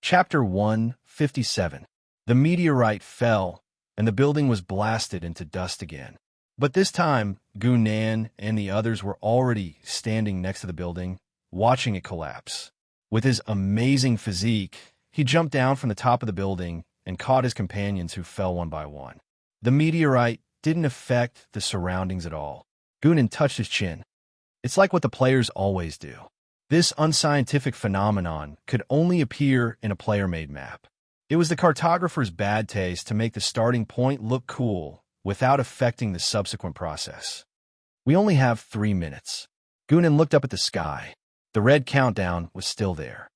Chapter 157. The meteorite fell, and the building was blasted into dust again. But this time, Gunan and the others were already standing next to the building, watching it collapse. With his amazing physique, he jumped down from the top of the building and caught his companions who fell one by one. The meteorite didn't affect the surroundings at all. Gunan touched his chin. It's like what the players always do. This unscientific phenomenon could only appear in a player-made map. It was the cartographer's bad taste to make the starting point look cool without affecting the subsequent process. We only have 3 minutes. Gunan looked up at the sky. The red countdown was still there.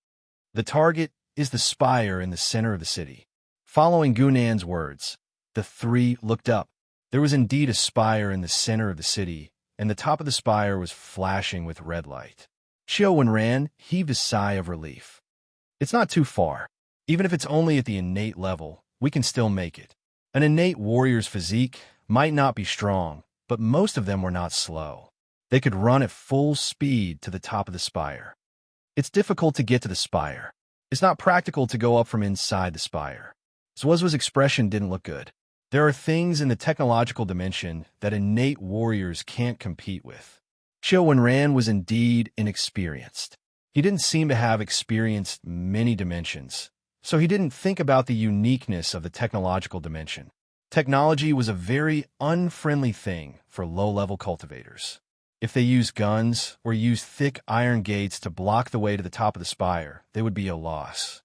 The target is the spire in the center of the city. Following Gunan's words, the 3 looked up. There was indeed a spire in the center of the city, and the top of the spire was flashing with red light. Xiao heaved a sigh of relief. It's not too far. Even if it's only at the innate level, we can still make it. An innate warrior's physique might not be strong, but most of them were not slow. They could run at full speed to the top of the spire. It's difficult to get to the spire. It's not practical to go up from inside the spire. Zhuozhua's expression didn't look good. There are things in the technological dimension that innate warriors can't compete with. Xiao was indeed inexperienced. He didn't seem to have experienced many dimensions, so he didn't think about the uniqueness of the technological dimension. Technology was a very unfriendly thing for low-level cultivators. If they used guns or used thick iron gates to block the way to the top of the spire, they would be a loss.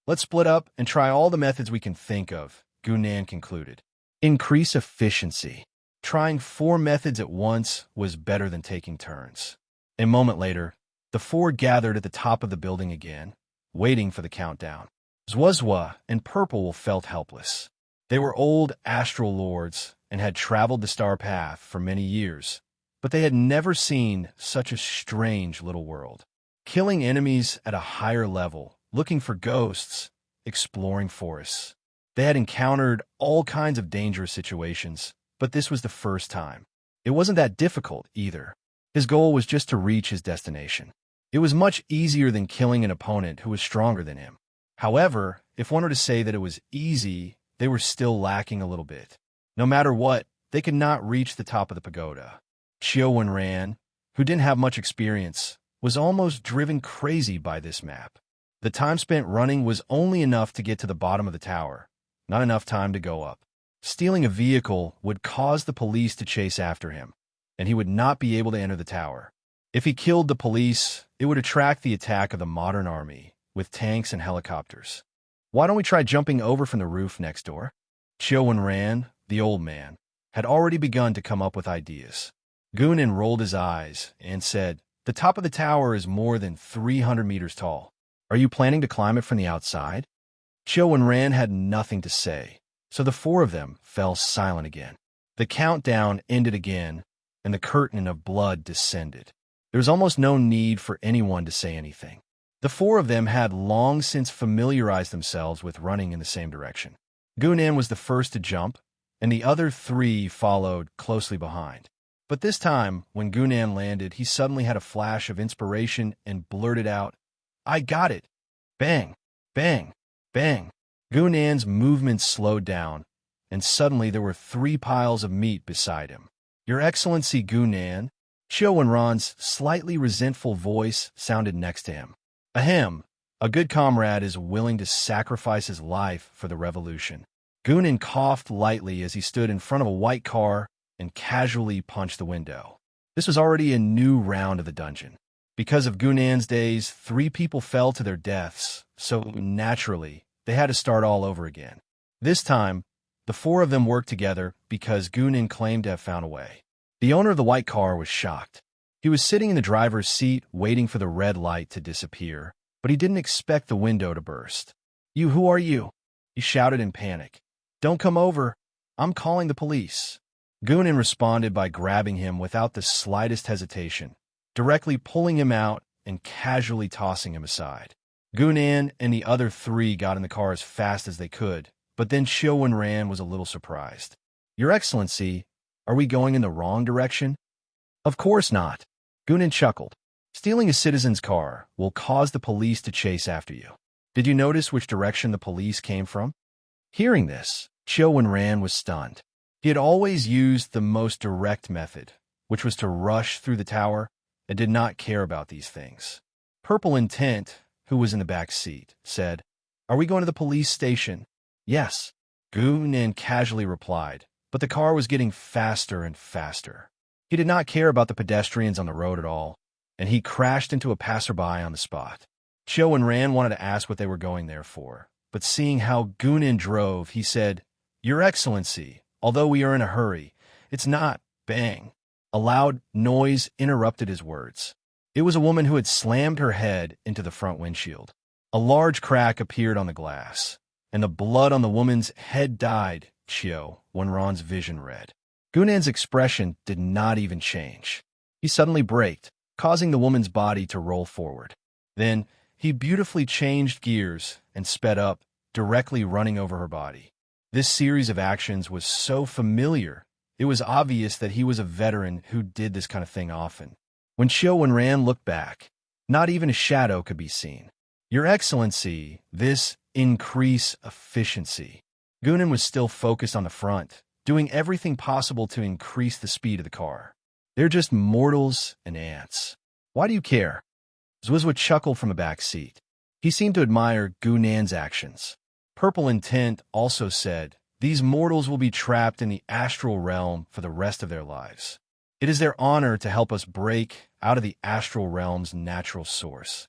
Let's split up and try all the methods we can think of, Gunan concluded. Increase efficiency. Trying 4 methods at once was better than taking turns. A moment later, the 4 gathered at the top of the building again, waiting for the countdown. Zhuozhua and Purple felt helpless. They were old astral lords and had traveled the star path for many years, but they had never seen such a strange little world. Killing enemies at a higher level, looking for ghosts, exploring forests. They had encountered all kinds of dangerous situations, but this was the first time. It wasn't that difficult, either. His goal was just to reach his destination. It was much easier than killing an opponent who was stronger than him. However, if one were to say that it was easy, they were still lacking a little bit. No matter what, they could not reach the top of the pagoda. Xiao, who didn't have much experience, was almost driven crazy by this map. The time spent running was only enough to get to the bottom of the tower, not enough time to go up. Stealing a vehicle would cause the police to chase after him, and he would not be able to enter the tower. If he killed the police, it would attract the attack of the modern army, with tanks and helicopters. Why don't we try jumping over from the roof next door? Xiao, the old man, had already begun to come up with ideas. Gunan rolled his eyes and said, "The top of the tower is more than 300 meters tall. Are you planning to climb it from the outside?" Xiao had nothing to say, so the 4 of them fell silent again. The countdown ended again, and the curtain of blood descended. There was almost no need for anyone to say anything. The 4 of them had long since familiarized themselves with running in the same direction. Gunan was the first to jump, and the other 3 followed closely behind. But this time, when Gunan landed, he suddenly had a flash of inspiration and blurted out, "I got it!" Bang! Bang! Bang! Gunan's movements slowed down, and suddenly there were 3 piles of meat beside him. "Your Excellency Gunan," Xiao slightly resentful voice sounded next to him. "Ahem, a good comrade is willing to sacrifice his life for the revolution." Gunan coughed lightly as he stood in front of a white car and casually punched the window. This was already a new round of the dungeon. Because of Gunan's days, 3 people fell to their deaths, so naturally, they had to start all over again. This time, the 4 of them worked together because Gunan claimed to have found a way. The owner of the white car was shocked. He was sitting in the driver's seat waiting for the red light to disappear, but he didn't expect the window to burst. Who are you?" he shouted in panic. "Don't come over. I'm calling the police." Gunan responded by grabbing him without the slightest hesitation, directly pulling him out and casually tossing him aside. Gunan and the other 3 got in the car as fast as they could, but then Xiao was a little surprised. "Your Excellency, are we going in the wrong direction?" "Of course not." Gunan chuckled. "Stealing a citizen's car will cause the police to chase after you. Did you notice which direction the police came from? Hearing this, Chiu Wen-ran was stunned. He had always used the most direct method, which was to rush through the tower, and did not care about these things. Purple Intent, who was in the back seat, said, "Are we going to the police station?" "Yes," Gu-nan casually replied, but the car was getting faster and faster. He did not care about the pedestrians on the road at all, and he crashed into a passerby on the spot. Chiu Wen-ran wanted to ask what they were going there for, but seeing how Gu-nan drove, he said, "Your Excellency, although we are in a hurry, it's not." Bang! A loud noise interrupted his words. It was a woman who had slammed her head into the front windshield. A large crack appeared on the glass, and the blood on the woman's head dyed Chiu Wen-ran's vision red. Gu-nan's expression did not even change. He suddenly braked, causing the woman's body to roll forward. Then, he beautifully changed gears and sped up, directly running over her body. This series of actions was so familiar, it was obvious that he was a veteran who did this kind of thing often. When Chiu Wen-ran looked back, not even a shadow could be seen. "Your Excellency, this increase efficiency." Gu-nan was still focused on the front, doing everything possible to increase the speed of the car. "They're just mortals and ants. Why do you care?" Zhuozhu chuckled from a back seat. He seemed to admire Gu-nan's actions. Purple Intent also said, "These mortals will be trapped in the astral realm for the rest of their lives. It is their honor to help us break out of the astral realm's natural source."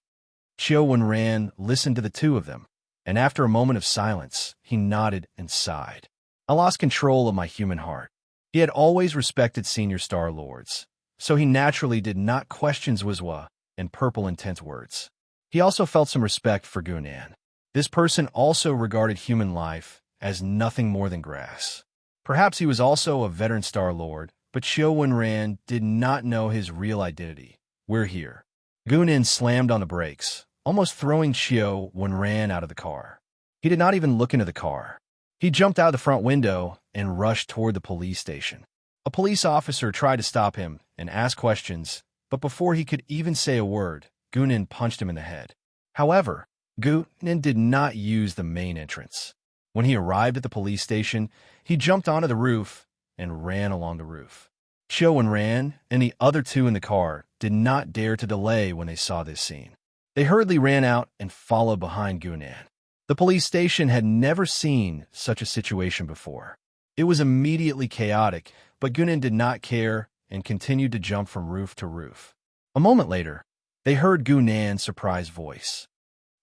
Chiu Wen-ran listened to the two of them, and after a moment of silence, he nodded and sighed. "I lost control of my human heart." He had always respected senior Star Lords, so he naturally did not question Zhuozhu and Purple Intent's words. He also felt some respect for Gu-nan. This person also regarded human life as nothing more than grass. Perhaps he was also a veteran Star Lord, but Chiu Wen-ran did not know his real identity. "We're here." Gu-nan slammed on the brakes, almost throwing Chiu Wen-ran out of the car. He did not even look into the car. He jumped out the front window and rushed toward the police station. A police officer tried to stop him and ask questions, but before he could even say a word, Gu-nan punched him in the head. However, Gu-nan did not use the main entrance. When he arrived at the police station, he jumped onto the roof and ran along the roof. Chiu Wen-ran and the other two in the car did not dare to delay when they saw this scene. They hurriedly ran out and followed behind Gu-nan. The police station had never seen such a situation before. It was immediately chaotic, but Gu-nan did not care and continued to jump from roof to roof. A moment later, they heard Gu-nan's surprised voice.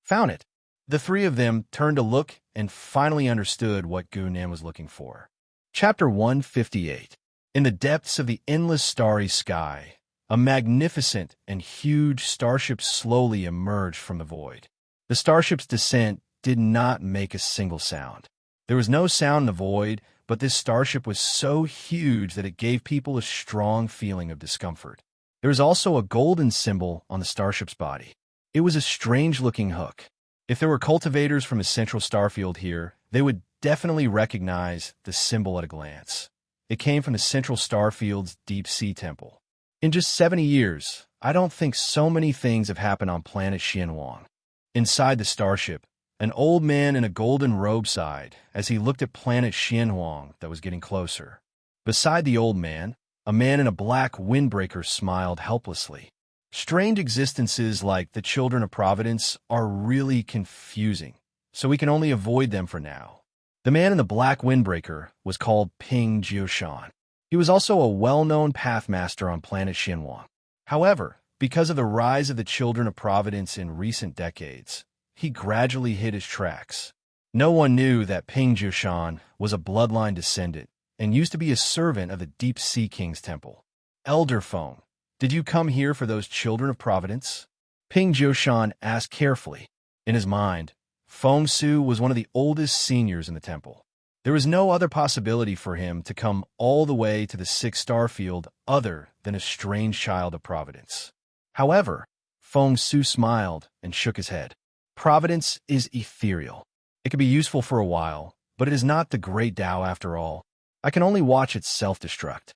"Found it." The three of them turned to look and finally understood what Gu-nan was looking for. Chapter 158. In the depths of the endless starry sky, a magnificent and huge starship slowly emerged from the void. The starship's descent did not make a single sound. There was no sound in the void, but this starship was so huge that it gave people a strong feeling of discomfort. There was also a golden symbol on the starship's body. It was a strange-looking hook. If there were cultivators from a central starfield here, they would definitely recognize the symbol at a glance. It came from the central starfield's deep-sea temple. In just 70 years, I don't think so many things have happened on planet Xianwang. Inside the starship, an old man in a golden robe sighed as he looked at planet Xianwang that was getting closer. Beside the old man, a man in a black windbreaker smiled helplessly. Strange existences like the Children of Providence are really confusing, so we can only avoid them for now. The man in the black windbreaker was called Ping Jiushan. He was also a well-known pathmaster on planet Xianwang. However, because of the rise of the Children of Providence in recent decades, he gradually hid his tracks. No one knew that Ping Jiushan was a bloodline descendant and used to be a servant of the Deep Sea King's temple. "Elder Feng, did you come here for those Children of Providence?" Ping Jiushan asked carefully. In his mind, Feng Su was one of the oldest seniors in the temple. There was no other possibility for him to come all the way to the sixth starfield other than a strange child of Providence. However, Feng Su smiled and shook his head. "Providence is ethereal. It can be useful for a while, but it is not the great Tao after all. I can only watch it self-destruct."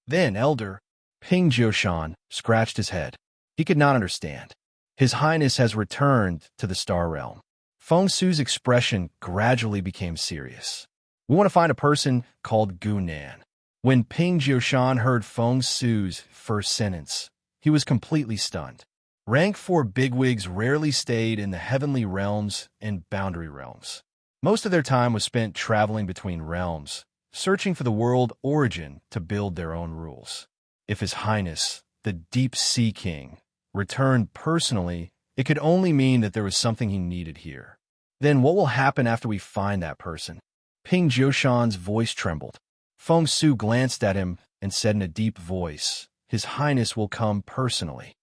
Then, Elder Ping Jiushan scratched his head. He could not understand. "His Highness has returned to the star realm." Feng Su's expression gradually became serious. We want to find a person called Gu Nan. When Ping Jiushan heard Feng Su's first sentence, he was completely stunned. Rank 4 bigwigs rarely stayed in the heavenly realms and boundary realms. Most of their time was spent traveling between realms, searching for the world origin to build their own rules. If His Highness, the Deep Sea King, returned personally, it could only mean that there was something he needed here. Then what will happen after we find that person? Ping Jiushan's voice trembled. Feng Su glanced at him and said in a deep voice, "His Highness will come personally."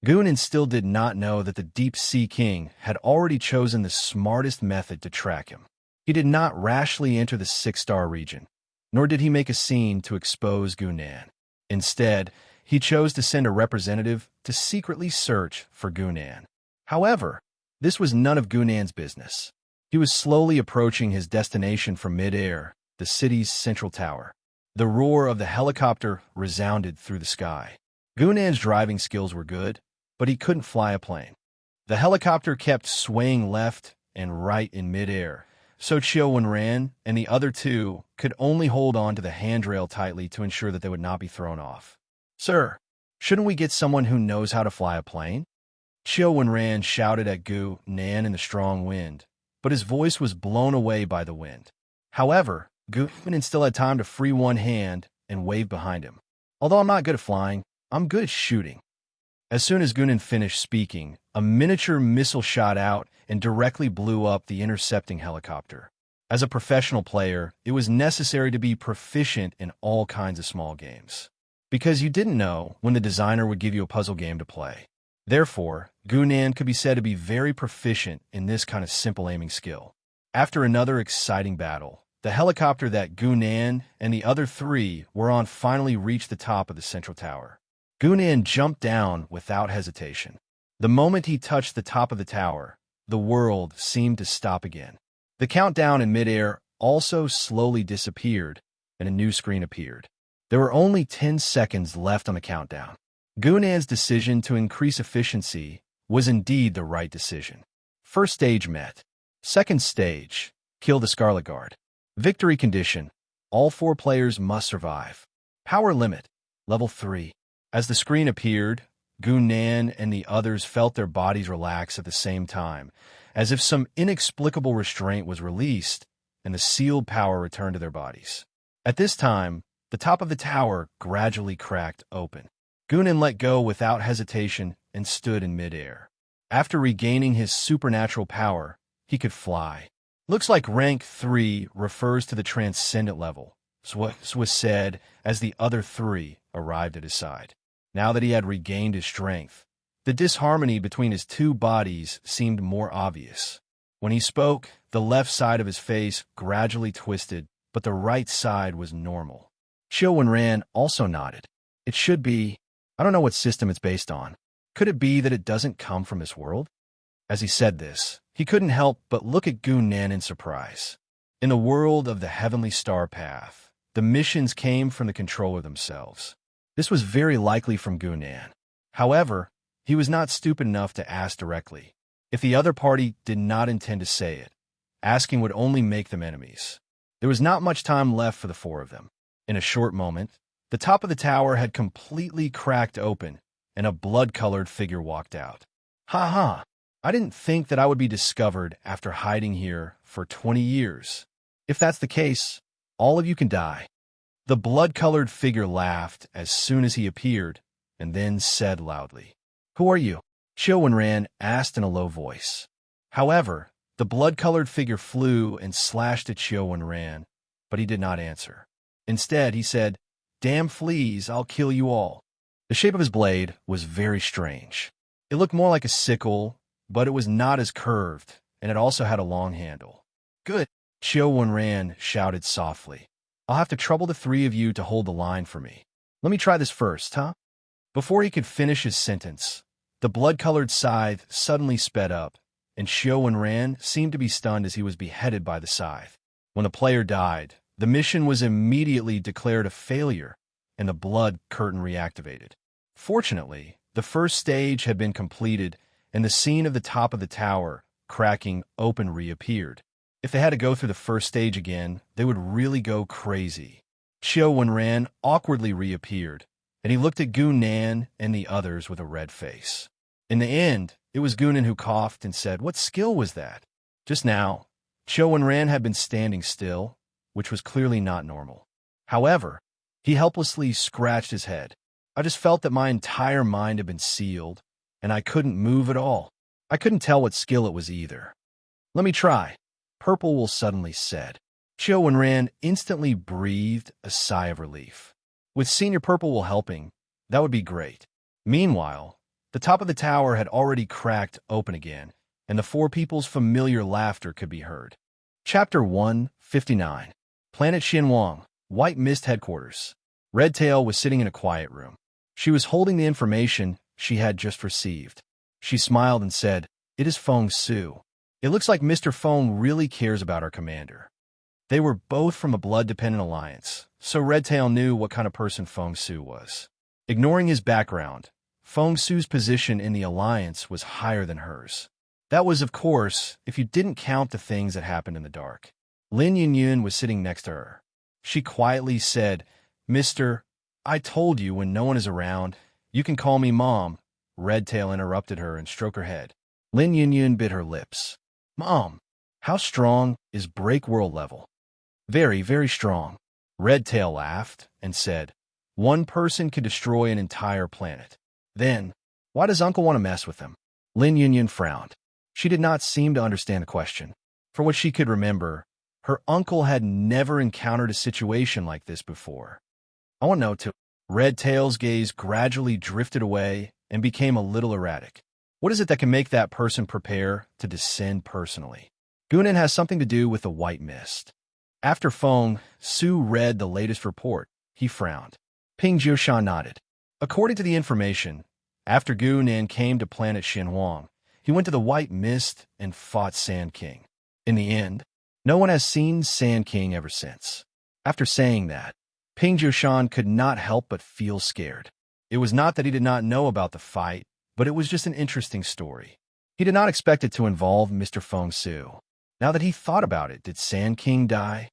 Gu Nan still did not know that the Deep Sea King had already chosen the smartest method to track him. He did not rashly enter the 6-star region, nor did he make a scene to expose Gu Nan. Instead, he chose to send a representative to secretly search for Gu Nan. However, this was none of Gu Nan's business. He was slowly approaching his destination from mid-air, the city's central tower. The roar of the helicopter resounded through the sky. Gu Nan's driving skills were good, but he couldn't fly a plane. The helicopter kept swaying left and right in mid-air, so Chiu Wenran and the other two could only hold on to the handrail tightly to ensure that they would not be thrown off. "Sir, shouldn't we get someone who knows how to fly a plane?" Chiu Wenran shouted at Gu Nan in the strong wind, but his voice was blown away by the wind. However, Gu Nan still had time to free one hand and wave behind him. "Although I'm not good at flying, I'm good at shooting." As soon as Gu Nan finished speaking, a miniature missile shot out and directly blew up the intercepting helicopter. As a professional player, it was necessary to be proficient in all kinds of small games, because you didn't know when the designer would give you a puzzle game to play. Therefore, Gu Nan could be said to be very proficient in this kind of simple aiming skill. After another exciting battle, the helicopter that Gu Nan and the other three were on finally reached the top of the central tower. Gu Nan jumped down without hesitation. The moment he touched the top of the tower, the world seemed to stop again. The countdown in midair also slowly disappeared, and a new screen appeared. There were only 10 seconds left on the countdown. Gu Nan's decision to increase efficiency was indeed the right decision. First stage met. Second stage, kill the Scarlet Guard. Victory condition, all 4 players must survive. Power limit, level 3. As the screen appeared, Gu Nan and the others felt their bodies relax at the same time, as if some inexplicable restraint was released and the sealed power returned to their bodies. At this time, the top of the tower gradually cracked open. Gu Nan let go without hesitation and stood in midair. After regaining his supernatural power, he could fly. "Looks like rank 3 refers to the transcendent level," was said as the other 3 arrived at his side. Now that he had regained his strength, the disharmony between his 2 bodies seemed more obvious. When he spoke, the left side of his face gradually twisted, but the right side was normal. Chiu Wenran also nodded. "It should be. I don't know what system it's based on. Could it be that it doesn't come from this world?" As he said this, he couldn't help but look at Gu Nan in surprise. In the world of the Heavenly Star Path, the missions came from the controller themselves. This was very likely from Gu Nan. However, he was not stupid enough to ask directly. If the other party did not intend to say it, asking would only make them enemies. There was not much time left for the 4 of them. In a short moment, the top of the tower had completely cracked open, and a blood-colored figure walked out. "Ha ha! I didn't think that I would be discovered after hiding here for 20 years. If that's the case, all of you can die." The blood-colored figure laughed as soon as he appeared, and then said loudly, "Who are you?" Chiu Wenran asked in a low voice. However, the blood-colored figure flew and slashed at Chiu Wenran, but he did not answer. Instead, he said, "Damn fleas, I'll kill you all." The shape of his blade was very strange. It looked more like a sickle, but it was not as curved, and it also had a long handle. "Good," Chiu Wenran shouted softly. "I'll have to trouble the 3 of you to hold the line for me. Let me try this first, huh?" Before he could finish his sentence, the blood-colored scythe suddenly sped up, and Chiu Wenran seemed to be stunned as he was beheaded by the scythe. When the player died, the mission was immediately declared a failure, and the blood curtain reactivated. Fortunately, the first stage had been completed, and the scene of the top of the tower cracking open reappeared. If they had to go through the first stage again, they would really go crazy. Xiao Wenran awkwardly reappeared, and he looked at Gu Nan and the others with a red face. In the end, it was Gunan who coughed and said, "What skill was that?" Just now, Xiao Wenran had been standing still, which was clearly not normal. However, he helplessly scratched his head. I just felt that my entire mind had been sealed, and I couldn't move at all. I couldn't tell what skill it was either. "Let me try," Purple Wool suddenly said. Xiao Wenran instantly breathed a sigh of relief. With Senior Purple Wool helping, that would be great. Meanwhile, the top of the tower had already cracked open again, and the four people's familiar laughter could be heard. Chapter 159. Planet Xinhuang, White Mist Headquarters. Redtail was sitting in a quiet room. She was holding the information she had just received. She smiled and said, "It is Feng Su. It looks like Mr. Feng really cares about our commander." They were both from a blood-dependent alliance, so Redtail knew what kind of person Feng Su was. Ignoring his background, Feng Su's position in the alliance was higher than hers. That was, of course, if you didn't count the things that happened in the dark. Lin Yunyun was sitting next to her. She quietly said, "Mister, I told you when no one is around, you can call me Mom." Redtail interrupted her and stroked her head. Lin Yunyun bit her lips. "Mom, how strong is Break World level?" "Very, very strong." Redtail laughed and said, "One person could destroy an entire planet. Then, why does Uncle want to mess with them?" Lin Yunyun frowned. She did not seem to understand the question. For what she could remember, her uncle had never encountered a situation like this before. "I want to know too." Redtail's gaze gradually drifted away and became a little erratic. "What is it that can make that person prepare to descend personally?" "Gunan has something to do with the white mist." After Feng Su read the latest report, he frowned. Ping Jiushan nodded. According to the information, after Gunan came to planet Xinhuang, he went to the White Mist and fought Sand King. In the end, no one has seen Sand King ever since. After saying that, Ping Jiushan could not help but feel scared. It was not that he did not know about the fight, but it was just an interesting story. He did not expect it to involve Mr. Feng Su. Now that he thought about it, did Sand King die?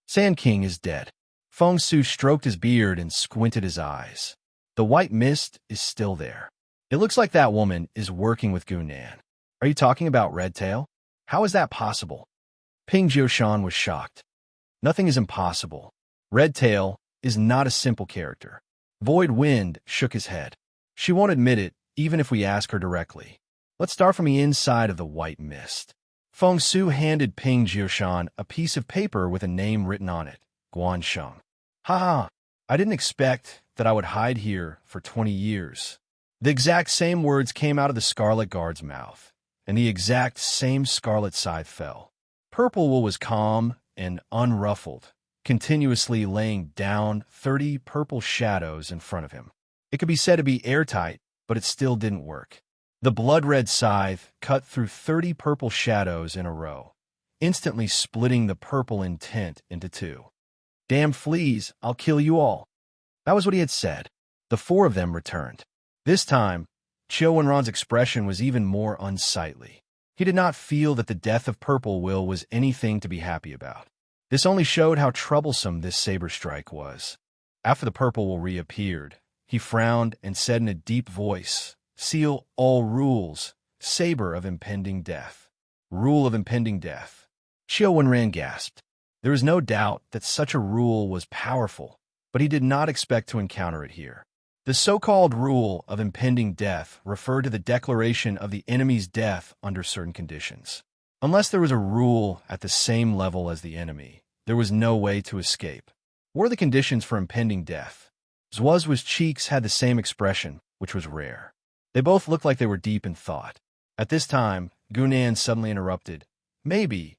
Sand King is dead. Feng Su stroked his beard and squinted his eyes. The white mist is still there. It looks like that woman is working with Gunan. Are you talking about Redtail? How is that possible? Ping Jiushan was shocked. Nothing is impossible. Redtail is not a simple character. Void Wind shook his head. She won't admit it, even if we ask her directly. Let's start from the inside of the white mist. Feng Su handed Ping Jiushan a piece of paper with a name written on it, Guansheng. "Haha, I didn't expect that I would hide here for 20 years. The exact same words came out of the Scarlet Guard's mouth, and the exact same scarlet scythe fell. Purple Wool was calm and unruffled, continuously laying down 30 purple shadows in front of him. It could be said to be airtight, but it still didn't work. The blood-red scythe cut through 30 purple shadows in a row, instantly splitting the purple intent into two. "Damn fleas, I'll kill you all." That was what he had said. The four of them returned. This time, Qiu Wenran's expression was even more unsightly. He did not feel that the death of Purple Will was anything to be happy about. This only showed how troublesome this saber strike was. After the Purple Will reappeared, he frowned and said in a deep voice, "Seal all rules, saber of impending death." Rule of impending death. Qiu Wenran gasped. There was no doubt that such a rule was powerful, but he did not expect to encounter it here. The so-called rule of impending death referred to the declaration of the enemy's death under certain conditions. Unless there was a rule at the same level as the enemy, there was no way to escape. What were the conditions for impending death? Zuozwa's cheeks had the same expression, which was rare. They both looked like they were deep in thought. At this time, Gunan suddenly interrupted. "Maybe.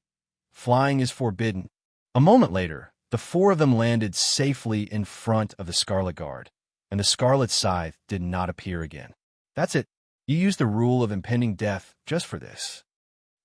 Flying is forbidden." A moment later, the four of them landed safely in front of the Scarlet Guard, and the Scarlet Scythe did not appear again. "That's it. You used the rule of impending death just for this."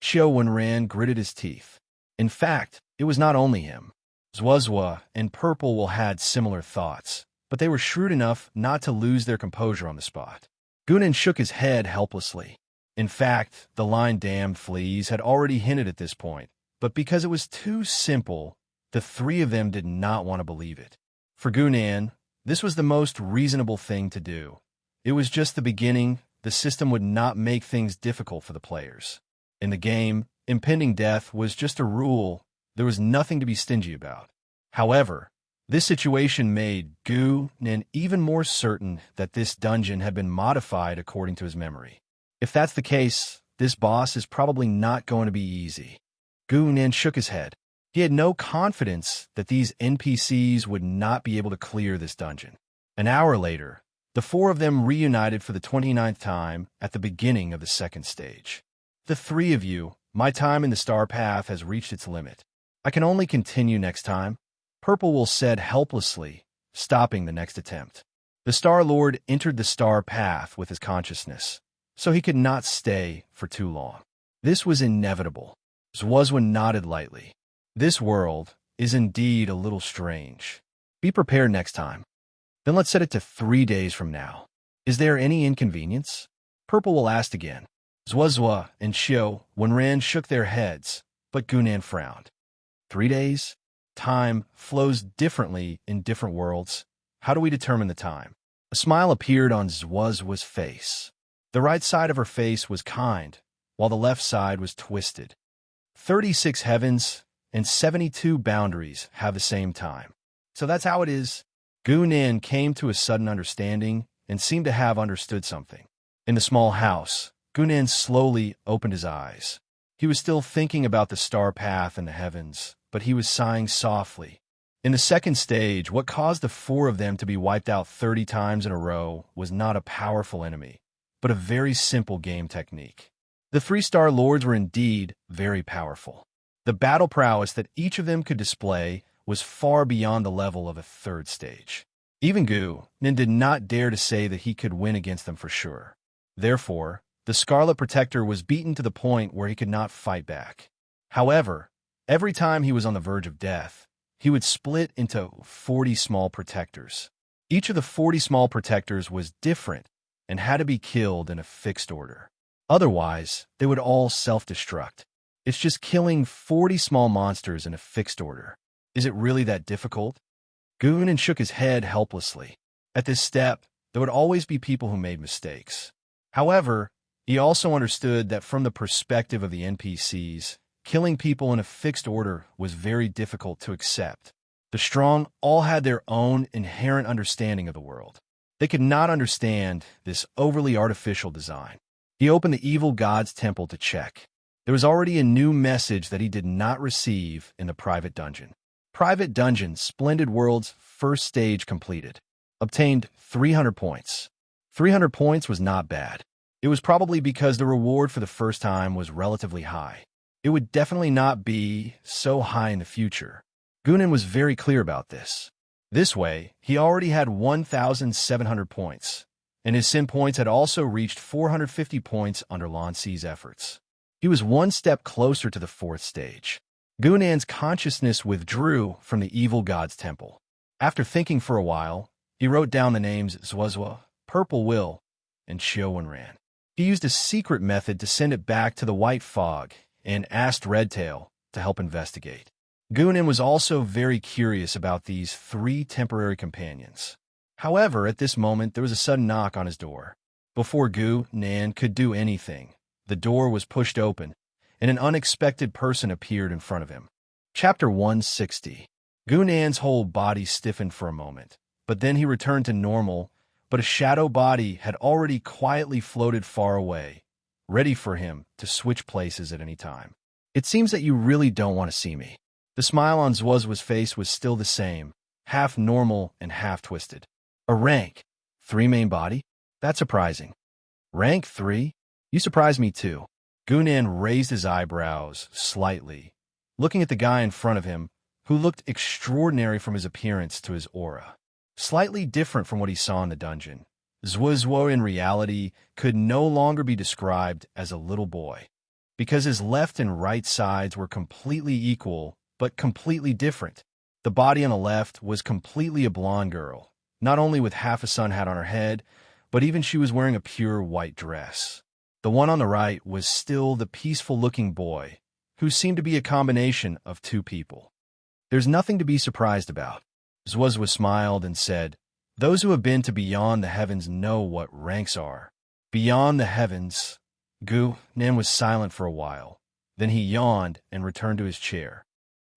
Qiu Wenran gritted his teeth. In fact, it was not only him. Zuozwa and Purple Will had similar thoughts, but they were shrewd enough not to lose their composure on the spot. Gunan shook his head helplessly. In fact, the line "damned fleas" had already hinted at this point, but because it was too simple, the three of them did not want to believe it. For Gunan, this was the most reasonable thing to do. It was just the beginning. The system would not make things difficult for the players. In the game, impending death was just a rule. There was nothing to be stingy about. However, this situation made Gunan even more certain that this dungeon had been modified according to his memory. If that's the case, this boss is probably not going to be easy. Gunan shook his head. He had no confidence that these NPCs would not be able to clear this dungeon. An hour later, the four of them reunited for the 29th time at the beginning of the second stage. The three of you, my time in the Star Path has reached its limit. I can only continue next time, Purple Will said helplessly, stopping the next attempt. The Star Lord entered the Star Path with his consciousness, so he could not stay for too long. This was inevitable. Zwazwa nodded lightly. This world is indeed a little strange. Be prepared next time. Then let's set it to 3 days from now. Is there any inconvenience? Purple Will asked again. Zwazwa and Shio Wenran shook their heads, but Gunan frowned. 3 days? Time flows differently in different worlds. How do we determine the time? A smile appeared on Zwazwa's face. The right side of her face was kind, while the left side was twisted. 36 heavens and 72 boundaries have the same time. So that's how it is. Gunan came to a sudden understanding and seemed to have understood something. In the small house, Gunan slowly opened his eyes. He was still thinking about the Star Path and the heavens, but he was sighing softly. In the second stage, what caused the four of them to be wiped out 30 times in a row was not a powerful enemy, but a very simple game technique. The 3-star lords were indeed very powerful. The battle prowess that each of them could display was far beyond the level of a third stage. Even Gunan did not dare to say that he could win against them for sure. Therefore, the Scarlet Protector was beaten to the point where he could not fight back. However, every time he was on the verge of death, he would split into 40 small protectors. Each of the 40 small protectors was different and had to be killed in a fixed order. Otherwise, they would all self-destruct. It's just killing 40 small monsters in a fixed order. Is it really that difficult? Gunan shook his head helplessly. At this step, there would always be people who made mistakes. However, he also understood that from the perspective of the NPCs, killing people in a fixed order was very difficult to accept. The strong all had their own inherent understanding of the world. They could not understand this overly artificial design. He opened the evil god's temple to check. There was already a new message that he did not receive in the private dungeon. Private dungeon, Splendid World's first stage completed. Obtained 300 points. 300 points was not bad. It was probably because the reward for the first time was relatively high. It would definitely not be so high in the future. Gunan was very clear about this. This way, he already had 1,700 points, and his sim points had also reached 450 points under Lance's efforts. He was one step closer to the fourth stage. Gunan's consciousness withdrew from the evil god's temple. After thinking for a while, he wrote down the names Zwazwa, Purple Will, and Shio Wenran. He used a secret method to send it back to the White Fog and asked Redtail to help investigate. Gunan was also very curious about these 3 temporary companions. However, at this moment, there was a sudden knock on his door. Before Gunan could do anything, the door was pushed open, and an unexpected person appeared in front of him. Chapter 160. Gunan's whole body stiffened for a moment, but then he returned to normal, but a shadow body had already quietly floated far away, ready for him to switch places at any time. It seems that you really don't want to see me. The smile on Zwazwa's face was still the same, half normal and half twisted. A rank 3 main body? That's surprising. Rank 3? You surprise me too. Gunan raised his eyebrows slightly, looking at the guy in front of him, who looked extraordinary from his appearance to his aura. Slightly different from what he saw in the dungeon. Zwazwa in reality could no longer be described as a little boy, because his left and right sides were completely equal, but completely different. The body on the left was completely a blonde girl, not only with half a sun hat on her head, but even she was wearing a pure white dress. The one on the right was still the peaceful-looking boy, who seemed to be a combination of two people. "There's nothing to be surprised about." Zwazwa smiled and said, "Those who have been to beyond the heavens know what ranks are." Beyond the heavens. Gu-Nan was silent for a while. Then he yawned and returned to his chair.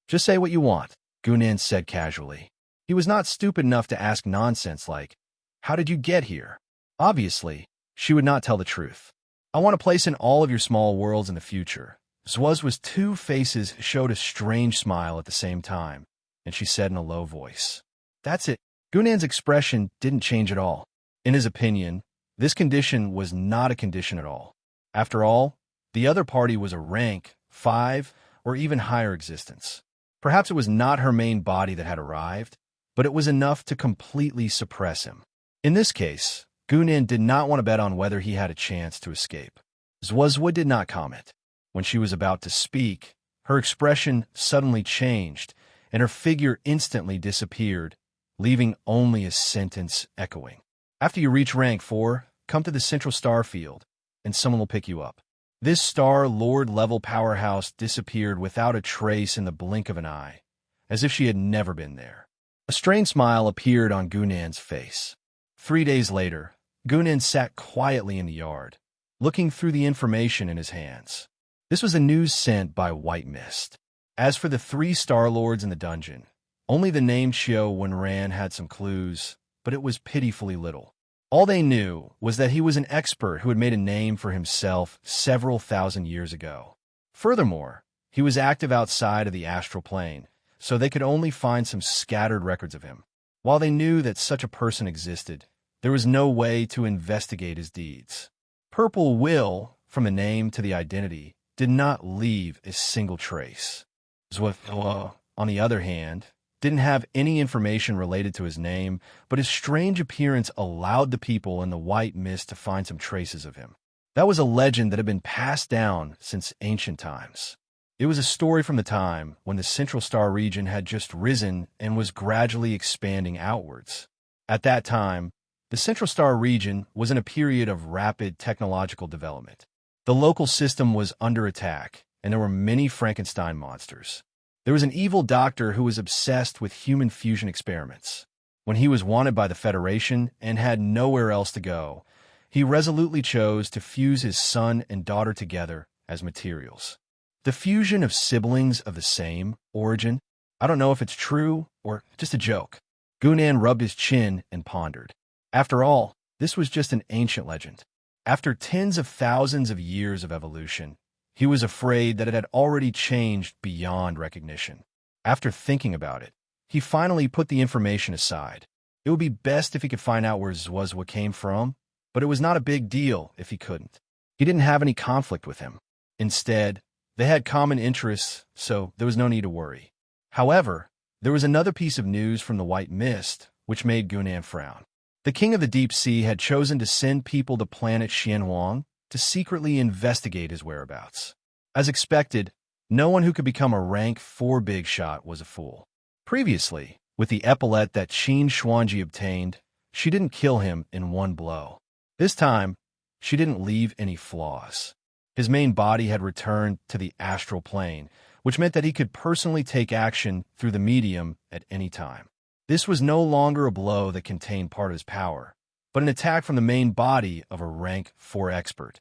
"Just say what you want," Gu-Nan said casually. He was not stupid enough to ask nonsense like, "How did you get here?" Obviously, she would not tell the truth. "I want a place in all of your small worlds in the future." Zwazwa's two faces showed a strange smile at the same time, and she said in a low voice, "That's it." Gu-Nan's expression didn't change at all. In his opinion, this condition was not a condition at all. After all, the other party was a rank 5 or even higher existence. Perhaps it was not her main body that had arrived, but it was enough to completely suppress him. In this case, Gu-Nan did not want to bet on whether he had a chance to escape. Zwazwa did not comment. When she was about to speak, her expression suddenly changed, and her figure instantly disappeared, leaving only a sentence echoing. "After you reach rank 4, come to the central star field, and someone will pick you up." This Star-Lord-level powerhouse disappeared without a trace in the blink of an eye, as if she had never been there. A strained smile appeared on Gu-Nan's face. 3 days later, Gu-Nan sat quietly in the yard, looking through the information in his hands. This was a news sent by White Mist. As for the 3 Star-Lords in the dungeon, only the name Xiao Wenran had some clues, but it was pitifully little. All they knew was that he was an expert who had made a name for himself several thousand years ago. Furthermore, he was active outside of the astral plane, so they could only find some scattered records of him. While they knew that such a person existed, there was no way to investigate his deeds. Purple Will, from the name to the identity, did not leave a single trace. Zwazwa, on the other hand, didn't have any information related to his name, but his strange appearance allowed the people in the White Mist to find some traces of him. That was a legend that had been passed down since ancient times. It was a story from the time when the Central Star region had just risen and was gradually expanding outwards. At that time, the Central Star region was in a period of rapid technological development. The local system was under attack, and there were many Frankenstein monsters. There was an evil doctor who was obsessed with human fusion experiments. When he was wanted by the Federation and had nowhere else to go, he resolutely chose to fuse his son and daughter together as materials. The fusion of siblings of the same origin? I don't know if it's true or just a joke. Gu-Nan rubbed his chin and pondered. After all, this was just an ancient legend. After tens of thousands of years of evolution, he was afraid that it had already changed beyond recognition. After thinking about it, he finally put the information aside. It would be best if he could find out where Zwazwa came from, but it was not a big deal if he couldn't. He didn't have any conflict with him. Instead, they had common interests, so there was no need to worry. However, there was another piece of news from the White Mist, which made Gu-Nan frown. The King of the Deep Sea had chosen to send people to planet Xianhuang to secretly investigate his whereabouts. As expected, no one who could become a rank 4 big shot was a fool. Previously, with the epaulette that Qin Xuanji obtained, she didn't kill him in one blow. This time, she didn't leave any flaws. His main body had returned to the astral plane, which meant that he could personally take action through the medium at any time. This was no longer a blow that contained part of his power, but an attack from the main body of a rank 4 expert.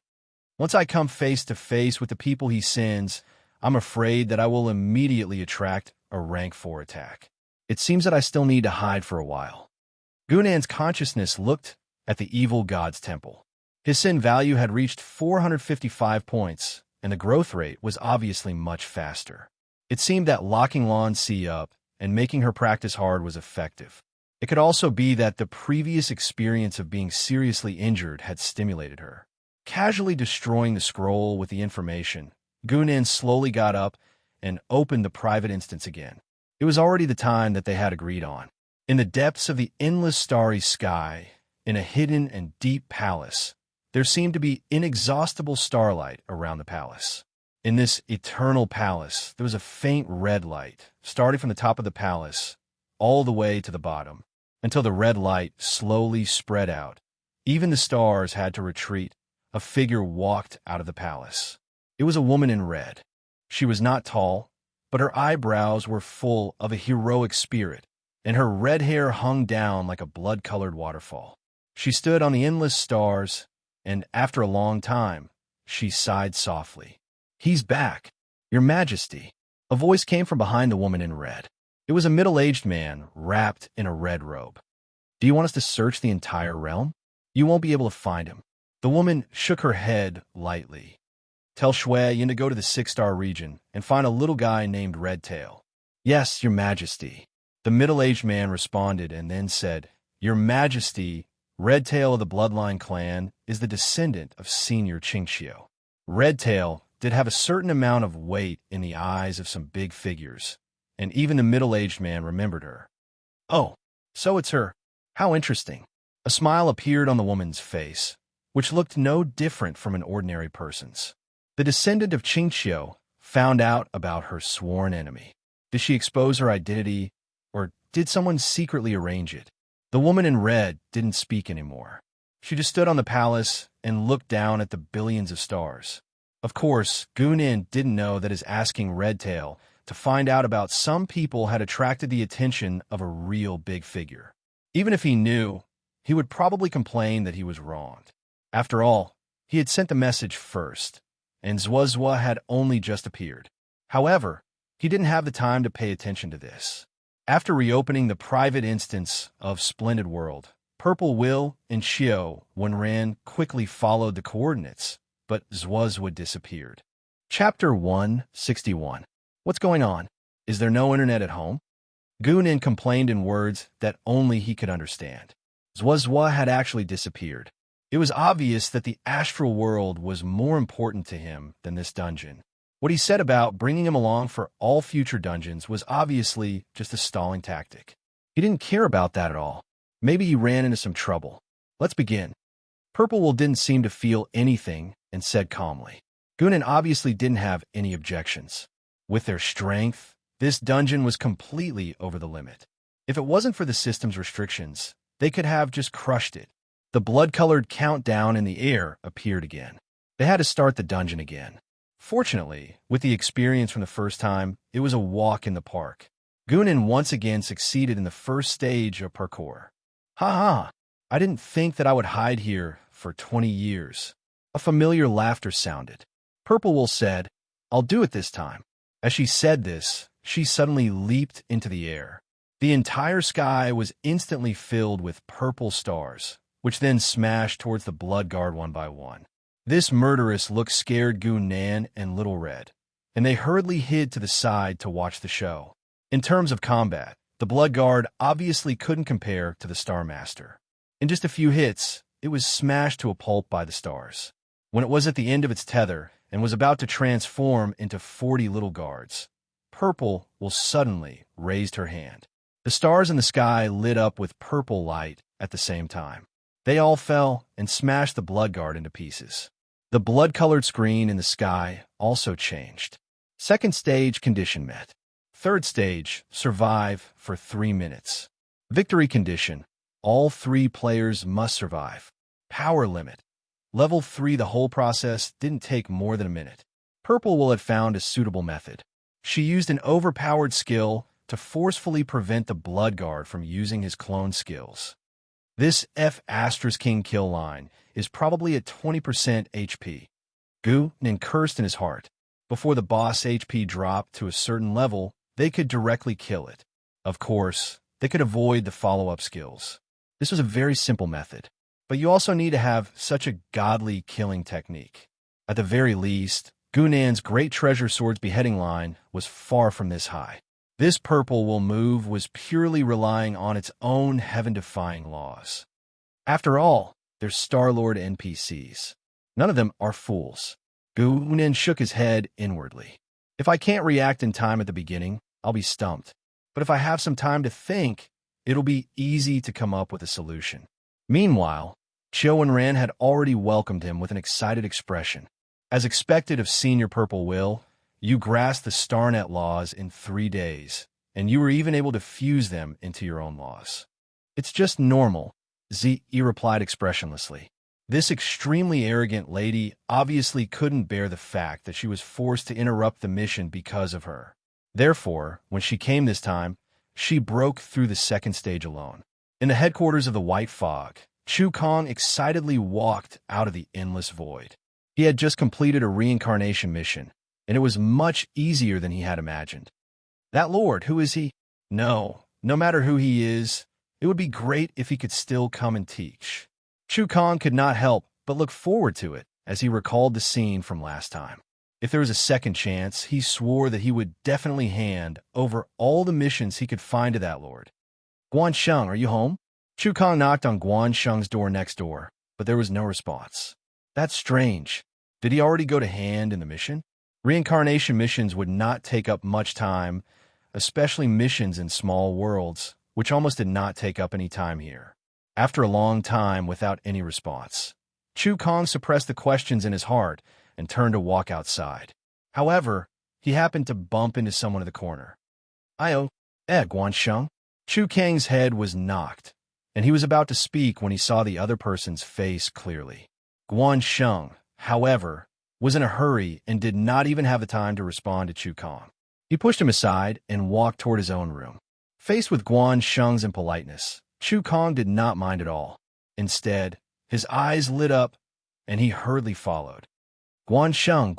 Once I come face to face with the people he sends, I'm afraid that I will immediately attract a rank 4 attack. It seems that I still need to hide for a while. Gu-Nan's consciousness looked at the evil god's temple. His sin value had reached 455 points, and the growth rate was obviously much faster. It seemed that locking Lan Si up and making her practice hard was effective. It could also be that the previous experience of being seriously injured had stimulated her. Casually destroying the scroll with the information, Gu-Nan slowly got up and opened the private instance again. It was already the time that they had agreed on. In the depths of the endless starry sky, in a hidden and deep palace, there seemed to be inexhaustible starlight around the palace. In this eternal palace, there was a faint red light, starting from the top of the palace, all the way to the bottom, until the red light slowly spread out. Even the stars had to retreat, a figure walked out of the palace. It was a woman in red. She was not tall, but her eyebrows were full of a heroic spirit, and her red hair hung down like a blood-colored waterfall. She stood on the endless stars, and after a long time, she sighed softly. "He's back, Your Majesty." A voice came from behind the woman in red. It was a middle-aged man wrapped in a red robe. "Do you want us to search the entire realm? You won't be able to find him." The woman shook her head lightly. "Tell Shui Yin to go to the 6-star region and find a little guy named Redtail." "Yes, Your Majesty." The middle-aged man responded and then said, "Your Majesty, Redtail of the Bloodline clan is the descendant of Senior Qingxiu." Redtail did have a certain amount of weight in the eyes of some big figures, and even the middle-aged man remembered her. "Oh, so it's her. How interesting." A smile appeared on the woman's face, which looked no different from an ordinary person's. The descendant of Qingxiu found out about her sworn enemy. Did she expose her identity, or did someone secretly arrange it? The woman in red didn't speak anymore. She just stood on the palace and looked down at the billions of stars. Of course, Gunin didn't know that his asking Redtail to find out about some people had attracted the attention of a real big figure. Even if he knew, he would probably complain that he was wronged. After all, he had sent the message first, and Zuozua had only just appeared. However, he didn't have the time to pay attention to this. After reopening the private instance of Splendid World, Purple Will and Xiao Wenran quickly followed the coordinates, but Zuozua disappeared. Chapter 161. What's going on? Is there no internet at home? Gunin complained in words that only he could understand. Zuozua had actually disappeared. It was obvious that the astral world was more important to him than this dungeon. What he said about bringing him along for all future dungeons was obviously just a stalling tactic. He didn't care about that at all. Maybe he ran into some trouble. Let's begin. Purple Will didn't seem to feel anything and said calmly. Gunin obviously didn't have any objections. With their strength, this dungeon was completely over the limit. If it wasn't for the system's restrictions, they could have just crushed it. The blood-colored countdown in the air appeared again. They had to start the dungeon again. Fortunately, with the experience from the first time, it was a walk in the park. Gunin once again succeeded in the first stage of parkour. "Ha ha! I didn't think that I would hide here for 20 years. A familiar laughter sounded. Purple Will said, "I'll do it this time." As she said this, she suddenly leaped into the air. The entire sky was instantly filled with purple stars, which then smashed towards the Blood Guard one by one. This murderous look scared Gunan and Little Red, and they hurriedly hid to the side to watch the show. In terms of combat, the Blood Guard obviously couldn't compare to the Star Master. In just a few hits, it was smashed to a pulp by the stars. When it was at the end of its tether and was about to transform into 40 little guards, Purple Will suddenly raised her hand. The stars in the sky lit up with purple light at the same time. They all fell and smashed the Blood Guard into pieces. The blood-colored screen in the sky also changed. Second stage condition met. Third stage, survive for 3 minutes. Victory condition, all 3 players must survive. Power limit. Level 3, the whole process didn't take more than a minute. Purple Will had found a suitable method. She used an overpowered skill to forcefully prevent the Blood Guard from using his clone skills. This F*King kill line is probably at 20% HP. Gunin cursed in his heart. Before the boss HP dropped to a certain level, they could directly kill it. Of course, they could avoid the follow-up skills. This was a very simple method, but you also need to have such a godly killing technique. At the very least, Gunan's Great Treasure Sword's beheading line was far from this high. This Purple Will move was purely relying on its own heaven-defying laws. After all, they're Star-Lord NPCs. None of them are fools. Gunan shook his head inwardly. If I can't react in time at the beginning, I'll be stumped. But if I have some time to think, it'll be easy to come up with a solution. Meanwhile, Xiao and Ran had already welcomed him with an excited expression. As expected of Senior Purple Will, you grasped the Starnet laws in 3 days, and you were even able to fuse them into your own laws. It's just normal, Ze replied expressionlessly. This extremely arrogant lady obviously couldn't bear the fact that she was forced to interrupt the mission because of her. Therefore, when she came this time, she broke through the second stage alone. In the headquarters of the White Fog, Chu Kong excitedly walked out of the endless void. He had just completed a reincarnation mission, and it was much easier than he had imagined. That lord, who is he? No matter who he is, it would be great if he could still come and teach. Chu Kong could not help but look forward to it as he recalled the scene from last time. If there was a second chance, he swore that he would definitely hand over all the missions he could find to that lord. Guan Sheng, are you home? Chu Kong knocked on Guan Sheng's door next door, but there was no response. That's strange. Did he already go to hand in the mission? Reincarnation missions would not take up much time, especially missions in small worlds, which almost did not take up any time here. After a long time without any response, Chu Kong suppressed the questions in his heart and turned to walk outside. However, he happened to bump into someone in the corner. Io, Guan Sheng? Chu Kang's head was knocked, and he was about to speak when he saw the other person's face clearly. Guan Sheng, however, was in a hurry and did not even have the time to respond to Chu Kong. He pushed him aside and walked toward his own room. Faced with Guan Sheng's impoliteness, Chu Kong did not mind at all. Instead, his eyes lit up, and he hurriedly followed. Guan Sheng,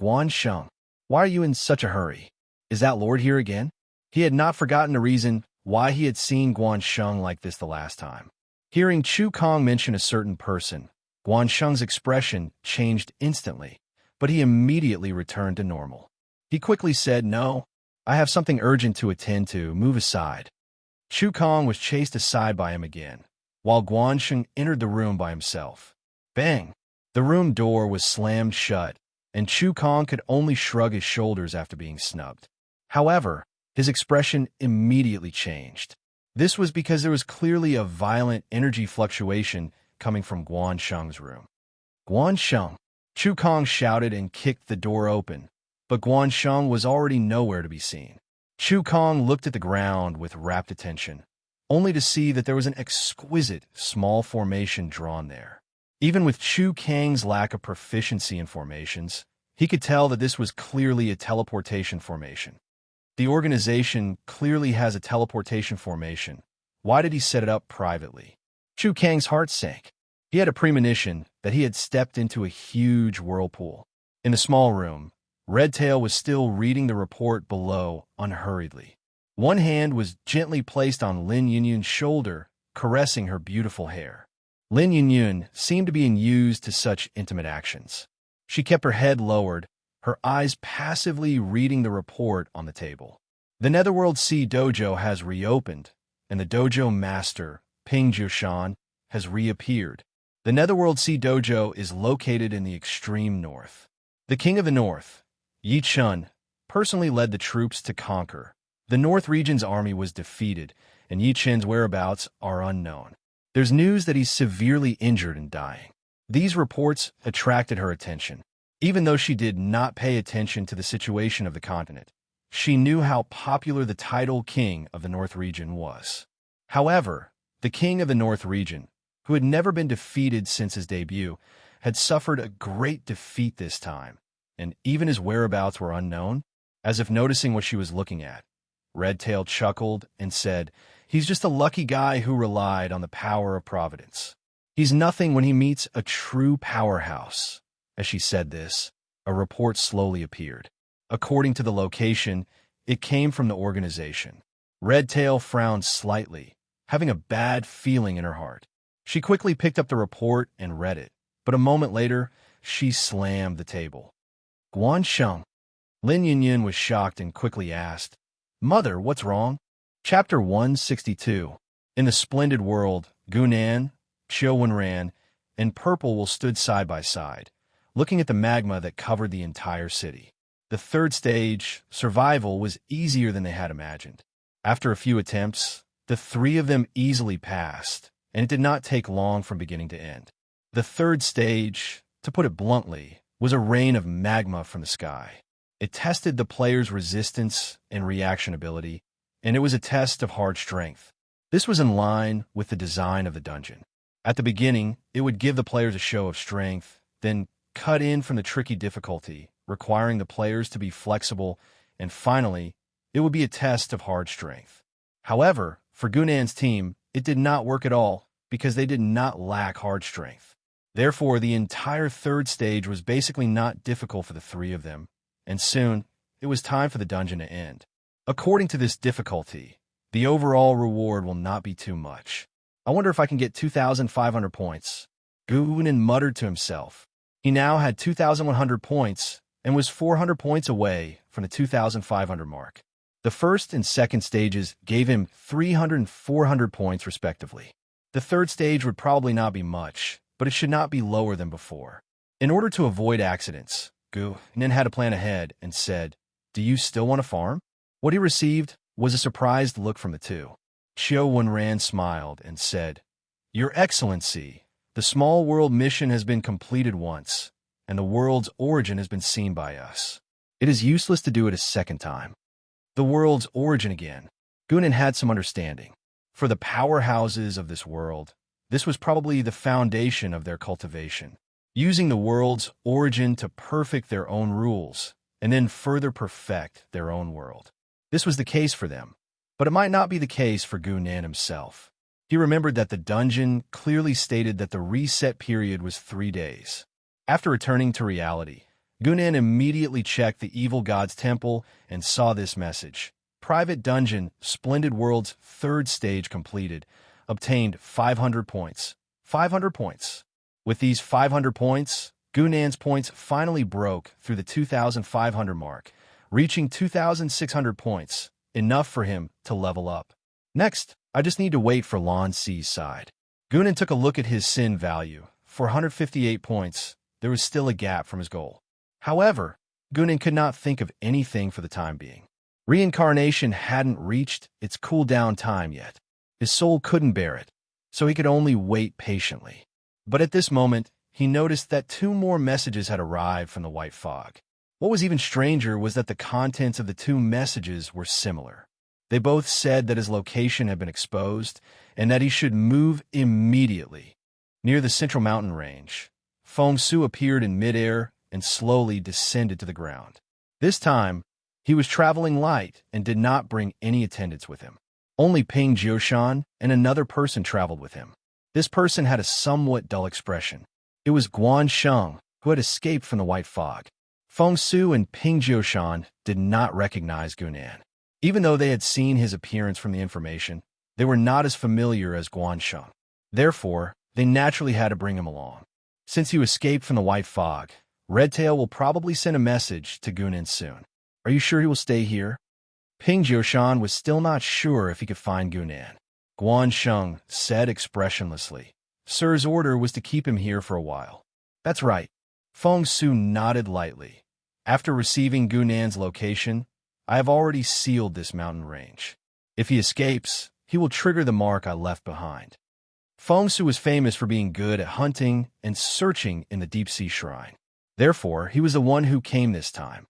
why are you in such a hurry? Is that lord here again? He had not forgotten the reason why he had seen Guan Sheng like this the last time. Hearing Chu Kong mention a certain person, Guan Sheng's expression changed instantly, but he immediately returned to normal. He quickly said, "No, I have something urgent to attend to. Move aside." Chu Kong was chased aside by him again, while Guan Sheng entered the room by himself. Bang! The room door was slammed shut, and Chu Kong could only shrug his shoulders after being snubbed. However, his expression immediately changed. This was because there was clearly a violent energy fluctuation coming from Guan Sheng's room. Guan Sheng! Chu Kong shouted and kicked the door open, but Guan Sheng was already nowhere to be seen. Chu Kong looked at the ground with rapt attention, only to see that there was an exquisite small formation drawn there. Even with Chu Kang's lack of proficiency in formations, he could tell that this was clearly a teleportation formation. The organization clearly has a teleportation formation. Why did he set it up privately? Chu Kang's heart sank. He had a premonition that he had stepped into a huge whirlpool. In the small room, Redtail was still reading the report below unhurriedly. One hand was gently placed on Lin Yunyun's shoulder, caressing her beautiful hair. Lin Yunyun seemed to be used to such intimate actions. She kept her head lowered, her eyes passively reading the report on the table. The Netherworld Sea Dojo has reopened, and the dojo master, Ping Jiushan, has reappeared. The Netherworld Sea Dojo is located in the extreme north. The King of the North, Yi Chun, personally led the troops to conquer. The North region's army was defeated, and Yi Chun's whereabouts are unknown. There's news that he's severely injured and dying. These reports attracted her attention. Even though she did not pay attention to the situation of the continent, she knew how popular the title King of the North region was. However, the King of the North region, who had never been defeated since his debut, had suffered a great defeat this time, and even his whereabouts were unknown. As if noticing what she was looking at, Redtail chuckled and said, "He's just a lucky guy who relied on the power of Providence. He's nothing when he meets a true powerhouse." As she said this, a report slowly appeared. According to the location, it came from the organization. Redtail frowned slightly, having a bad feeling in her heart. She quickly picked up the report and read it, but a moment later, she slammed the table. Guan Sheng. Lin Yunyun was shocked and quickly asked, "Mother, what's wrong?" Chapter 162. In the splendid world, Gunan, Xiao Wenran, and Purple stood side by side, looking at the magma that covered the entire city. The third stage, survival, was easier than they had imagined. After a few attempts, the three of them easily passed, and it did not take long from beginning to end. The third stage, to put it bluntly, was a rain of magma from the sky. It tested the player's resistance and reaction ability, and it was a test of hard strength. This was in line with the design of the dungeon. At the beginning, it would give the players a show of strength, then cut in from the tricky difficulty, requiring the players to be flexible, and finally, it would be a test of hard strength. However, for Gunnan's team, it did not work at all because they did not lack hard strength. Therefore, the entire third stage was basically not difficult for the three of them, and soon, it was time for the dungeon to end. According to this difficulty, the overall reward will not be too much. I wonder if I can get 2,500 points. Gunnan muttered to himself. He now had 2,100 points and was 400 points away from the 2,500 mark. The first and second stages gave him 300 and 400 points respectively. The third stage would probably not be much, but it should not be lower than before. In order to avoid accidents, Gunnan had a plan ahead and said, "Do you still want to farm?" What he received was a surprised look from the two. Xiao Wenran smiled and said, "Your Excellency, the small world mission has been completed once, and the world's origin has been seen by us. It is useless to do it a second time." The world's origin again. Gunnan had some understanding. For the powerhouses of this world, this was probably the foundation of their cultivation, using the world's origin to perfect their own rules, and then further perfect their own world. This was the case for them, but it might not be the case for Gunnan himself. He remembered that the dungeon clearly stated that the reset period was 3 days. After returning to reality, Gunnan immediately checked the evil god's temple and saw this message. Private dungeon, Splendid World's third stage completed, obtained 500 points. 500 points. With these 500 points, Gunnan's points finally broke through the 2,500 mark, reaching 2,600 points, enough for him to level up. Next, I just need to wait for Lan Si's side. Gunnan took a look at his sin value. 458 points. There was still a gap from his goal. However, Gunnan could not think of anything for the time being. Reincarnation hadn't reached its cooldown time yet. His soul couldn't bear it, so he could only wait patiently. But at this moment, he noticed that 2 more messages had arrived from the white fog. What was even stranger was that the contents of the 2 messages were similar. They both said that his location had been exposed and that he should move immediately. Near the central mountain range, Feng Su appeared in midair and slowly descended to the ground. This time, he was traveling light and did not bring any attendants with him. Only Ping Jioshan and another person traveled with him. This person had a somewhat dull expression. It was Guan Sheng, who had escaped from the white fog. Feng Su and Ping Jioshan did not recognize Gunnan. Even though they had seen his appearance from the information, they were not as familiar as Guan Sheng. Therefore, they naturally had to bring him along. Since he escaped from the white fog, Redtail will probably send a message to Gunnan soon. Are you sure he will stay here? Ping Jioshan was still not sure if he could find Gunnan. Guan Sheng said expressionlessly, "Sir's order was to keep him here for a while." "That's right." Feng Su nodded lightly. "After receiving Gunnan's location, I have already sealed this mountain range. If he escapes, he will trigger the mark I left behind." Feng Su was famous for being good at hunting and searching in the deep-sea shrine. Therefore, he was the one who came this time.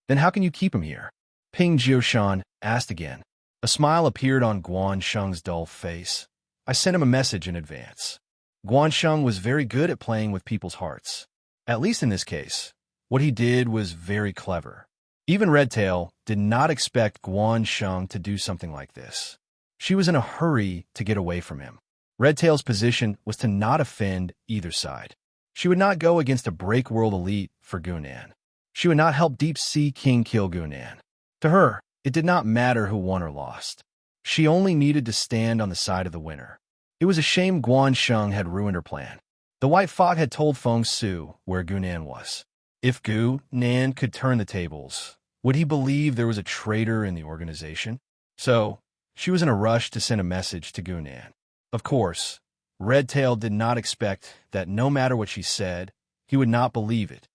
"Then how can you keep him here?" Ping Jioshan asked again. A smile appeared on Guan Sheng's dull face. "I sent him a message in advance." Guan Sheng was very good at playing with people's hearts. At least in this case, what he did was very clever. Even Redtail did not expect Guan Sheng to do something like this. She was in a hurry to get away from him. Redtail's position was to not offend either side. She would not go against a break-world elite for Gunnan. She would not help Deep Sea King kill Gunnan. To her, it did not matter who won or lost. She only needed to stand on the side of the winner. It was a shame Guan Sheng had ruined her plan. The White Fog had told Feng Su where Gunnan was. If Gunnan could turn the tables, would he believe there was a traitor in the organization? So, she was in a rush to send a message to Gunnan. Of course, Redtail did not expect that no matter what she said, he would not believe it.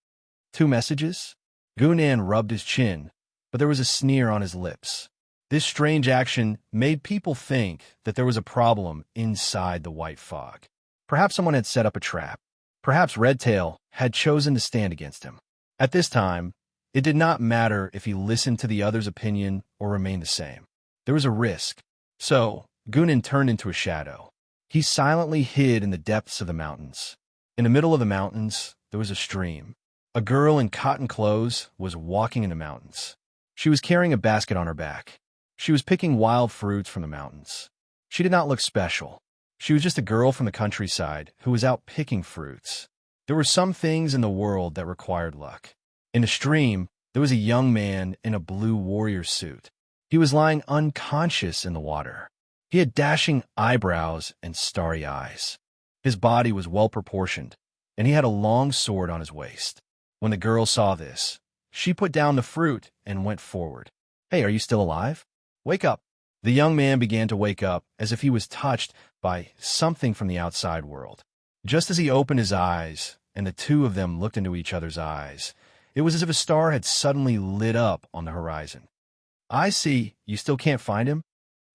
2 messages? Gunnan rubbed his chin, but there was a sneer on his lips. This strange action made people think that there was a problem inside the white fog. Perhaps someone had set up a trap. Perhaps Redtail had chosen to stand against him. At this time, it did not matter if he listened to the other's opinion or remained the same. There was a risk. So, Gunnan turned into a shadow. He silently hid in the depths of the mountains. In the middle of the mountains, there was a stream. A girl in cotton clothes was walking in the mountains. She was carrying a basket on her back. She was picking wild fruits from the mountains. She did not look special. She was just a girl from the countryside who was out picking fruits. There were some things in the world that required luck. In the stream, there was a young man in a blue warrior suit. He was lying unconscious in the water. He had dashing eyebrows and starry eyes. His body was well-proportioned, and he had a long sword on his waist. When the girl saw this, she put down the fruit and went forward. "Hey, are you still alive? Wake up." The young man began to wake up as if he was touched by something from the outside world. Just as he opened his eyes and the two of them looked into each other's eyes, it was as if a star had suddenly lit up on the horizon. "I see. You still can't find him?"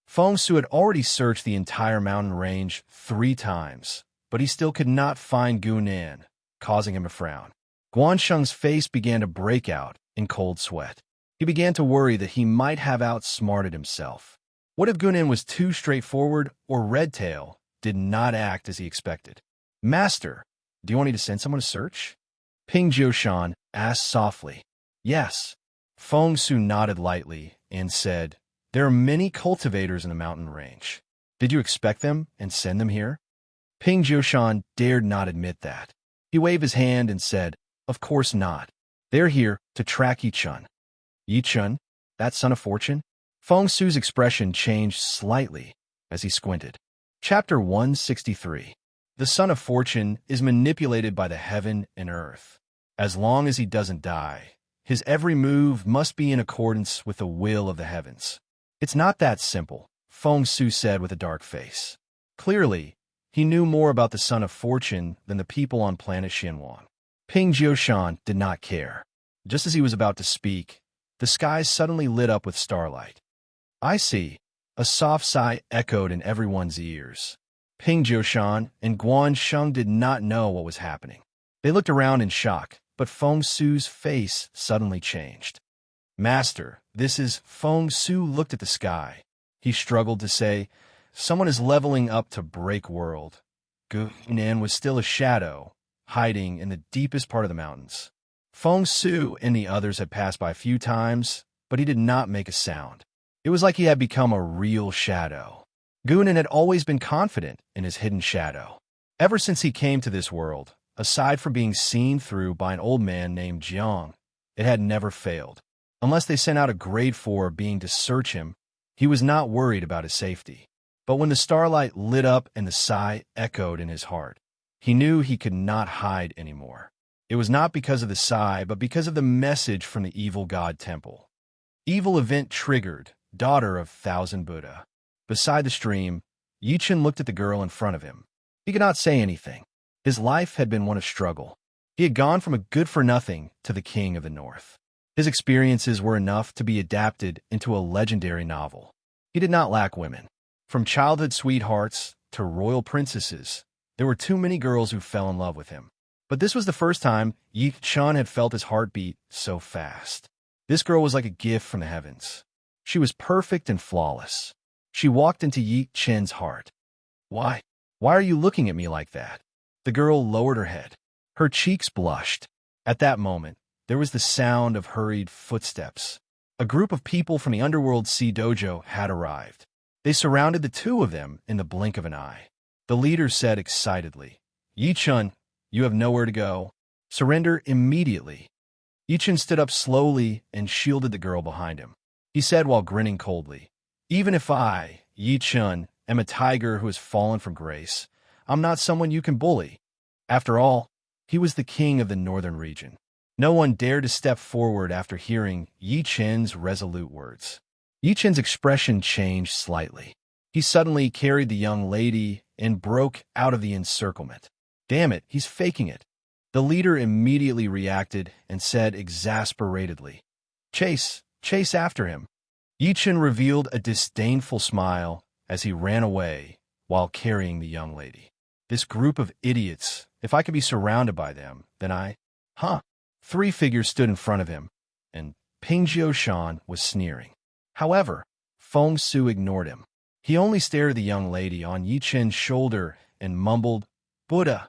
Feng Su had already searched the entire mountain range 3 times, but he still could not find Gu Nan, causing him to frown. Guansheng's face began to break out in cold sweat. He began to worry that he might have outsmarted himself. What if Gu Nan was too straightforward or Redtail did not act as he expected? "Master, do you want me to send someone to search?" Ping Jiushan asked softly. "Yes." Feng Su nodded lightly and said, "There are many cultivators in the mountain range. Did you expect them and send them here?" Ping Jiushan dared not admit that. He waved his hand and said, "Of course not. They're here to track Yichun." "Yichun? That son of fortune?" Feng Su's expression changed slightly as he squinted. Chapter 163. The son of fortune is manipulated by the heaven and earth. As long as he doesn't die, his every move must be in accordance with the will of the heavens. "It's not that simple," Feng Su said with a dark face. Clearly, he knew more about the son of fortune than the people on planet Xinhuang. Ping Jiushan did not care. Just as he was about to speak, the sky suddenly lit up with starlight. "I see." A soft sigh echoed in everyone's ears. Ping Jiushan and Guansheng did not know what was happening. They looked around in shock, but Feng Su's face suddenly changed. "Master, this is..." Feng Su looked at the sky. He struggled to say, "Someone is leveling up to break world." Gu Nan was still a shadow, hiding in the deepest part of the mountains. Feng Su and the others had passed by a few times, but he did not make a sound. It was like he had become a real shadow. Gu Nan had always been confident in his hidden shadow. Ever since he came to this world, aside from being seen through by an old man named Jiang, it had never failed. Unless they sent out a grade 4 being to search him, he was not worried about his safety. But when the starlight lit up and the sigh echoed in his heart, he knew he could not hide anymore. It was not because of the sigh, but because of the message from the evil god temple. Evil event triggered, daughter of Thousand Buddha. Beside the stream, Yichun looked at the girl in front of him. He could not say anything. His life had been one of struggle. He had gone from a good-for-nothing to the king of the north. His experiences were enough to be adapted into a legendary novel. He did not lack women. From childhood sweethearts to royal princesses, there were too many girls who fell in love with him. But this was the first time Yichun had felt his heartbeat so fast. This girl was like a gift from the heavens. She was perfect and flawless. She walked into Yichun's heart. Why are you looking at me like that?" The girl lowered her head. Her cheeks blushed. At that moment, there was the sound of hurried footsteps. A group of people from the Underworld Sea Dojo had arrived. They surrounded the two of them in the blink of an eye. The leader said excitedly, "Yichun, you have nowhere to go. Surrender immediately." Yichun stood up slowly and shielded the girl behind him. He said while grinning coldly, "Even if I, Yichun, am a tiger who has fallen from grace, I'm not someone you can bully." After all, he was the king of the northern region. No one dared to step forward after hearing Yichun's resolute words. Yichun's expression changed slightly. He suddenly carried the young lady and broke out of the encirclement. "Damn it, he's faking it." The leader immediately reacted and said exasperatedly, Chase after him." Yichun revealed a disdainful smile as he ran away while carrying the young lady. This group of idiots, if I could be surrounded by them, then Huh. 3 figures stood in front of him, and Ping Jiushan was sneering. However, Feng Su ignored him. He only stared at the young lady on Yi Chen's shoulder and mumbled, "Buddha."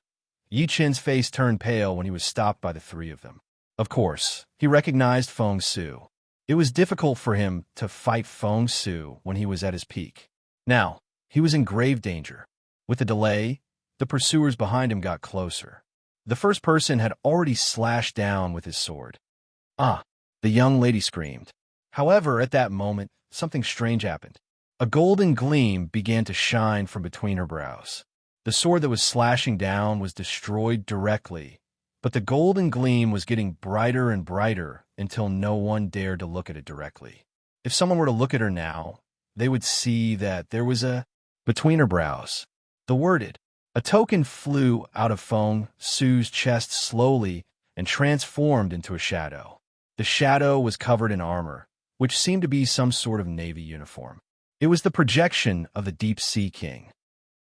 Yi Chen's face turned pale when he was stopped by the three of them. Of course, he recognized Feng Su. It was difficult for him to fight Feng Su when he was at his peak. Now, he was in grave danger. With the delay, the pursuers behind him got closer. The first person had already slashed down with his sword. "Ah!" the young lady screamed. However, at that moment, something strange happened. A golden gleam began to shine from between her brows. The sword that was slashing down was destroyed directly, but the golden gleam was getting brighter and brighter until no one dared to look at it directly. If someone were to look at her now, they would see that there was between her brows. The worded. A token flew out of Feng Su's chest slowly and transformed into a shadow. The shadow was covered in armor, which seemed to be some sort of navy uniform. It was the projection of the Deep Sea King.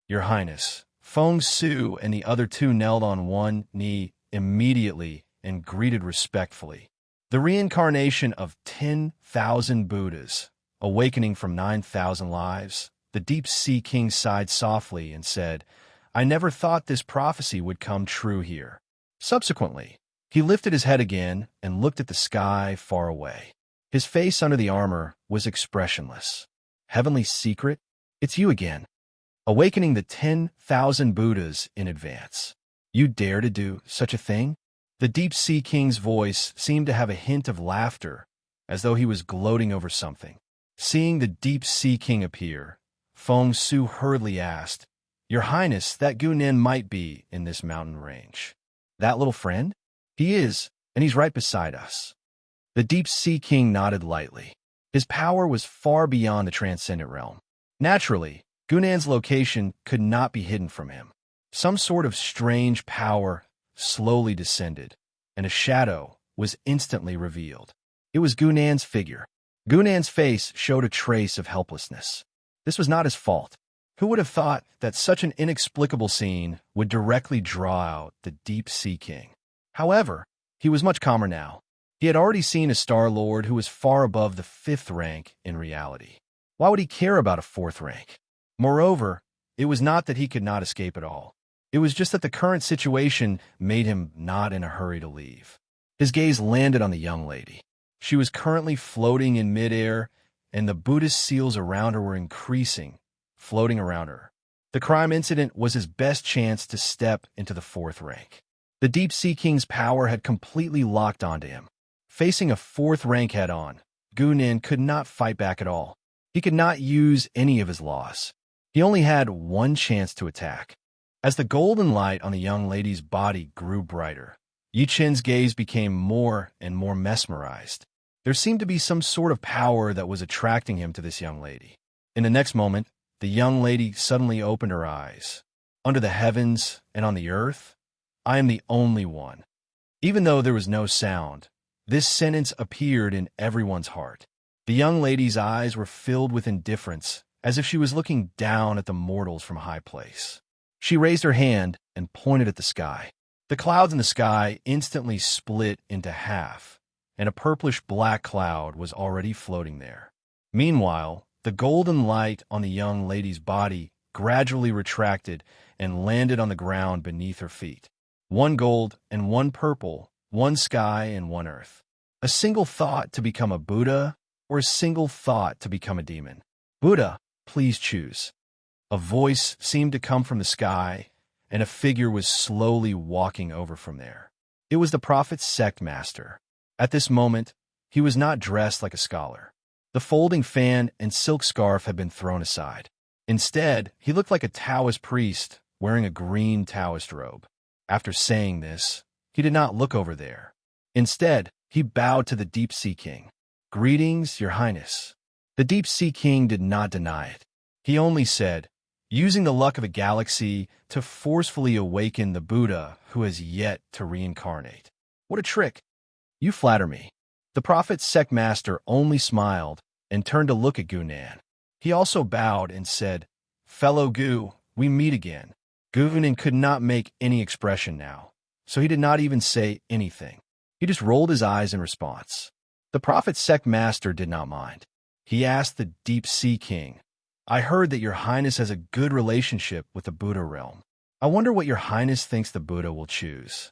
"Your Highness." Feng Su and the other two knelt on one knee immediately and greeted respectfully. The reincarnation of 10,000 Buddhas, awakening from 9,000 lives, the Deep Sea King sighed softly and said, "I never thought this prophecy would come true here." Subsequently, he lifted his head again and looked at the sky far away. His face under the armor was expressionless. "Heavenly secret, it's you again. Awakening the 10,000 Buddhas in advance. You dare to do such a thing?" The Deep Sea King's voice seemed to have a hint of laughter, as though he was gloating over something. Seeing the Deep Sea King appear, Feng Su hurriedly asked, "Your Highness, that Gunan might be in this mountain range." "That little friend?" "He is, and he's right beside us." The Deep Sea King nodded lightly. His power was far beyond the transcendent realm. Naturally, Gunan's location could not be hidden from him. Some sort of strange power slowly descended, and a shadow was instantly revealed. It was Gunan's figure. Gunan's face showed a trace of helplessness. This was not his fault. Who would have thought that such an inexplicable scene would directly draw out the Deep Sea King? However, he was much calmer now. He had already seen a Star-Lord who was far above the 5th rank in reality. Why would he care about a 4th rank? Moreover, it was not that he could not escape at all. It was just that the current situation made him not in a hurry to leave. His gaze landed on the young lady. She was currently floating in midair, and the Buddhist seals around her were increasing, floating around her. The crime incident was his best chance to step into the 4th rank. The Deep Sea King's power had completely locked onto him. Facing a 4th rank head-on, Gunan could not fight back at all. He could not use any of his laws. He only had one chance to attack. As the golden light on the young lady's body grew brighter, Yi Chen's gaze became more and more mesmerized. There seemed to be some sort of power that was attracting him to this young lady. In the next moment, the young lady suddenly opened her eyes. "Under the heavens and on the earth, I am the only one." Even though there was no sound, this sentence appeared in everyone's heart. The young lady's eyes were filled with indifference, as if she was looking down at the mortals from a high place. She raised her hand and pointed at the sky. The clouds in the sky instantly split into half, and a purplish-black cloud was already floating there. Meanwhile, the golden light on the young lady's body gradually retracted and landed on the ground beneath her feet. One gold and one purple, one sky and one earth. A single thought to become a Buddha, or a single thought to become a demon? "Buddha, please choose." A voice seemed to come from the sky, and a figure was slowly walking over from there. It was the prophet's sect master. At this moment, he was not dressed like a scholar. The folding fan and silk scarf had been thrown aside. Instead, he looked like a Taoist priest wearing a green Taoist robe. After saying this, he did not look over there. Instead, he bowed to the Deep Sea King. "Greetings, Your Highness." The Deep Sea King did not deny it. He only said, "Using the luck of a galaxy to forcefully awaken the Buddha who has yet to reincarnate. What a trick! You flatter me." The prophet's sect master only smiled and turned to look at Gunan. He also bowed and said, "Fellow Gu, we meet again." Gunan could not make any expression now, so he did not even say anything. He just rolled his eyes in response. The prophet's sect master did not mind. He asked the Deep Sea King, I heard that your Highness has a good relationship with the Buddha realm. I wonder what your Highness thinks the Buddha will choose.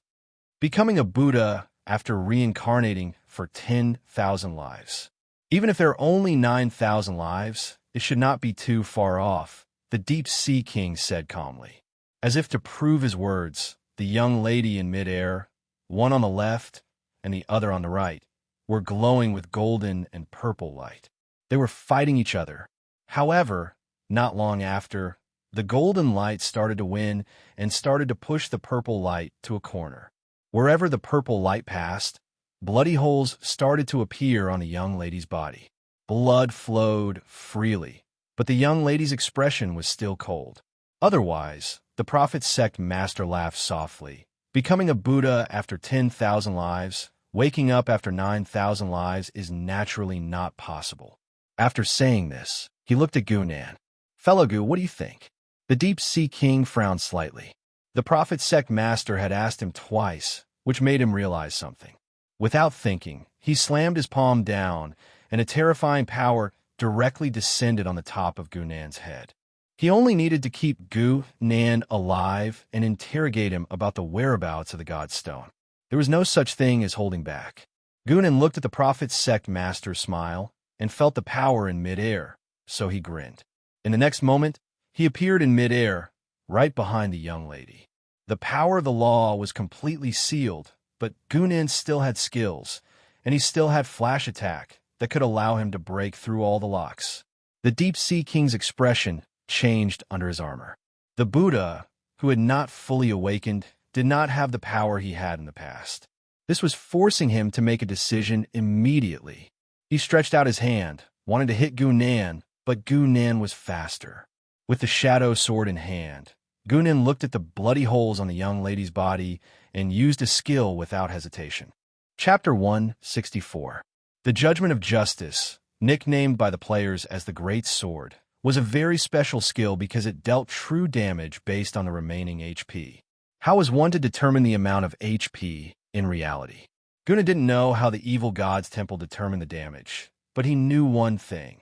Becoming a Buddha after reincarnating for 10,000 lives. Even if there are only 9,000 lives, it should not be too far off, the Deep Sea King said calmly. As if to prove his words, the young lady in midair, one on the left and the other on the right, were glowing with golden and purple light. They were fighting each other. However, not long after, the golden light started to win and started to push the purple light to a corner. Wherever the purple light passed, bloody holes started to appear on the young lady's body. Blood flowed freely, but the young lady's expression was still cold. Otherwise, the prophet's sect master laughed softly. Becoming a Buddha after 10,000 lives, waking up after 9,000 lives is naturally not possible. After saying this, he looked at Gunan. Fellow Gu, what do you think? The Deep Sea King frowned slightly. The prophet's sect master had asked him twice, which made him realize something. Without thinking, he slammed his palm down, and a terrifying power directly descended on the top of Gunan's head. He only needed to keep Gu-Nan alive and interrogate him about the whereabouts of the God's Stone. There was no such thing as holding back. Gu-Nan looked at the prophet's sect master's smile and felt the power in midair, so he grinned. In the next moment, he appeared in midair, right behind the young lady. The power of the law was completely sealed, but Gu-Nan still had skills, and he still had flash attack that could allow him to break through all the locks. The Deep Sea King's expression changed under his armor. The Buddha, who had not fully awakened, did not have the power he had in the past. This was forcing him to make a decision immediately. He stretched out his hand, wanted to hit Gu-Nan, but Gu-Nan was faster. With the shadow sword in hand, Gu-Nan looked at the bloody holes on the young lady's body and used a skill without hesitation. Chapter 164. The Judgment of Justice, nicknamed by the players as the Great Sword, was a very special skill because it dealt true damage based on the remaining HP. How was one to determine the amount of HP in reality? Gu-Nan didn't know how the evil god's temple determined the damage, but he knew one thing.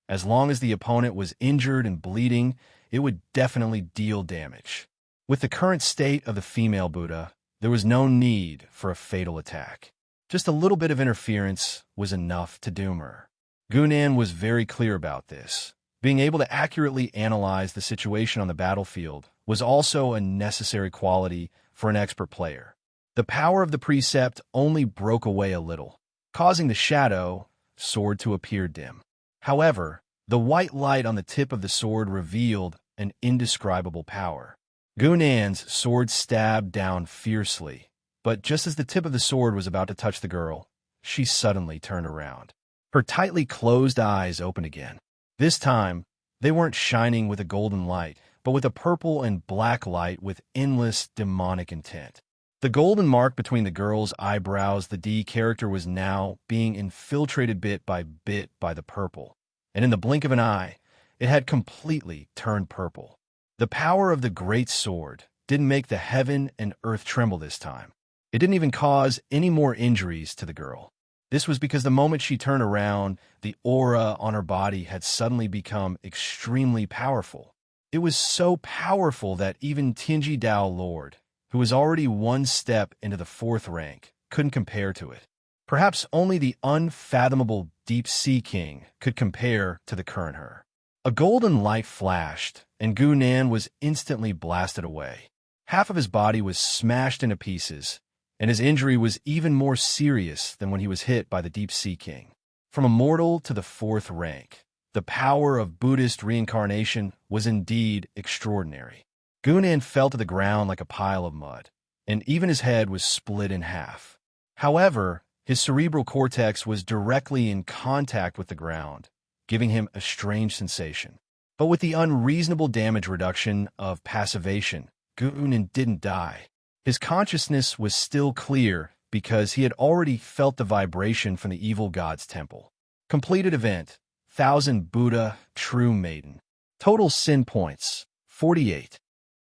As long as the opponent was injured and bleeding, it would definitely deal damage. With the current state of the female Buddha, there was no need for a fatal attack. Just a little bit of interference was enough to doom her. Gu-Nan was very clear about this. Being able to accurately analyze the situation on the battlefield was also a necessary quality for an expert player. The power of the precept only broke away a little, causing the shadow sword to appear dim. However, the white light on the tip of the sword revealed an indescribable power. Gu-Nan's sword stabbed down fiercely, but just as the tip of the sword was about to touch the girl, she suddenly turned around. Her tightly closed eyes opened again. This time, they weren't shining with a golden light, but with a purple and black light with endless demonic intent. The golden mark between the girl's eyebrows, the D character, was now being infiltrated bit by the purple, and in the blink of an eye, it had completely turned purple. The power of the great sword didn't make the heaven and earth tremble this time. It didn't even cause any more injuries to the girl. This was because the moment she turned around, the aura on her body had suddenly become extremely powerful. It was so powerful that even Tianji Dao Lord, who was already one step into the 4th rank, couldn't compare to it. Perhaps only the unfathomable Deep Sea King could compare to the current her. A golden light flashed, and Gu-Nan was instantly blasted away. Half of his body was smashed into pieces, and his injury was even more serious than when he was hit by the Deep Sea King. From immortal to the 4th rank, the power of Buddhist reincarnation was indeed extraordinary. Gu-Nan fell to the ground like a pile of mud, and even his head was split in half. However, his cerebral cortex was directly in contact with the ground, giving him a strange sensation. But with the unreasonable damage reduction of passivation, Gu-Nan didn't die. His consciousness was still clear because he had already felt the vibration from the evil god's temple. Completed event, 1,000 Buddha, true maiden. Total sin points, 48.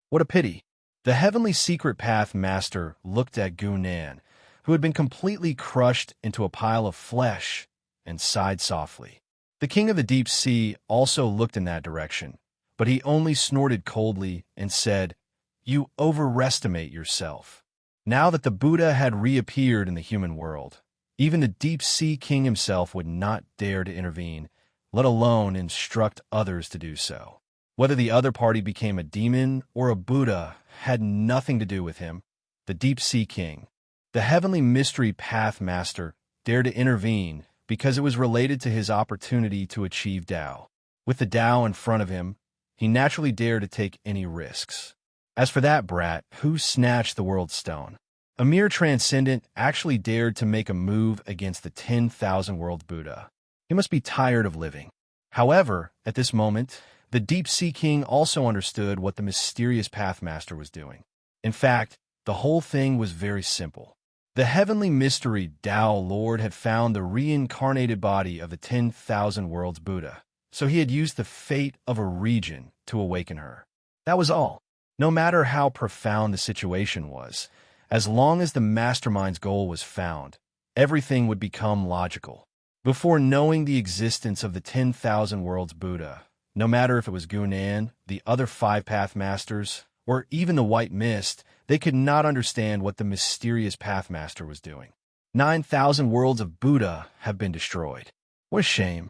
What a pity. The heavenly secret path master looked at Gu-Nan, who had been completely crushed into a pile of flesh, and sighed softly. The king of the deep sea also looked in that direction, but he only snorted coldly and said, "You overestimate yourself." Now that the Buddha had reappeared in the human world, even the deep sea king himself would not dare to intervene, let alone instruct others to do so. Whether the other party became a demon or a Buddha had nothing to do with him. The deep sea king, the heavenly mystery path master, dared to intervene because it was related to his opportunity to achieve Tao. With the Tao in front of him, he naturally dared to take any risks. As for that brat who snatched the world's stone, a mere transcendent actually dared to make a move against the 10,000-world Buddha. He must be tired of living. However, at this moment, the Deep Sea King also understood what the mysterious Pathmaster was doing. In fact, the whole thing was very simple. The heavenly mystery Tao Lord had found the reincarnated body of the 10,000 worlds Buddha, so he had used the fate of a region to awaken her. That was all. No matter how profound the situation was, as long as the mastermind's goal was found, everything would become logical. Before knowing the existence of the 10,000 worlds Buddha, no matter if it was Gunan, the other 5 Pathmasters, or even the White Mist, they could not understand what the mysterious Pathmaster was doing. 9,000 worlds of Buddha have been destroyed. What a shame.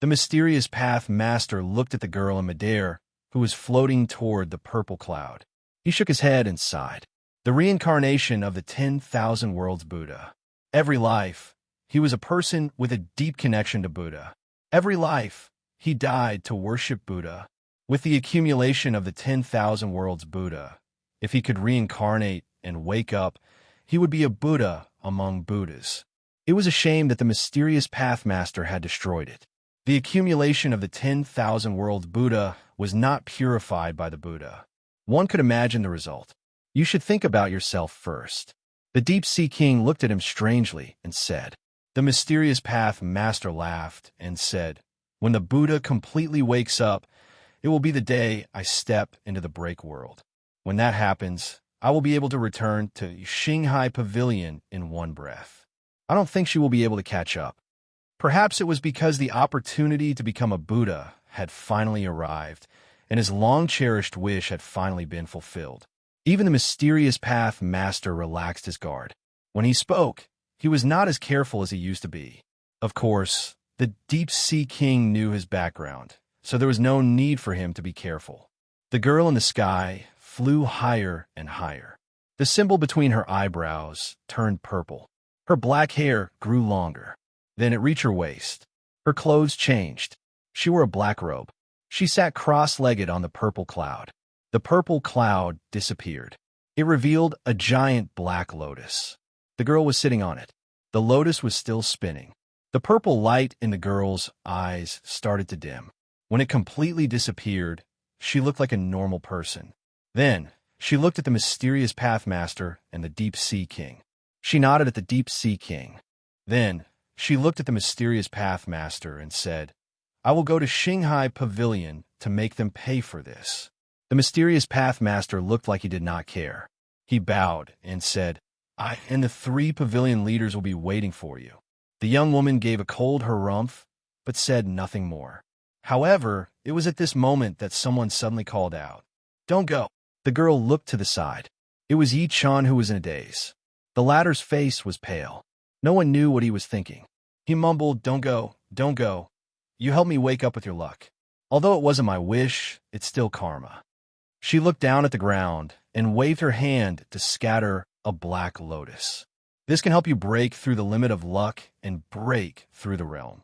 The mysterious Pathmaster looked at the girl in midair, who was floating toward the purple cloud. He shook his head and sighed. The reincarnation of the 10,000 worlds Buddha. Every life, he was a person with a deep connection to Buddha. Every life, he died to worship Buddha. With the accumulation of the 10,000 worlds Buddha, if he could reincarnate and wake up, he would be a Buddha among Buddhas. It was a shame that the mysterious Pathmaster had destroyed it. The accumulation of the 10,000 worlds Buddha was not purified by the Buddha. One could imagine the result. You should think about yourself first. The Deep Sea King looked at him strangely and said. The mysterious Pathmaster laughed and said, "When the Buddha completely wakes up, it will be the day I step into the break world. When that happens, I will be able to return to Shanghai Pavilion in one breath. I don't think she will be able to catch up." Perhaps it was because the opportunity to become a Buddha had finally arrived, and his long-cherished wish had finally been fulfilled. Even the mysterious Pathmaster relaxed his guard. When he spoke, he was not as careful as he used to be. Of course, the Deep Sea King knew his background, so there was no need for him to be careful. The girl in the sky flew higher and higher. The symbol between her eyebrows turned purple. Her black hair grew longer. Then it reached her waist. Her clothes changed. She wore a black robe. She sat cross-legged on the purple cloud. The purple cloud disappeared. It revealed a giant black lotus. The girl was sitting on it. The lotus was still spinning. The purple light in the girl's eyes started to dim. When it completely disappeared, she looked like a normal person. Then, she looked at the mysterious Pathmaster and the Deep Sea King. She nodded at the Deep Sea King. Then, she looked at the mysterious Pathmaster and said, "I will go to Shanghai Pavilion to make them pay for this." The mysterious Pathmaster looked like he did not care. He bowed and said, "I and the 3 pavilion leaders will be waiting for you." The young woman gave a cold harumph, but said nothing more. However, it was at this moment that someone suddenly called out, "Don't go." The girl looked to the side. It was Yi Chan who was in a daze. The latter's face was pale. No one knew what he was thinking. He mumbled, "Don't go, don't go. You helped me wake up with your luck. Although it wasn't my wish, it's still karma." She looked down at the ground and waved her hand to scatter a black lotus. This can help you break through the limit of luck and break through the realm.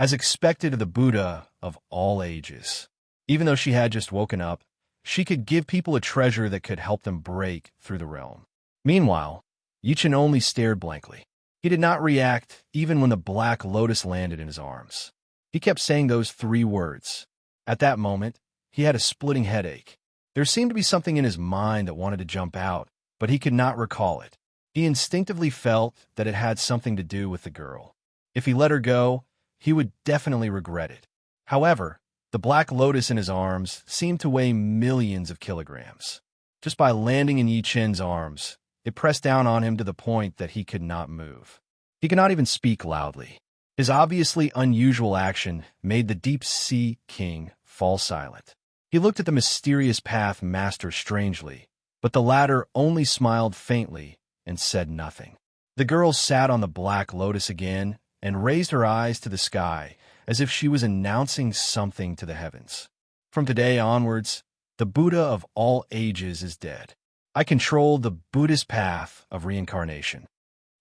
As expected of the Buddha of all ages, even though she had just woken up, she could give people a treasure that could help them break through the realm. Meanwhile, Yichin only stared blankly. He did not react even when the black lotus landed in his arms. He kept saying those 3 words. At that moment, he had a splitting headache. There seemed to be something in his mind that wanted to jump out, but he could not recall it. He instinctively felt that it had something to do with the girl. If he let her go, he would definitely regret it. However, the black lotus in his arms seemed to weigh millions of kilograms. Just by landing in Yi Chen's arms, it pressed down on him to the point that he could not move. He could not even speak loudly. His obviously unusual action made the Deep Sea King fall silent. He looked at the mysterious path master strangely, but the latter only smiled faintly and said nothing. The girl sat on the black lotus again and raised her eyes to the sky as if she was announcing something to the heavens. From today onwards, the Buddha of all ages is dead. I control the Buddhist path of reincarnation.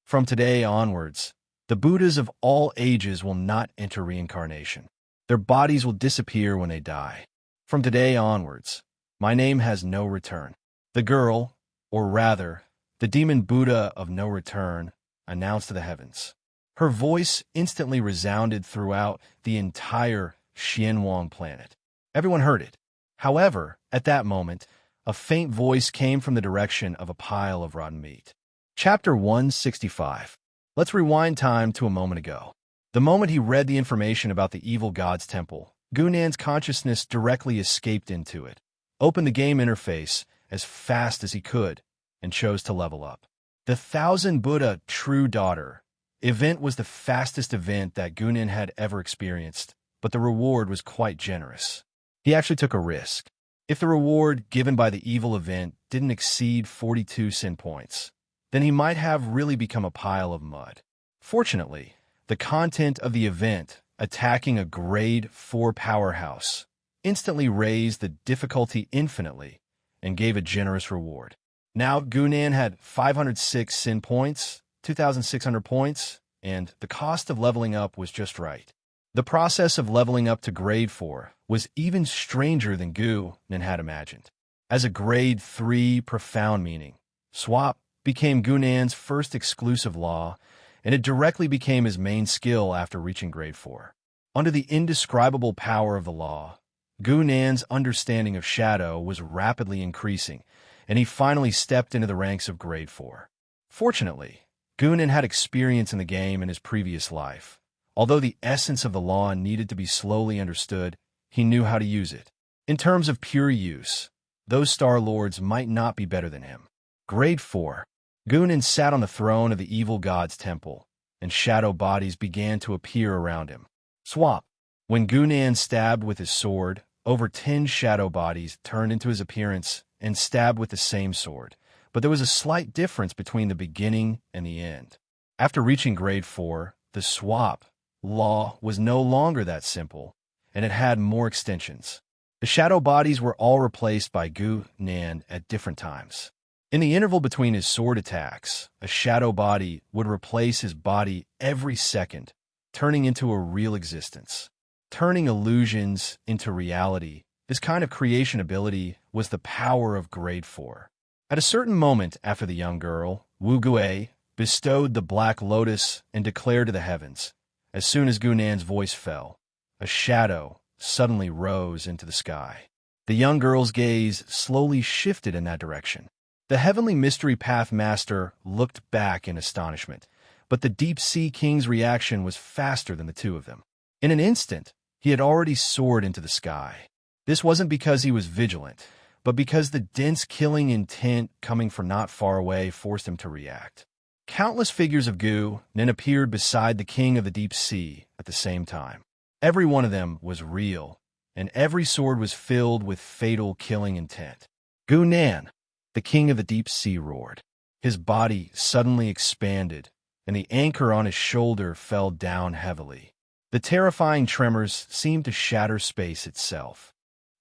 From today onwards, the Buddhas of all ages will not enter reincarnation. Their bodies will disappear when they die. From today onwards, my name has no return. The girl, or rather, the demon Buddha of no return, announced to the heavens. Her voice instantly resounded throughout the entire Xianwang planet. Everyone heard it. However, at that moment, a faint voice came from the direction of a pile of rotten meat. Chapter 165. Let's rewind time to a moment ago. The moment he read the information about the evil god's temple, Gunan's consciousness directly escaped into it, opened the game interface as fast as he could, and chose to level up. The 1000 Buddha True Daughter event was the fastest event that Gunan had ever experienced, but the reward was quite generous. He actually took a risk. If the reward given by the evil event didn't exceed 42 sin points, then he might have really become a pile of mud. Fortunately, the content of the event, attacking a grade 4 powerhouse, instantly raised the difficulty infinitely and gave a generous reward. Now Gunan had 506 sin points, 2,600 points, and the cost of leveling up was just right. The process of leveling up to grade 4 was even stranger than Gunan had imagined. As a grade 3 profound meaning, swap became Gunan's first exclusive law, and it directly became his main skill after reaching grade 4. Under the indescribable power of the law, Gunan's understanding of shadow was rapidly increasing, and he finally stepped into the ranks of grade 4. Fortunately, Gunan had experience in the game in his previous life. Although the essence of the law needed to be slowly understood, he knew how to use it. In terms of pure use, those Star Lords might not be better than him. Grade 4. Gunan sat on the throne of the evil god's temple, and shadow bodies began to appear around him. Swap. When Gunan stabbed with his sword, over 10 shadow bodies turned into his appearance and stabbed with the same sword, but there was a slight difference between the beginning and the end. After reaching grade 4, the swap law was no longer that simple, and it had more extensions. The shadow bodies were all replaced by Gunan at different times. In the interval between his sword attacks, a shadow body would replace his body every second, turning into a real existence. Turning illusions into reality, this kind of creation ability was the power of grade 4. At a certain moment after the young girl, Wu Gui, bestowed the black lotus and declared to the heavens, as soon as Gunan's voice fell, a shadow suddenly rose into the sky. The young girl's gaze slowly shifted in that direction. The heavenly mystery path master looked back in astonishment, but the Deep Sea King's reaction was faster than the two of them. In an instant, he had already soared into the sky. This wasn't because he was vigilant, but because the dense killing intent coming from not far away forced him to react. Countless figures of Gunan appeared beside the King of the Deep Sea at the same time. Every one of them was real, and every sword was filled with fatal killing intent. Gunan, the King of the Deep Sea, roared. His body suddenly expanded, and the anchor on his shoulder fell down heavily. The terrifying tremors seemed to shatter space itself.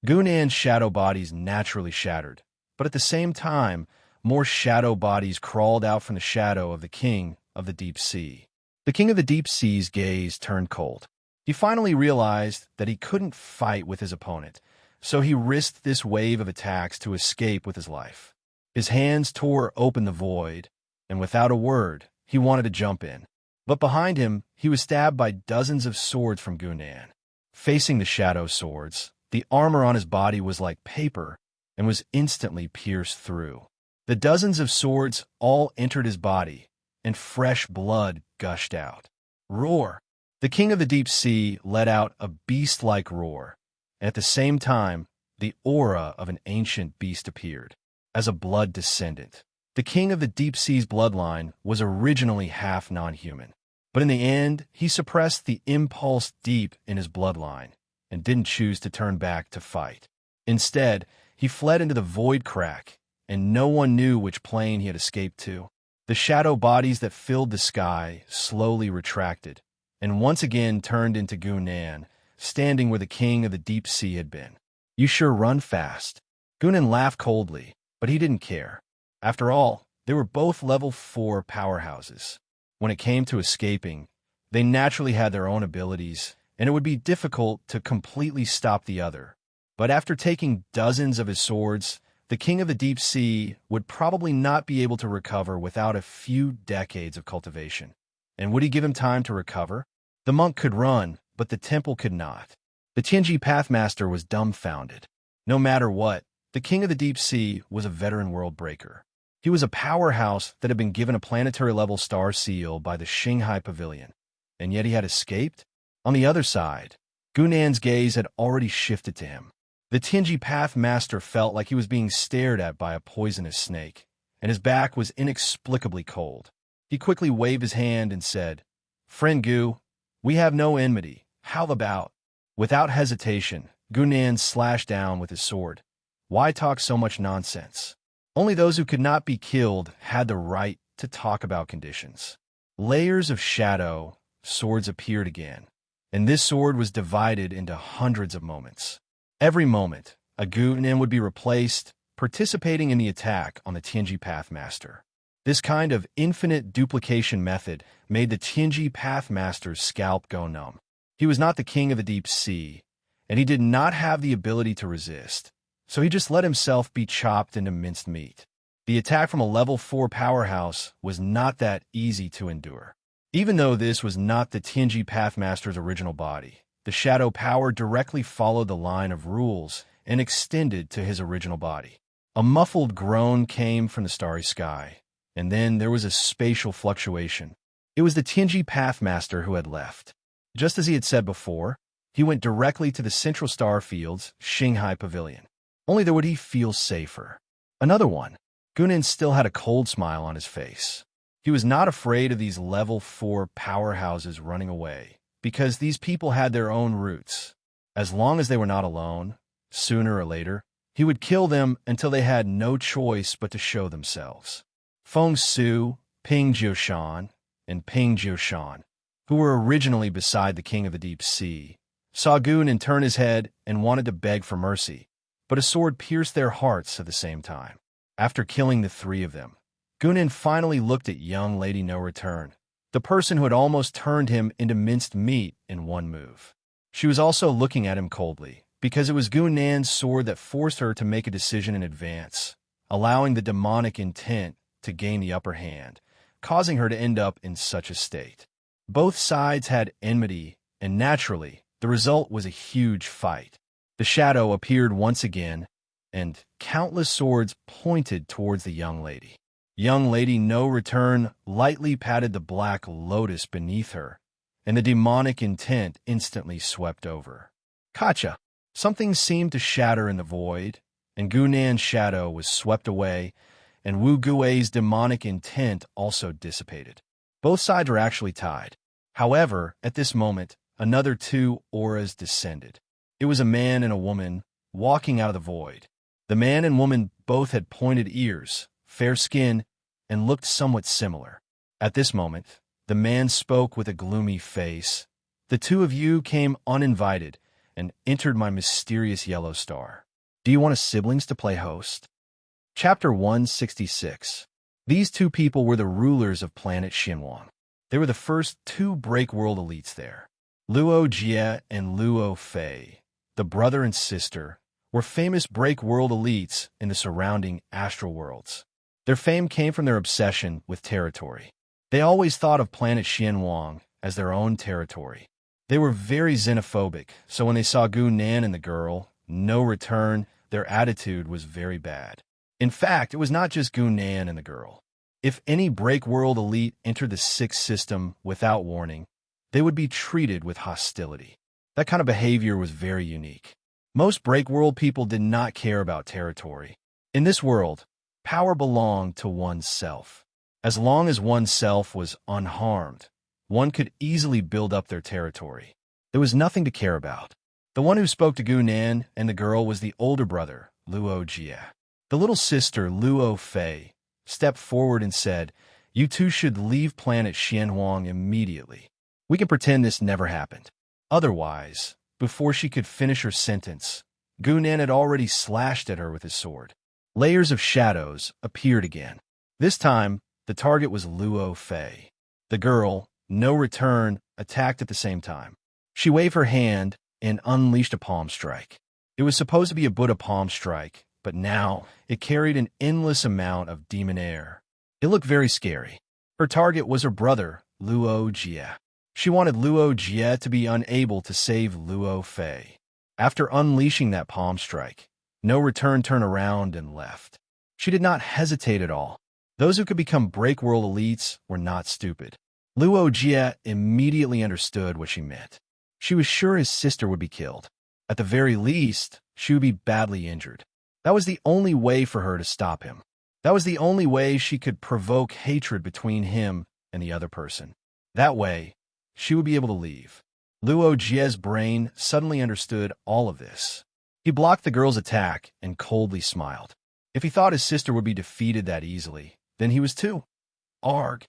Gunan's shadow bodies naturally shattered, but at the same time, more shadow bodies crawled out from the shadow of the King of the Deep Sea. The King of the Deep Sea's gaze turned cold. He finally realized that he couldn't fight with his opponent, so he risked this wave of attacks to escape with his life. His hands tore open the void, and without a word, he wanted to jump in. But behind him, he was stabbed by dozens of swords from Gunan. Facing the shadow swords, the armor on his body was like paper and was instantly pierced through. The dozens of swords all entered his body, and fresh blood gushed out. Roar! The King of the Deep Sea let out a beast-like roar, and at the same time, the aura of an ancient beast appeared. As a blood descendant, the King of the Deep Sea's bloodline was originally half non-human. But in the end, he suppressed the impulse deep in his bloodline and didn't choose to turn back to fight. Instead, he fled into the void crack, and no one knew which plane he had escaped to. The shadow bodies that filled the sky slowly retracted, and once again turned into Gunnan, standing where the king of the deep sea had been. "You sure run fast." Gunnan laughed coldly, but he didn't care. After all, they were both level 4 powerhouses. When it came to escaping, they naturally had their own abilities, and it would be difficult to completely stop the other. But after taking dozens of his swords, the king of the deep sea would probably not be able to recover without a few decades of cultivation. And would he give him time to recover? The monk could run, but the temple could not. The Tianji Pathmaster was dumbfounded. No matter what, the king of the deep sea was a veteran world breaker. He was a powerhouse that had been given a planetary-level star seal by the Shanghai Pavilion, and yet he had escaped? On the other side, Gunnan's gaze had already shifted to him. The Tianji Pathmaster felt like he was being stared at by a poisonous snake, and his back was inexplicably cold. He quickly waved his hand and said, "Friend Gu, we have no enmity. How about?" Without hesitation, Gunnan slashed down with his sword. Why talk so much nonsense? Only those who could not be killed had the right to talk about conditions. Layers of shadow, swords appeared again, and this sword was divided into hundreds of moments. Every moment, a Gunnan would be replaced, participating in the attack on the Tianji Pathmaster. This kind of infinite duplication method made the Tianji Pathmaster's scalp go numb. He was not the king of the deep sea, and he did not have the ability to resist, so he just let himself be chopped into minced meat. The attack from a level 4 powerhouse was not that easy to endure. Even though this was not the Tianji Pathmaster's original body, the shadow power directly followed the line of rules and extended to his original body. A muffled groan came from the starry sky, and then there was a spatial fluctuation. It was the Tianji Pathmaster who had left. Just as he had said before, he went directly to the Central Star Field's Shanghai Pavilion. Only there would he feel safer. Another one. Gunnan still had a cold smile on his face. He was not afraid of these level 4 powerhouses running away, because these people had their own roots. As long as they were not alone, sooner or later, he would kill them until they had no choice but to show themselves. Feng Su, Ping Jiushan, and Ping Jiushan, who were originally beside the king of the deep sea, saw Gunnan turn his head and wanted to beg for mercy, but a sword pierced their hearts at the same time. After killing the 3 of them, Gunnan finally looked at young Lady No Return, the person who had almost turned him into minced meat in one move. She was also looking at him coldly, because it was Gunnan's sword that forced her to make a decision in advance, allowing the demonic intent to gain the upper hand, causing her to end up in such a state. Both sides had enmity, and naturally, the result was a huge fight. The shadow appeared once again, and countless swords pointed towards the young lady. Young Lady No Return lightly patted the black lotus beneath her, and the demonic intent instantly swept over. Kacha! Something seemed to shatter in the void, and Gunnan's shadow was swept away, and Wu Gui's demonic intent also dissipated. Both sides were actually tied. However, at this moment, another 2 auras descended. It was a man and a woman walking out of the void. The man and woman both had pointed ears, fair skin, and looked somewhat similar. At this moment, the man spoke with a gloomy face. "The 2 of you came uninvited and entered my mysterious yellow star. Do you want a siblings to play host?" Chapter 166. These 2 people were the rulers of planet Xinhuang. They were the first 2 break world elites there. Luo Jie and Luo Fei, the brother and sister, were famous break world elites in the surrounding astral worlds. Their fame came from their obsession with territory. They always thought of planet Xinhuang as their own territory. They were very xenophobic, so when they saw Gunnan and the girl, No Return, their attitude was very bad. In fact, it was not just Gunnan and the girl. If any break world elite entered the 6th system without warning, they would be treated with hostility. That kind of behavior was very unique. Most break world people did not care about territory. In this world, power belonged to oneself. As long as oneself was unharmed, one could easily build up their territory. There was nothing to care about. The one who spoke to Gunan and the girl was the older brother, Luo Jie. The little sister, Luo Fei, stepped forward and said, "You two should leave planet Xianhuang immediately. We can pretend this never happened." Otherwise, before she could finish her sentence, Gunan had already slashed at her with his sword. Layers of shadows appeared again. This time, the target was Luo Fei. The girl, no return, attacked at the same time. She waved her hand and unleashed a palm strike. It was supposed to be a Buddha palm strike, but now it carried an endless amount of demon air. It looked very scary. Her target was her brother, Luo Jie. She wanted Luo Jie to be unable to save Luo Fei. After unleashing that palm strike, no return turned around and left. She did not hesitate at all. Those who could become Break World elites were not stupid. Luo Jie immediately understood what she meant. She was sure his sister would be killed. At the very least, she would be badly injured. That was the only way for her to stop him. That was the only way she could provoke hatred between him and the other person. That way, she would be able to leave. Luo Jie's brain suddenly understood all of this. He blocked the girl's attack and coldly smiled. If he thought his sister would be defeated that easily, then he was too. Arg!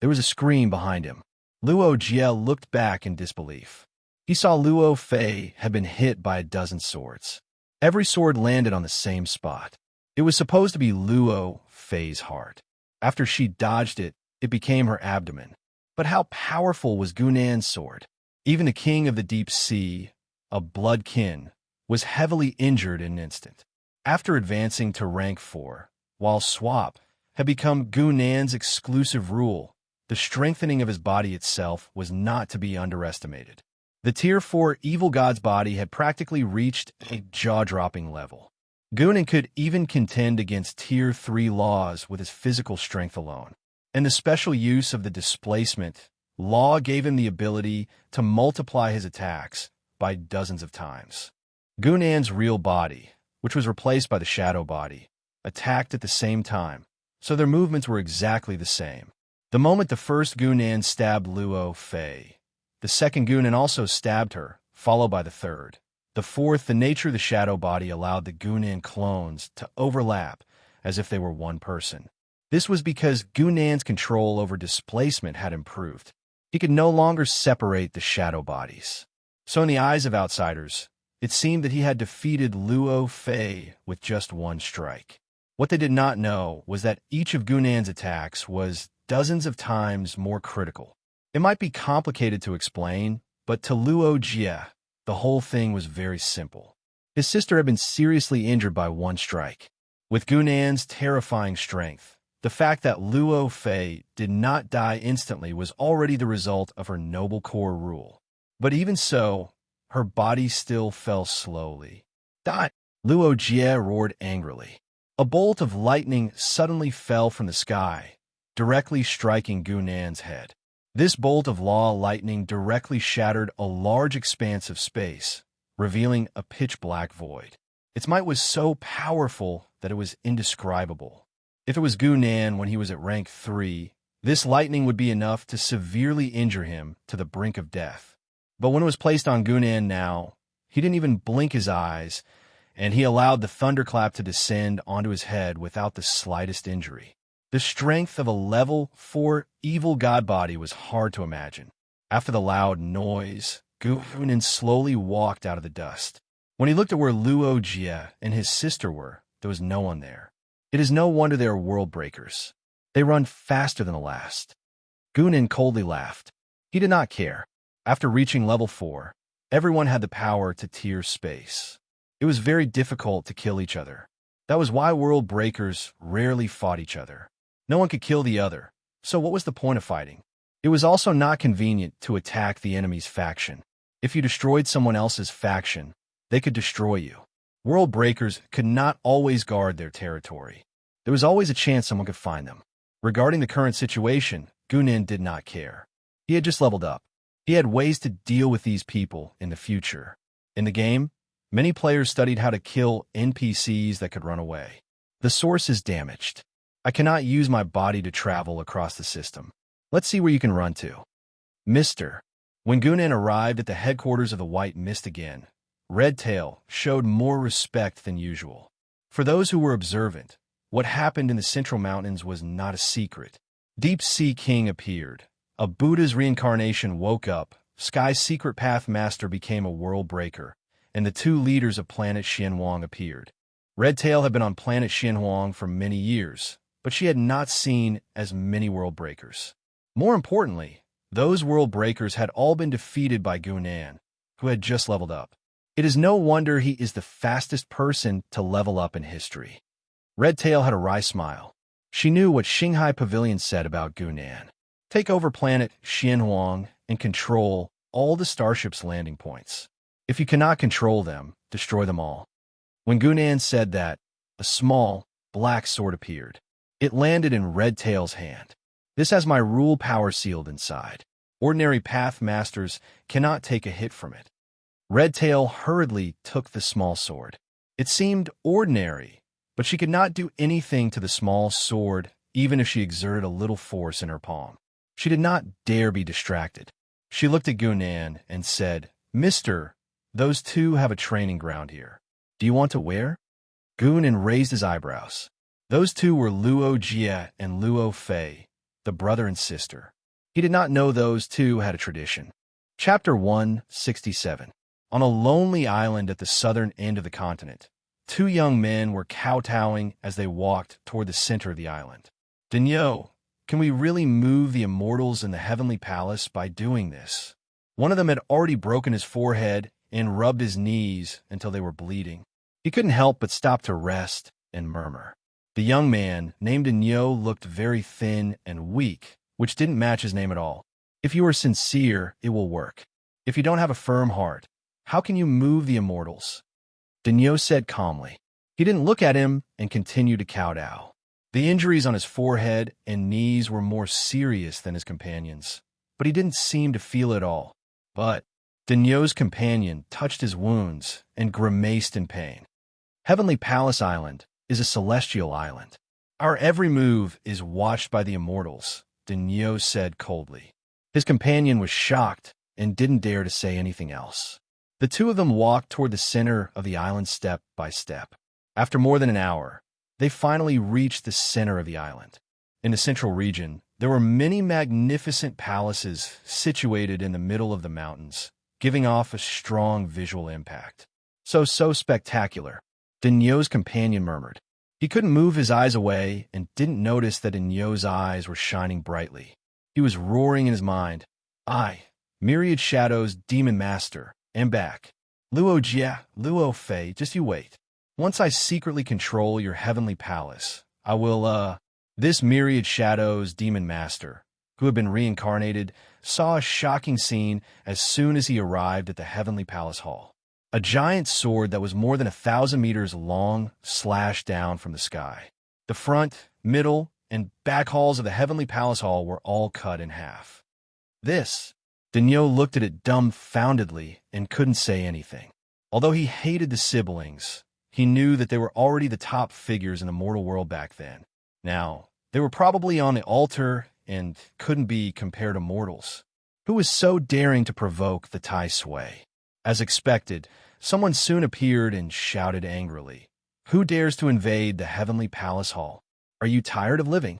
There was a scream behind him. Luo Jie looked back in disbelief. He saw Luo Fei had been hit by a dozen swords. Every sword landed on the same spot. It was supposed to be Luo Fei's heart. After she dodged it, it became her abdomen. But how powerful was Gunan's sword? Even the king of the deep sea, a blood kin, was heavily injured in an instant. After advancing to rank 4, while Swap had become Gunan's exclusive rule, the strengthening of his body itself was not to be underestimated. The Tier 4 evil god's body had practically reached a jaw-dropping level. Gunan could even contend against Tier 3 laws with his physical strength alone. And the special use of the displacement law gave him the ability to multiply his attacks by dozens of times. Gunan's real body, which was replaced by the shadow body, attacked at the same time, so their movements were exactly the same. The moment the first Gunan stabbed Luo Fei, the second Gunan also stabbed her, followed by the third. The fourth, the nature of the shadow body allowed the Gunan clones to overlap as if they were one person. This was because Gunan's control over displacement had improved. He could no longer separate the shadow bodies. So in the eyes of outsiders, it seemed that he had defeated Luo Fei with just one strike. What they did not know was that each of Gunan's attacks was dozens of times more critical. It might be complicated to explain, but to Luo Jie, the whole thing was very simple. His sister had been seriously injured by one strike. With Gunan's terrifying strength, the fact that Luo Fei did not die instantly was already the result of her noble core rule. But even so, her body still fell slowly. Die! Luo Jie roared angrily. A bolt of lightning suddenly fell from the sky, directly striking Gunan's head. This bolt of law lightning directly shattered a large expanse of space, revealing a pitch-black void. Its might was so powerful that it was indescribable. If it was Gunan when he was at rank 3, this lightning would be enough to severely injure him to the brink of death. But when it was placed on Gunan now, he didn't even blink his eyes, and he allowed the thunderclap to descend onto his head without the slightest injury. The strength of a level 4 evil god body was hard to imagine. After the loud noise, Gunan slowly walked out of the dust. When he looked at where Luo Jie and his sister were, there was no one there. It is no wonder they are world breakers. They run faster than the last. Gunan coldly laughed. He did not care. After reaching level 4, everyone had the power to tier space. It was very difficult to kill each other. That was why world breakers rarely fought each other. No one could kill the other, so what was the point of fighting? It was also not convenient to attack the enemy's faction. If you destroyed someone else's faction, they could destroy you. World breakers could not always guard their territory. There was always a chance someone could find them. Regarding the current situation, Gunan did not care. He had just leveled up. He had ways to deal with these people in the future. In the game, many players studied how to kill NPCs that could run away. The source is damaged. I cannot use my body to travel across the system. Let's see where you can run to. Mr. When Gunan arrived at the headquarters of the White Mist again, Redtail showed more respect than usual. For those who were observant, what happened in the Central Mountains was not a secret. Deep Sea King appeared. A Buddha's reincarnation woke up, Sky's secret path master became a world breaker, and the two leaders of planet Xianhuang appeared. Redtail had been on planet Xianhuang for many years, but she had not seen as many world breakers. More importantly, those world breakers had all been defeated by Gunan, who had just leveled up. It is no wonder he is the fastest person to level up in history. Redtail had a wry smile. She knew what Xinghai Pavilion said about Gunan. Take over planet Xianhuang and control all the starship's landing points. If you cannot control them, destroy them all. When Gunan said that, a small, black sword appeared. It landed in Redtail's hand. This has my rule power sealed inside. Ordinary path masters cannot take a hit from it. Redtail hurriedly took the small sword. It seemed ordinary, but she could not do anything to the small sword, even if she exerted a little force in her palm. She did not dare be distracted. She looked at Gunan and said, "Mister, those two have a training ground here. Do you want to wear?" Gunan raised his eyebrows. Those two were Luo Jie and Luo Fei, the brother and sister. He did not know those two had a tradition. Chapter 167. On a lonely island at the southern end of the continent, two young men were kowtowing as they walked toward the center of the island. "Dinyo, can we really move the immortals in the heavenly palace by doing this?" One of them had already broken his forehead and rubbed his knees until they were bleeding. He couldn't help but stop to rest and murmur. The young man, named Dinyo, looked very thin and weak, which didn't match his name at all. "If you are sincere, it will work. If you don't have a firm heart, how can you move the immortals?" Dinyo said calmly. He didn't look at him and continued to kowtow. The injuries on his forehead and knees were more serious than his companion's, but he didn't seem to feel it all. But Dinyo's companion touched his wounds and grimaced in pain. Heavenly Palace Island is a celestial island. Our every move is watched by the immortals, Dinyo said coldly. His companion was shocked and didn't dare to say anything else. The two of them walked toward the center of the island step by step. After more than an hour, they finally reached the center of the island. In the central region, there were many magnificent palaces situated in the middle of the mountains, giving off a strong visual impact. So spectacular, Dinyo's companion murmured. He couldn't move his eyes away and didn't notice that Dinyo's eyes were shining brightly. He was roaring in his mind. "I, Myriad Shadows Demon Master, Embark. Luo Jie, Luo Fei, just you wait. Once I secretly control your heavenly palace, I will, This Myriad Shadows Demon Master, who had been reincarnated, saw a shocking scene as soon as he arrived at the heavenly palace hall. A giant sword that was more than 1,000 meters long slashed down from the sky. The front, middle, and back halls of the heavenly palace hall were all cut in half. This, Dinyo looked at it dumbfoundedly and couldn't say anything. Although he hated the siblings, he knew that they were already the top figures in the mortal world back then. Now, they were probably on the altar and couldn't be compared to mortals. Who was so daring to provoke the Tai Sui? As expected, someone soon appeared and shouted angrily, "Who dares to invade the heavenly palace hall? Are you tired of living?"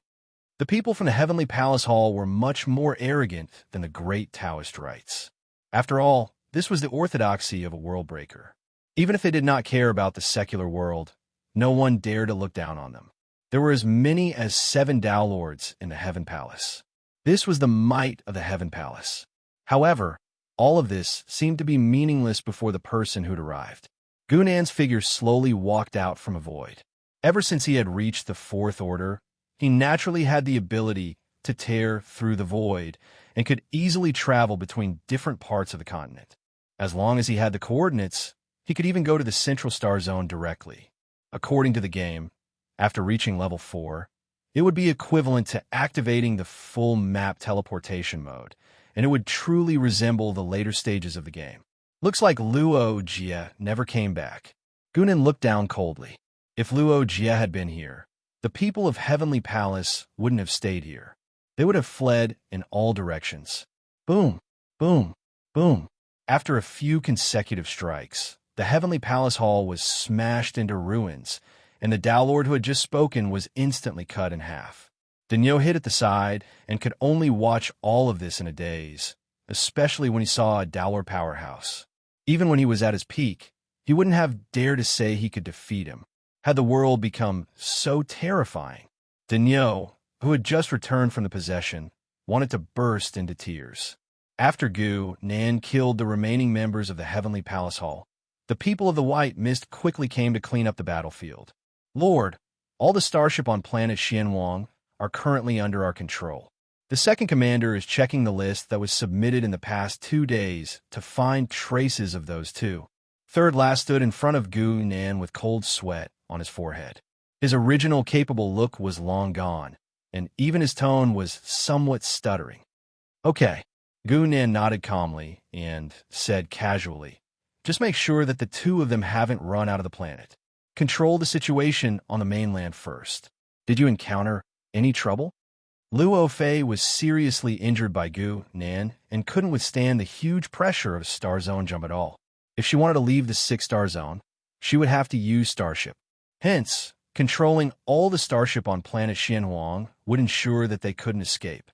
The people from the heavenly palace hall were much more arrogant than the great Taoist rites. After all, this was the orthodoxy of a world breaker. Even if they did not care about the secular world, no one dared to look down on them. There were as many as 7 Tao Lords in the Heaven Palace. This was the might of the Heaven Palace. However, all of this seemed to be meaningless before the person who'd arrived. Gunan's figure slowly walked out from a void. Ever since he had reached the Fourth Order, he naturally had the ability to tear through the void and could easily travel between different parts of the continent. As long as he had the coordinates, he could even go to the Central Star Zone directly. According to the game, after reaching level 4, it would be equivalent to activating the full map teleportation mode, and it would truly resemble the later stages of the game. Looks like Luo Jie never came back. Gunan looked down coldly. If Luo Jie had been here, the people of Heavenly Palace wouldn't have stayed here. They would have fled in all directions. Boom, boom, boom. After a few consecutive strikes, the Heavenly Palace Hall was smashed into ruins, and the Dowlord who had just spoken was instantly cut in half. Daigneau hid at the side and could only watch all of this in a daze, especially when he saw a Dowlord powerhouse. Even when he was at his peak, he wouldn't have dared to say he could defeat him, had the world become so terrifying. Daigneau, who had just returned from the possession, wanted to burst into tears. After Gu Nan killed the remaining members of the Heavenly Palace Hall, the people of the White Mist quickly came to clean up the battlefield. Lord, all the starship on planet Xianwang are currently under our control. The second commander is checking the list that was submitted in the past 2 days to find traces of those two. Third last stood in front of Gu Nan with cold sweat on his forehead. His original capable look was long gone, and even his tone was somewhat stuttering. Okay. Gu Nan nodded calmly and said casually, just make sure that the two of them haven't run out of the planet. Control the situation on the mainland first. Did you encounter any trouble? Luo Fei was seriously injured by Gu Nan and couldn't withstand the huge pressure of a star zone jump at all. If she wanted to leave the 6-star zone, she would have to use Starship. Hence, controlling all the Starship on planet Xianhuang would ensure that they couldn't escape.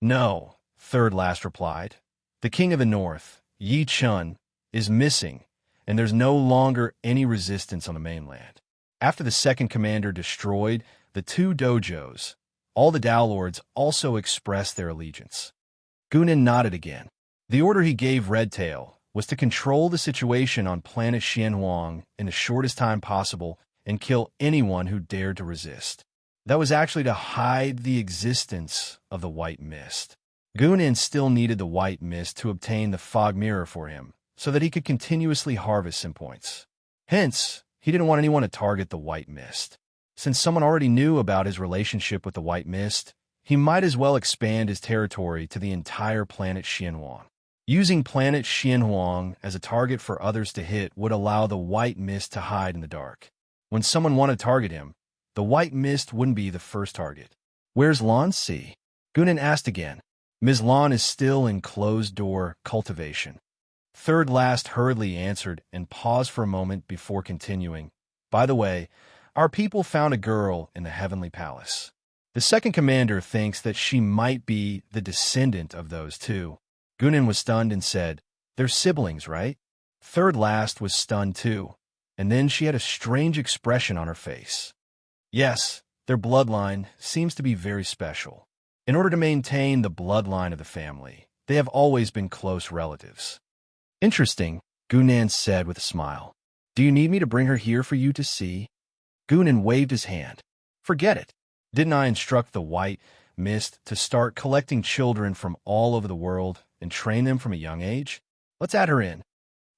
No, Third Last replied. The King of the North, Yi Chun, is missing, and there's no longer any resistance on the mainland. After the second commander destroyed the 2 dojos, all the Dowlords also expressed their allegiance. Gunan nodded again. The order he gave Redtail was to control the situation on planet Xianhuang in the shortest time possible and kill anyone who dared to resist. That was actually to hide the existence of the White Mist. Gunan still needed the White Mist to obtain the fog mirror for him, so that he could continuously harvest sim points. Hence, he didn't want anyone to target the White Mist. Since someone already knew about his relationship with the White Mist, he might as well expand his territory to the entire planet Xianhuang. Using planet Xianhuang as a target for others to hit would allow the White Mist to hide in the dark. When someone wanted to target him, the White Mist wouldn't be the first target. Where's Lan Si? Gunan asked again. Ms. Lan is still in closed-door cultivation. Third Last hurriedly answered and paused for a moment before continuing. By the way, our people found a girl in the Heavenly Palace. The second commander thinks that she might be the descendant of those two. Gunan was stunned and said, they're siblings, right? Third Last was stunned too, and then she had a strange expression on her face. Yes, their bloodline seems to be very special. In order to maintain the bloodline of the family, they have always been close relatives. Interesting, Gunan said with a smile. Do you need me to bring her here for you to see? Gunan waved his hand. Forget it. Didn't I instruct the White Mist to start collecting children from all over the world and train them from a young age? Let's add her in.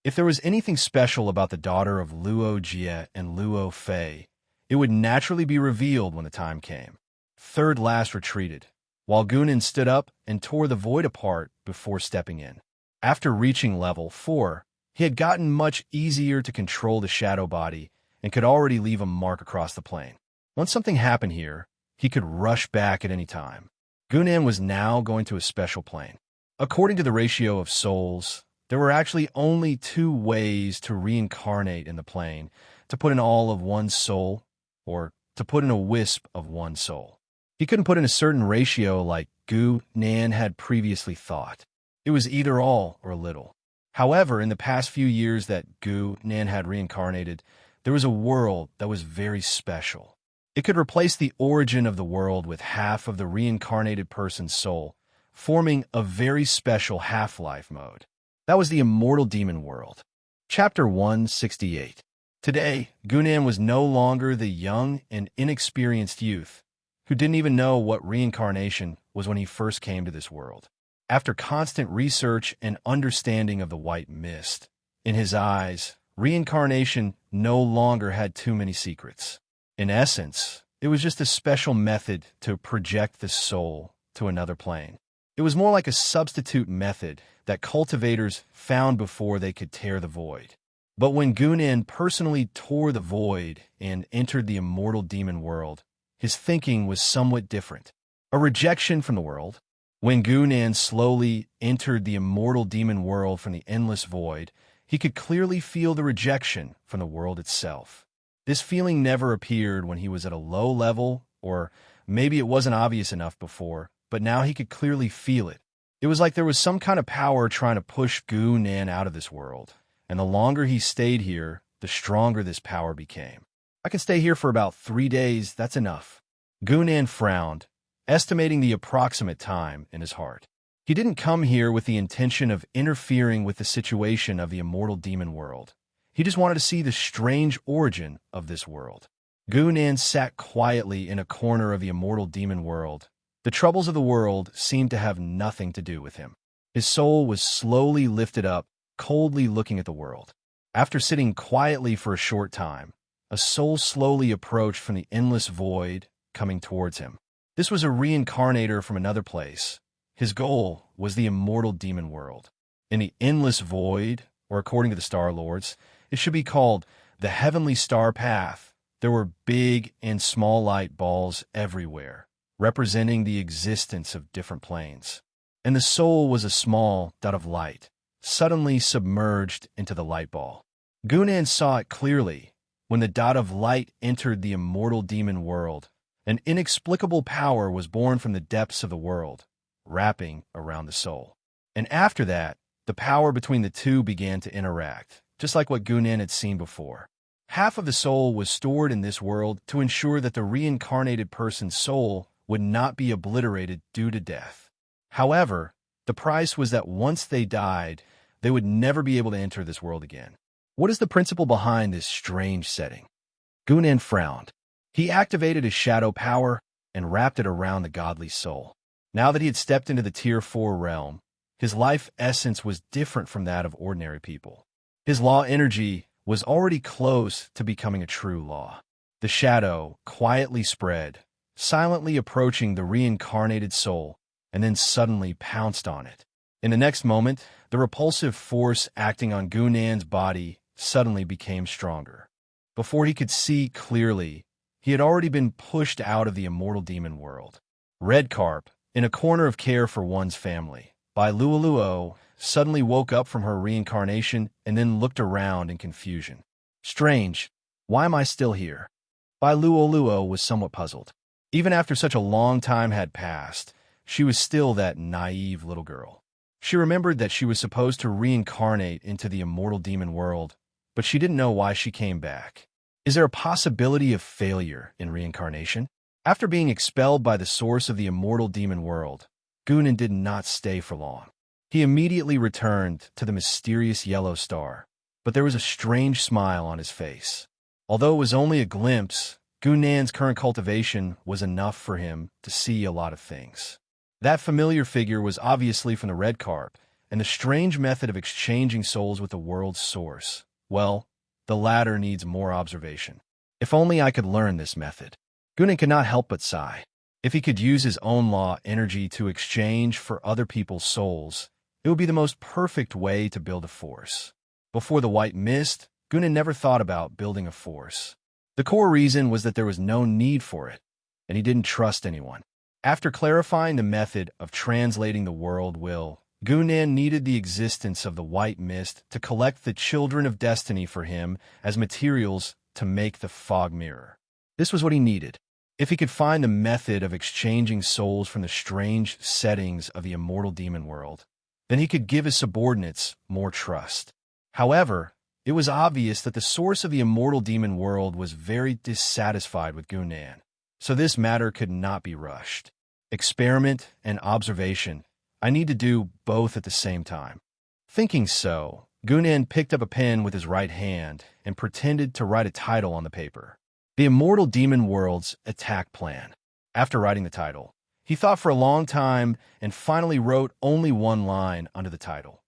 If there was anything special about the daughter of Luo Jie and Luo Fei, it would naturally be revealed when the time came. Third Last retreated, while Gunan stood up and tore the void apart before stepping in. After reaching level 4, he had gotten much easier to control the shadow body and could already leave a mark across the plane. Once something happened here, he could rush back at any time. Gunan was now going to a special plane. According to the ratio of souls, there were actually only 2 ways to reincarnate in the plane, to put in all of one's soul, or to put in a wisp of one's soul. He couldn't put in a certain ratio like Gu Nan had previously thought. It was either all or little. However, in the past few years that Gu Nan had reincarnated, there was a world that was very special. It could replace the origin of the world with half of the reincarnated person's soul, forming a very special half-life mode. That was the immortal demon world. Chapter 168. Today, Gunan was no longer the young and inexperienced youth who didn't even know what reincarnation was when he first came to this world. After constant research and understanding of the White Mist, in his eyes, reincarnation no longer had too many secrets. In essence, it was just a special method to project the soul to another plane. It was more like a substitute method that cultivators found before they could tear the void. But when Gunan personally tore the void and entered the immortal demon world, his thinking was somewhat different. A rejection from the world, When Gunan slowly entered the immortal demon world from the endless void, he could clearly feel the rejection from the world itself. This feeling never appeared when he was at a low level, or maybe it wasn't obvious enough before, but now he could clearly feel it. It was like there was some kind of power trying to push Gunan out of this world, and the longer he stayed here, the stronger this power became. I can stay here for about 3 days, that's enough. Gunan frowned, estimating the approximate time in his heart. He didn't come here with the intention of interfering with the situation of the immortal demon world. He just wanted to see the strange origin of this world. Gunan sat quietly in a corner of the immortal demon world. The troubles of the world seemed to have nothing to do with him. His soul was slowly lifted up, coldly looking at the world. After sitting quietly for a short time, a soul slowly approached from the endless void, coming towards him. This was a reincarnator from another place. His goal was the immortal demon world. In the endless void, or according to the Star Lords, it should be called the Heavenly Star Path. There were big and small light balls everywhere, representing the existence of different planes. And the soul was a small dot of light, suddenly submerged into the light ball. Gunan saw it clearly. When the dot of light entered the immortal demon world, an inexplicable power was born from the depths of the world, wrapping around the soul. And after that, the power between the two began to interact, just like what Gunan had seen before. Half of the soul was stored in this world to ensure that the reincarnated person's soul would not be obliterated due to death. However, the price was that once they died, they would never be able to enter this world again. What is the principle behind this strange setting? Gunan frowned. He activated his shadow power and wrapped it around the godly soul. Now that he had stepped into the Tier 4 realm, his life essence was different from that of ordinary people. His law energy was already close to becoming a true law. The shadow quietly spread, silently approaching the reincarnated soul, and then suddenly pounced on it. In the next moment, the repulsive force acting on Gunan's body suddenly became stronger. Before he could see clearly, he had already been pushed out of the immortal demon world. Redcarp, in a corner of care for one's family, by Luoluo, suddenly woke up from her reincarnation and then looked around in confusion. Strange, why am I still here? Bai Luoluo was somewhat puzzled. Even after such a long time had passed, she was still that naive little girl. She remembered that she was supposed to reincarnate into the immortal demon world, but she didn't know why she came back. Is there a possibility of failure in reincarnation? After being expelled by the source of the immortal demon world, Gunan did not stay for long. He immediately returned to the mysterious yellow star, but there was a strange smile on his face. Although it was only a glimpse, Gunan's current cultivation was enough for him to see a lot of things. That familiar figure was obviously from the red carp, and the strange method of exchanging souls with the world's source. Well, the latter needs more observation. If only I could learn this method. Gunan could not help but sigh. If he could use his own law energy to exchange for other people's souls, it would be the most perfect way to build a force. Before the white mist, Gunan never thought about building a force. The core reason was that there was no need for it, and he didn't trust anyone. After clarifying the method of translating the world will, Gunan needed the existence of the white mist to collect the children of destiny for him as materials to make the fog mirror. This was what he needed. If he could find the method of exchanging souls from the strange settings of the immortal demon world, then he could give his subordinates more trust. However, it was obvious that the source of the immortal demon world was very dissatisfied with Gunan, so this matter could not be rushed. Experiment and observation. I need to do both at the same time. Thinking so, Gunan picked up a pen with his right hand and pretended to write a title on the paper. The Immortal Demon World's Attack Plan. After writing the title, he thought for a long time and finally wrote only one line under the title.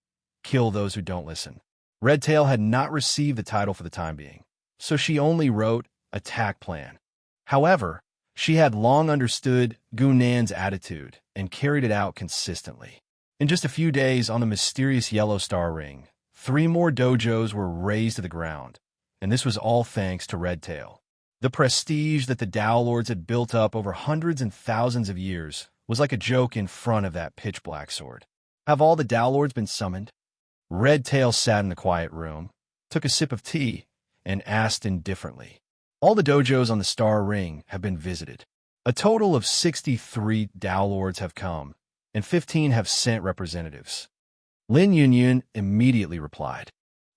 Kill those who don't listen. Redtail had not received the title for the time being, so she only wrote Attack Plan. However, she had long understood Gunan's attitude and carried it out consistently. In just a few days on the mysterious yellow star ring, 3 more dojos were razed to the ground, and this was all thanks to Redtail. The prestige that the Tao Lords had built up over hundreds and thousands of years was like a joke in front of that pitch-black sword. Have all the Tao Lords been summoned? Red Tail sat in the quiet room, took a sip of tea, and asked indifferently. All the dojos on the Star Ring have been visited. A total of 63 Tao Lords have come, and 15 have sent representatives. Lin Yunyun immediately replied.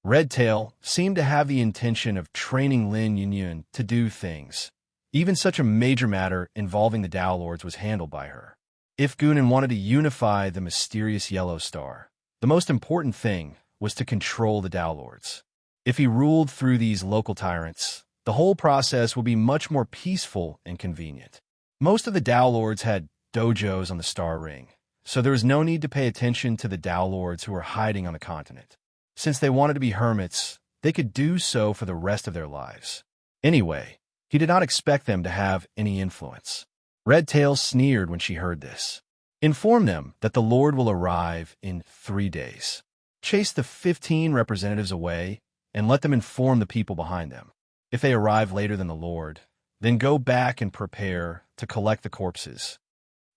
Red Tail seemed to have the intention of training Lin Yunyun to do things. Even such a major matter involving the Tao Lords was handled by her. If Gunan wanted to unify the mysterious yellow star, the most important thing was to control the Tao Lords. If he ruled through these local tyrants, the whole process would be much more peaceful and convenient. Most of the Tao Lords had dojos on the Star Ring, so there was no need to pay attention to the Tao Lords who were hiding on the continent. Since they wanted to be hermits, they could do so for the rest of their lives. Anyway, he did not expect them to have any influence. Red Tail sneered when she heard this. Inform them that the Lord will arrive in 3 days. Chase the 15 representatives away and let them inform the people behind them. If they arrive later than the Lord, then go back and prepare to collect the corpses.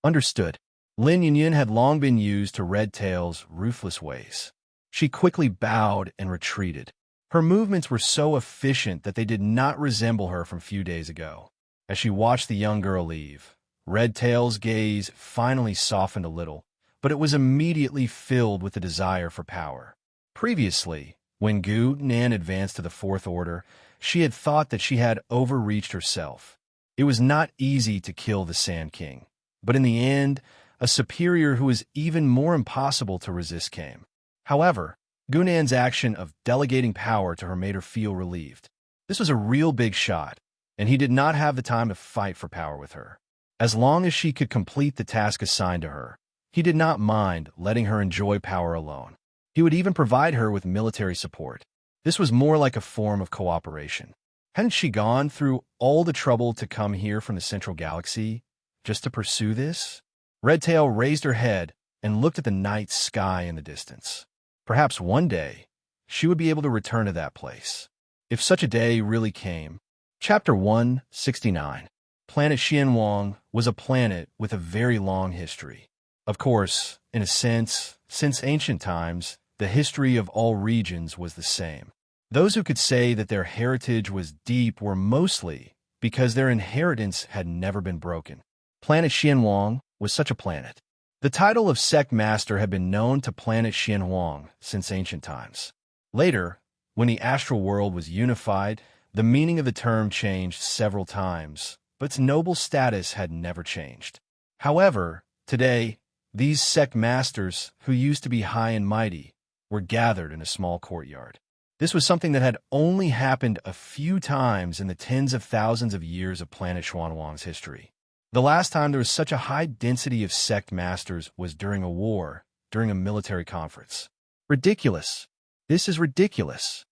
Understood. Lin Yunyun had long been used to Red Tail's ruthless ways. She quickly bowed and retreated. Her movements were so efficient that they did not resemble her from a few days ago. As she watched the young girl leave, Red Tail's gaze finally softened a little, but it was immediately filled with the desire for power. Previously, when Gu Nan advanced to the Fourth Order, she had thought that she had overreached herself. It was not easy to kill the Sand King, but in the end, a superior who was even more impossible to resist came. However, Gunan's action of delegating power to her made her feel relieved. This was a real big shot, and he did not have the time to fight for power with her. As long as she could complete the task assigned to her, he did not mind letting her enjoy power alone. He would even provide her with military support. This was more like a form of cooperation. Hadn't she gone through all the trouble to come here from the central galaxy just to pursue this? Red Tail raised her head and looked at the night sky in the distance. Perhaps one day, she would be able to return to that place. If such a day really came. Chapter 169. Planet Xianwang was a planet with a very long history. Of course, in a sense, since ancient times, the history of all regions was the same. Those who could say that their heritage was deep were mostly because their inheritance had never been broken. Planet Xianwang was such a planet. The title of Sect Master had been known to Planet Xianwang since ancient times. Later, when the astral world was unified, the meaning of the term changed several times, but its noble status had never changed. However, today, these Sect Masters, who used to be high and mighty, were gathered in a small courtyard. This was something that had only happened a few times in the tens of thousands of years of Planet Xianwang's history. The last time there was such a high density of Sect Masters was during a war, during a military conference. Ridiculous. This is ridiculous.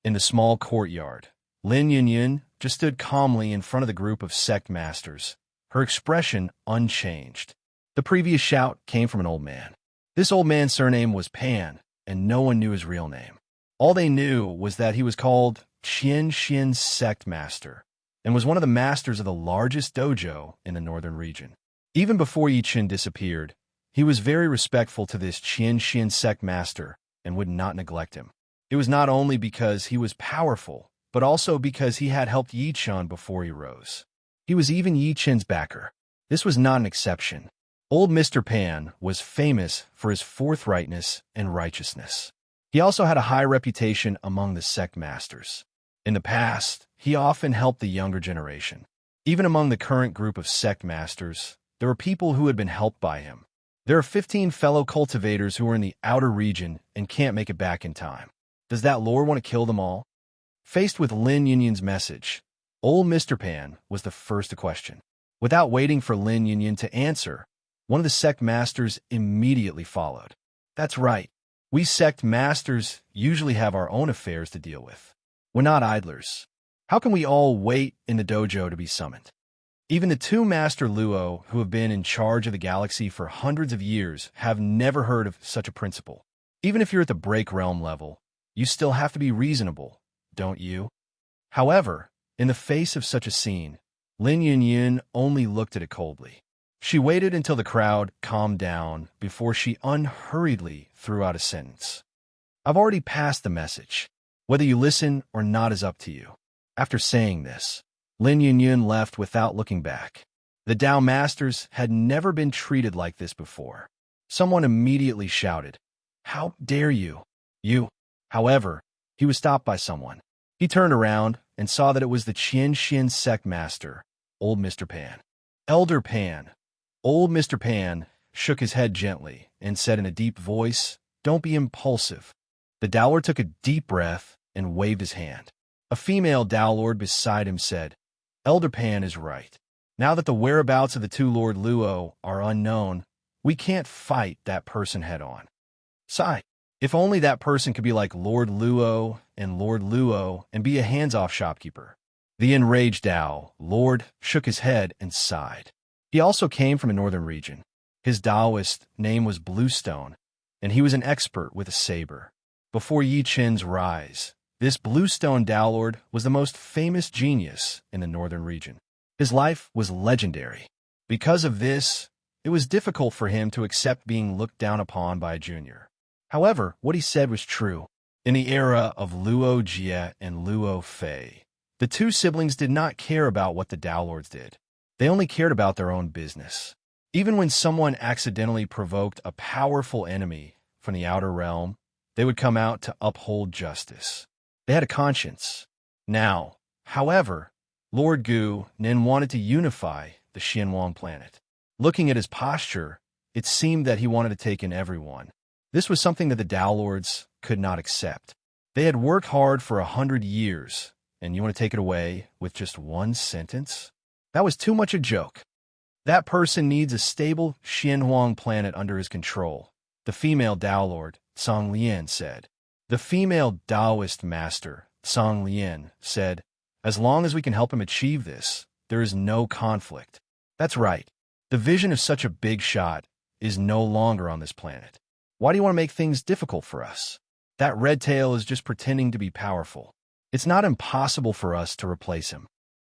In the small courtyard, Lin Yunyun just stood calmly in front of the group of Sect Masters, her expression unchanged. The previous shout came from an old man. This old man's surname was Pan, and no one knew his real name. All they knew was that he was called Qian Sect Master, and was one of the masters of the largest dojo in the northern region. Even before Yi Chen disappeared, he was very respectful to this Qian Sect Master and would not neglect him. It was not only because he was powerful, but also because he had helped Yi Chen before he rose. He was even Yi Chen's backer. This was not an exception. Old Mr. Pan was famous for his forthrightness and righteousness. He also had a high reputation among the Sect Masters. In the past, he often helped the younger generation. Even among the current group of Sect Masters, there were people who had been helped by him. There are 15 fellow cultivators who are in the outer region and can't make it back in time. Does that lord want to kill them all? Faced with Lin Yunyun's message, old Mr. Pan was the first to question. Without waiting for Lin Yunyun to answer, one of the Sect Masters immediately followed. That's right. We Sect Masters usually have our own affairs to deal with. We're not idlers. How can we all wait in the dojo to be summoned? Even the two Master Luo, who have been in charge of the galaxy for hundreds of years, have never heard of such a principle. Even if you're at the break realm level, you still have to be reasonable, don't you? However, In the face of such a scene, Lin Yunyun only looked at it coldly. She waited until the crowd calmed down before she unhurriedly threw out a sentence. I've already passed the message. Whether you listen or not is up to you. After saying this, Lin Yunyun left without looking back. The Tao Masters had never been treated like this before. Someone immediately shouted, "How dare you? You!" However, he was stopped by someone. He turned around and saw that it was the Qian Xin sect master, old Mr. Pan. Elder Pan. Old Mr. Pan shook his head gently and said in a deep voice, "Don't be impulsive." The Tao Lord took a deep breath and waved his hand. A female Tao Lord beside him said, "Elder Pan is right. Now that the whereabouts of the two Lord Luo are unknown, we can't fight that person head-on. Sigh, if only that person could be like Lord Luo and be a hands-off shopkeeper." The enraged Tao Lord shook his head and sighed. He also came from a northern region. His Taoist name was Bluestone, and he was an expert with a saber. Before Yi Chen's rise, this Bluestone Tao Lord was the most famous genius in the northern region. His life was legendary. Because of this, it was difficult for him to accept being looked down upon by a junior. However, what he said was true. In the era of Luo Jie and Luo Fei, the two siblings did not care about what the Tao Lords did. They only cared about their own business. Even when someone accidentally provoked a powerful enemy from the outer realm, they would come out to uphold justice. They had a conscience. Now, however, Lord Gu Nin wanted to unify the Xianwang planet. Looking at his posture, it seemed that he wanted to take in everyone. This was something that the Tao Lords could not accept. They had worked hard for 100 years, and you want to take it away with just one sentence? That was too much a joke. That person needs a stable Xianhuang planet under his control, the female Tao Lord, Song Lian, said. The female Taoist master, Song Lian, said, "As long as we can help him achieve this, there is no conflict." That's right. The vision of such a big shot is no longer on this planet. Why do you want to make things difficult for us? That red tail is just pretending to be powerful. It's not impossible for us to replace him.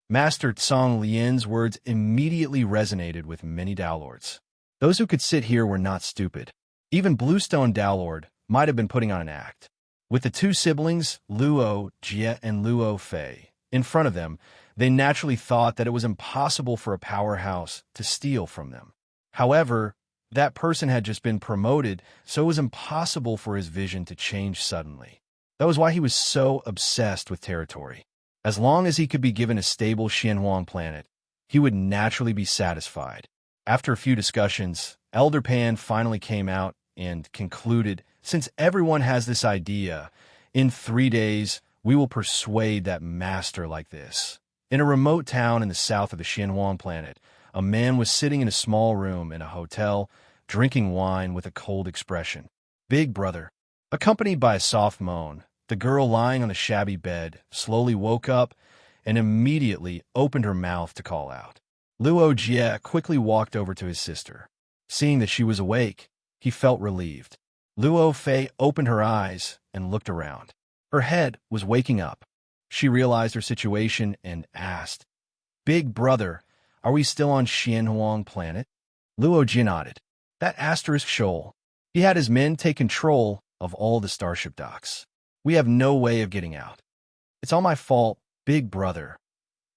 Master Song Lian's words immediately resonated with many Tao Lords. Those who could sit here were not stupid. Even Bluestone Tao Lord might have been putting on an act. With the two siblings, Luo Jie and Luo Fei, in front of them, they naturally thought that it was impossible for a powerhouse to steal from them. However, that person had just been promoted, so it was impossible for his vision to change suddenly. That was why he was so obsessed with territory. As long as he could be given a stable Xianhuang planet, he would naturally be satisfied. After a few discussions, Elder Pan finally came out and concluded, since everyone has this idea, in 3 days, we will persuade that master like this. In a remote town in the south of the Xianhuang planet, a man was sitting in a small room in a hotel, drinking wine with a cold expression. Big brother. Accompanied by a soft moan, the girl lying on the shabby bed slowly woke up and immediately opened her mouth to call out. Luo Jie quickly walked over to his sister. Seeing that she was awake, he felt relieved. Luo Fei opened her eyes and looked around. Her head was waking up. She realized her situation and asked, "Big brother, are we still on Xianhuang planet?" Luo Jie nodded. That asterisk shoal. He had his men take control of all the starship docks. We have no way of getting out. It's all my fault, big brother.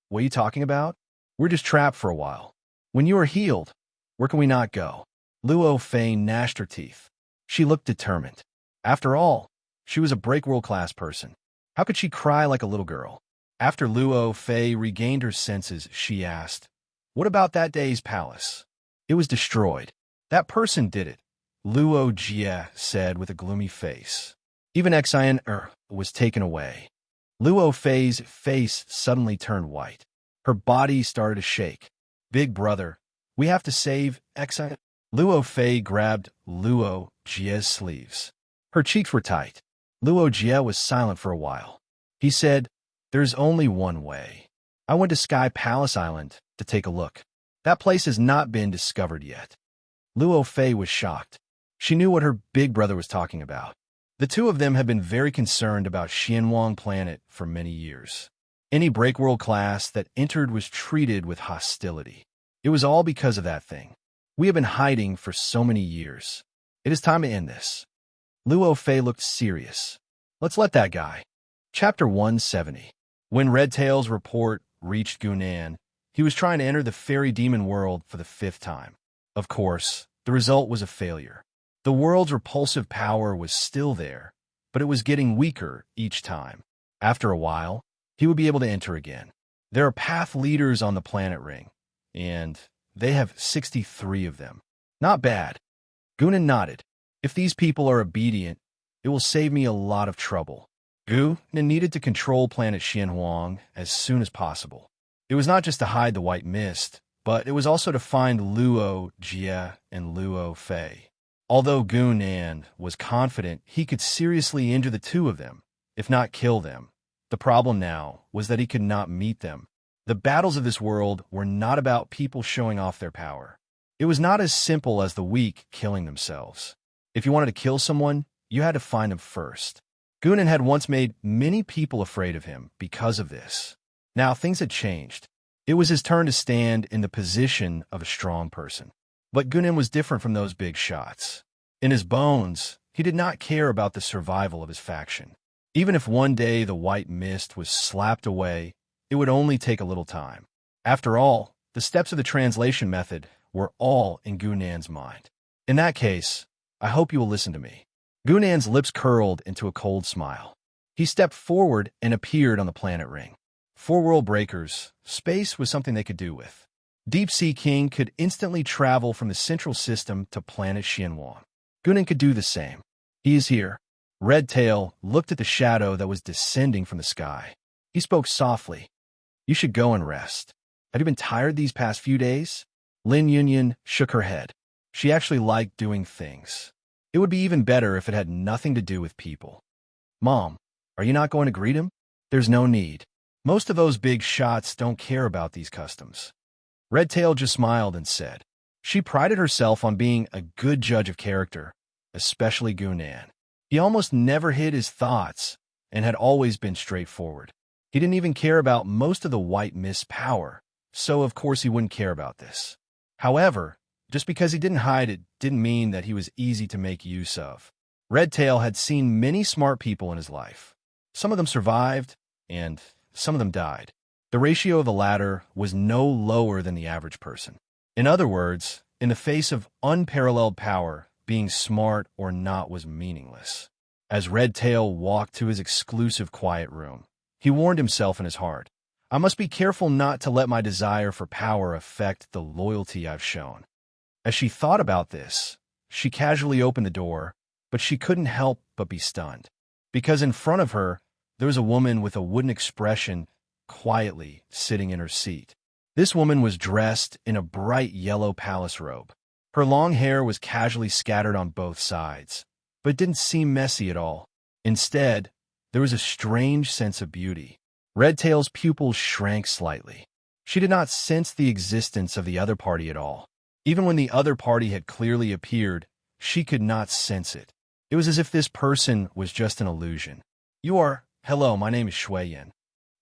What are you talking about? We're just trapped for a while. When you are healed, where can we not go? Luo Fei gnashed her teeth. She looked determined. After all, she was a break-world-class person. How could she cry like a little girl? After Luo Fei regained her senses, she asked, "What about that day's palace?" "It was destroyed. That person did it," Luo Jie said with a gloomy face. Even Xian was taken away. Luo Fei's face suddenly turned white. Her body started to shake. "Big brother, we have to save Xian." Luo Fei grabbed Luo Jie's sleeves. Her cheeks were tight. Luo Jie was silent for a while. He said, "There's only one way. I went to Sky Palace Island to take a look. That place has not been discovered yet." Luo Fei was shocked. She knew what her big brother was talking about. The two of them had been very concerned about Xianhuang planet for many years. Any Breakworld class that entered was treated with hostility. It was all because of that thing. We have been hiding for so many years. It is time to end this. Luo Fei looked serious. Let's let that guy. Chapter 170. When Redtail's report reached Gunan, he was trying to enter the fairy demon world for the 5th time. Of course, the result was a failure. The world's repulsive power was still there, but it was getting weaker each time. After a while, he would be able to enter again. There are path leaders on the planet ring, and they have 63 of them. Not bad. Gunan nodded. If these people are obedient, it will save me a lot of trouble. Gunan needed to control planet Xianhuang as soon as possible. It was not just to hide the white mist, but it was also to find Luo Jie and Luo Fei. Although Gunan was confident he could seriously injure the two of them, if not kill them, the problem now was that he could not meet them. The battles of this world were not about people showing off their power. It was not as simple as the weak killing themselves. If you wanted to kill someone, you had to find them first. Gunan had once made many people afraid of him because of this. Now things had changed. It was his turn to stand in the position of a strong person. But Gunan was different from those big shots. In his bones, he did not care about the survival of his faction. Even if one day the white mist was slapped away, it would only take a little time. After all, the steps of the translation method were all in Gunan's mind. In that case, I hope you will listen to me. Gunan's lips curled into a cold smile. He stepped forward and appeared on the planet ring. 4 world breakers, space was something they could do with. Deep Sea King could instantly travel from the central system to planet Xianhuang. Gunan could do the same. He is here. Redtail looked at the shadow that was descending from the sky. He spoke softly. You should go and rest. Have you been tired these past few days? Lin Yunyan shook her head. She actually liked doing things. It would be even better if it had nothing to do with people. Mom, are you not going to greet him? There's no need. Most of those big shots don't care about these customs. Redtail just smiled and said. She prided herself on being a good judge of character, especially Gunan. He almost never hid his thoughts and had always been straightforward. He didn't even care about most of the white mist's power, so of course he wouldn't care about this. However, just because he didn't hide it didn't mean that he was easy to make use of. Redtail had seen many smart people in his life. Some of them survived, and some of them died. The ratio of the latter was no lower than the average person. In other words, in the face of unparalleled power, being smart or not was meaningless. As Redtail walked to his exclusive quiet room, he warned himself in his heart, I must be careful not to let my desire for power affect the loyalty I've shown. As she thought about this, she casually opened the door, but she couldn't help but be stunned. Because in front of her, there was a woman with a wooden expression quietly sitting in her seat. This woman was dressed in a bright yellow palace robe. Her long hair was casually scattered on both sides, but it didn't seem messy at all. Instead, there was a strange sense of beauty. Redtail's pupils shrank slightly. She did not sense the existence of the other party at all. Even when the other party had clearly appeared, she could not sense it. It was as if this person was just an illusion. Hello, my name is Shuiyan.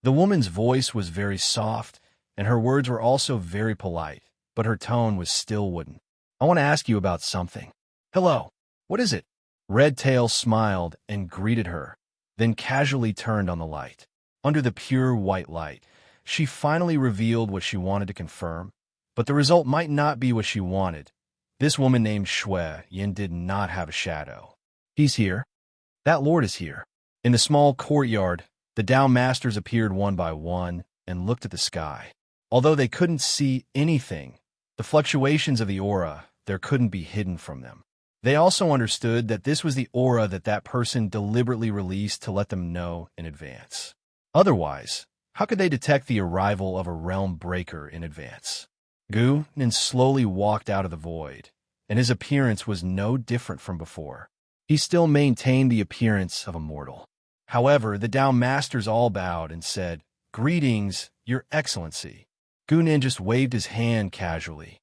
The woman's voice was very soft, and her words were also very polite, but her tone was still wooden. I want to ask you about something. Hello, what is it? Redtail smiled and greeted her, then casually turned on the light. Under the pure white light, she finally revealed what she wanted to confirm, but the result might not be what she wanted. This woman named Shuiyan did not have a shadow. He's here. That lord is here. In the small courtyard, the Dao Masters appeared one by one and looked at the sky. Although they couldn't see anything, the fluctuations of the aura there couldn't be hidden from them. They also understood that this was the aura that person deliberately released to let them know in advance. Otherwise, how could they detect the arrival of a realm breaker in advance? Gunan slowly walked out of the void, and his appearance was no different from before. He still maintained the appearance of a mortal. However, the Dao Masters all bowed and said, Greetings, Your Excellency. Gunan just waved his hand casually.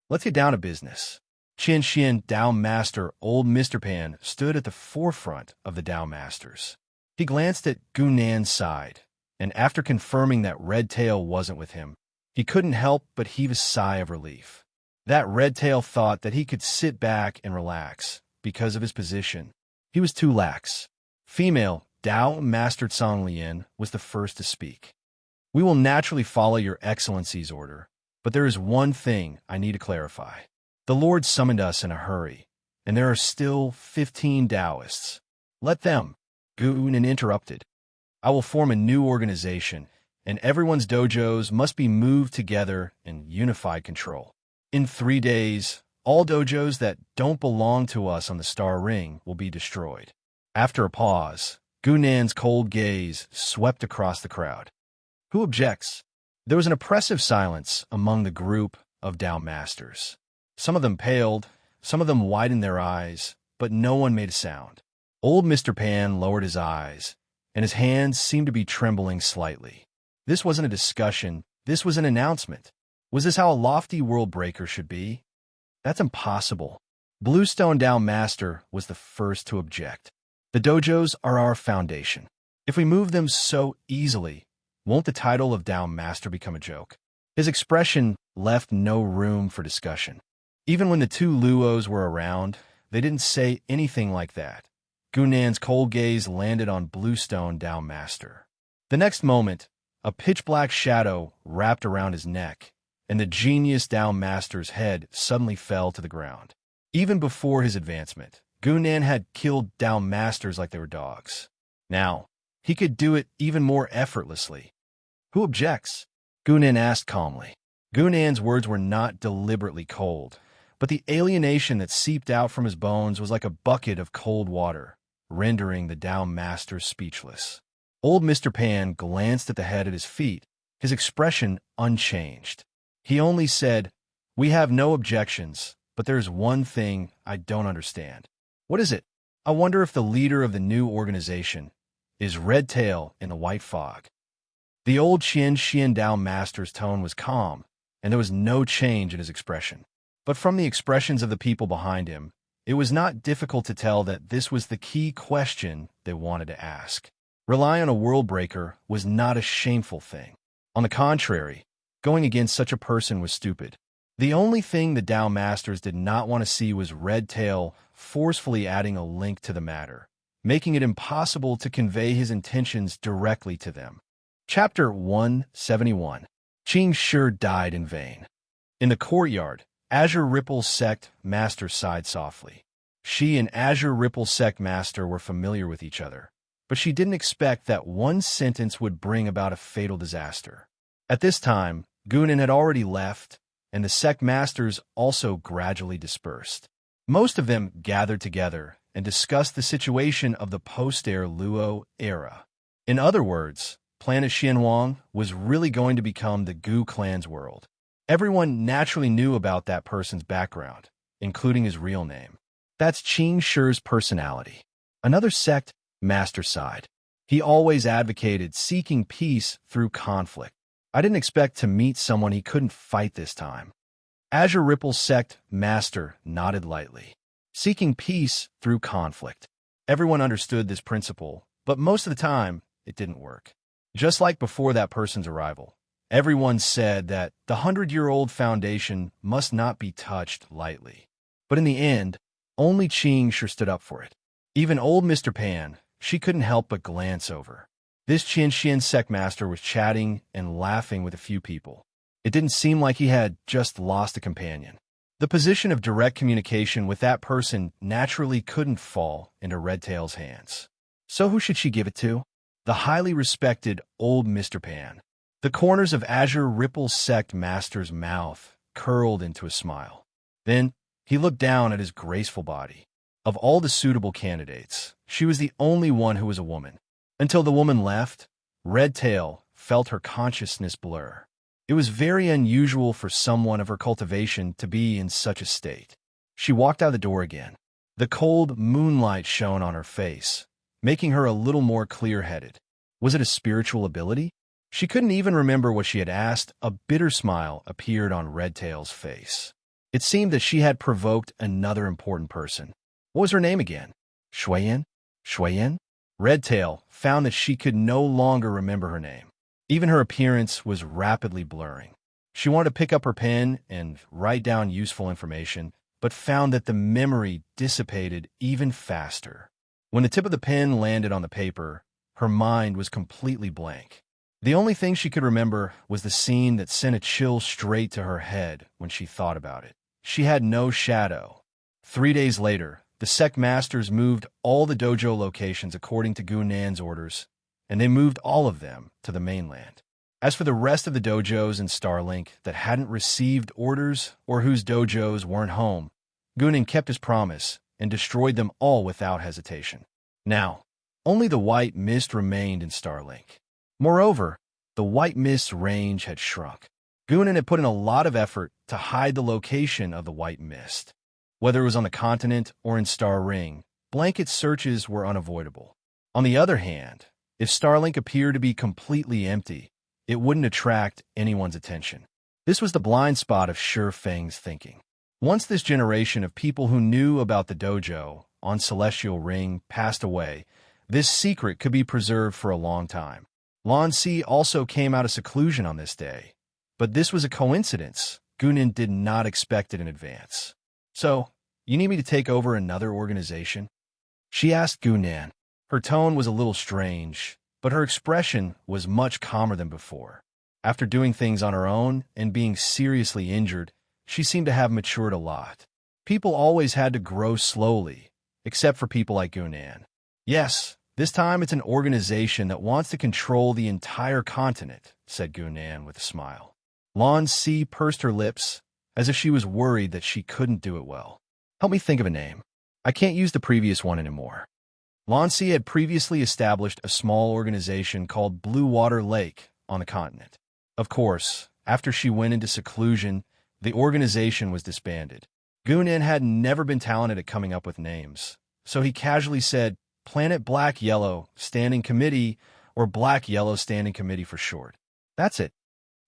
Let's get down to business. Qian Xian, Dao Master Old Mr. Pan, stood at the forefront of the Dao Masters. He glanced at Gunan's side and after confirming that Redtail wasn't with him, he couldn't help but heave a sigh of relief. That Redtail thought that he could sit back and relax because of his position. He was too lax. Female, Dao Master Tsang Lian, was the first to speak. We will naturally follow your excellency's order, but there is one thing I need to clarify. The Lord summoned us in a hurry, and there are still 15 Taoists. Let them. Gunan interrupted. I will form a new organization, and everyone's dojos must be moved together in unified control. In 3 days, all dojos that don't belong to us on the Star Ring will be destroyed. After a pause, Gunan's cold gaze swept across the crowd. Who objects? There was an oppressive silence among the group of Tao Masters. Some of them paled, some of them widened their eyes, but no one made a sound. Old Mr. Pan lowered his eyes, and his hands seemed to be trembling slightly. This wasn't a discussion, this was an announcement. Was this how a lofty world breaker should be? That's impossible. Bluestone Tao Master was the first to object. The dojos are our foundation. If we move them so easily, won't the title of Tao Master become a joke? His expression left no room for discussion. Even when the two Luos were around, they didn't say anything like that. Gunan's cold gaze landed on Bluestone Tao Master. The next moment, a pitch-black shadow wrapped around his neck, and the genius Tao Master's head suddenly fell to the ground. Even before his advancement, Gunan had killed Tao Masters like they were dogs. Now, he could do it even more effortlessly. Who objects? Gunan asked calmly. Gunan's words were not deliberately cold, but the alienation that seeped out from his bones was like a bucket of cold water, rendering the Tao Master speechless. Old Mr. Pan glanced at the head at his feet, his expression unchanged. He only said, "We have no objections, but there's one thing I don't understand." What is it? I wonder if the leader of the new organization is Redtail in the white fog. The old Xian Tao Master's tone was calm, and there was no change in his expression. But from the expressions of the people behind him, it was not difficult to tell that this was the key question they wanted to ask. Relying on a world breaker was not a shameful thing. On the contrary, going against such a person was stupid. The only thing the Tao Masters did not want to see was Redtail forcefully adding a link to the matter, making it impossible to convey his intentions directly to them. Chapter 171. Qing Shi died in vain. In the courtyard, Azure Ripple Sect Master sighed softly. She and Azure Ripple Sect Master were familiar with each other, but she didn't expect that one sentence would bring about a fatal disaster. At this time, Gunan had already left, and the Sect Masters also gradually dispersed. Most of them gathered together and discussed the situation of the post-Air Luo era. In other words, Planet Xianhuang was really going to become the Gu clan's world. Everyone naturally knew about that person's background, including his real name. That's Qing Shi's personality. Another sect master sighed. He always advocated seeking peace through conflict. I didn't expect to meet someone he couldn't fight this time. Azure Ripple Sect Master nodded lightly. Seeking peace through conflict. Everyone understood this principle, but most of the time, it didn't work. Just like before that person's arrival, everyone said that the 100-year-old foundation must not be touched lightly. But in the end, only Qing Shi stood up for it. Even old Mr. Pan, she couldn't help but glance over. This Qian sect master was chatting and laughing with a few people. It didn't seem like he had just lost a companion. The position of direct communication with that person naturally couldn't fall into Redtail's hands. So who should she give it to? The highly respected old Mr. Pan. The corners of Azure Ripple Sect Master's mouth curled into a smile. Then he looked down at his graceful body. Of all the suitable candidates, she was the only one who was a woman. Until the woman left, Redtail felt her consciousness blur. It was very unusual for someone of her cultivation to be in such a state. She walked out the door again. The cold moonlight shone on her face, making her a little more clear-headed. Was it a spiritual ability? She couldn't even remember what she had asked. A bitter smile appeared on Redtail's face. It seemed that she had provoked another important person. What was her name again? Shuiyan? Shuiyan? Redtail found that she could no longer remember her name. Even her appearance was rapidly blurring. She wanted to pick up her pen and write down useful information, but found that the memory dissipated even faster. When the tip of the pen landed on the paper, her mind was completely blank. The only thing she could remember was the scene that sent a chill straight to her head when she thought about it. She had no shadow. 3 days later, the sect masters moved all the dojo locations according to Gunnan's orders, and they moved all of them to the mainland. As for the rest of the dojos in Starlink that hadn't received orders or whose dojos weren't home, Gunnan kept his promise and destroyed them all without hesitation. Now, only the white mist remained in Starlink. Moreover, the white mist's range had shrunk. Gunnan had put in a lot of effort to hide the location of the white mist. Whether it was on the continent or in Star Ring, blanket searches were unavoidable. On the other hand, if Starlink appeared to be completely empty, it wouldn't attract anyone's attention. This was the blind spot of Sure Feng's thinking. Once this generation of people who knew about the dojo on Celestial Ring passed away, this secret could be preserved for a long time. Lan Si also came out of seclusion on this day, but this was a coincidence. Gunnan did not expect it in advance. "So, you need me to take over another organization?" she asked Gunnan. Her tone was a little strange, but her expression was much calmer than before. After doing things on her own and being seriously injured, she seemed to have matured a lot. People always had to grow slowly, except for people like Gunnan. "Yes, this time it's an organization that wants to control the entire continent," said Gunnan with a smile. Lan Si pursed her lips, as if she was worried that she couldn't do it well. "Help me think of a name. I can't use the previous one anymore." Lan Si had previously established a small organization called Blue Water Lake on the continent. Of course, after she went into seclusion, the organization was disbanded. Gunnan had never been talented at coming up with names, so he casually said, "Planet Black Yellow Standing Committee," or Black Yellow Standing Committee for short. "That's it.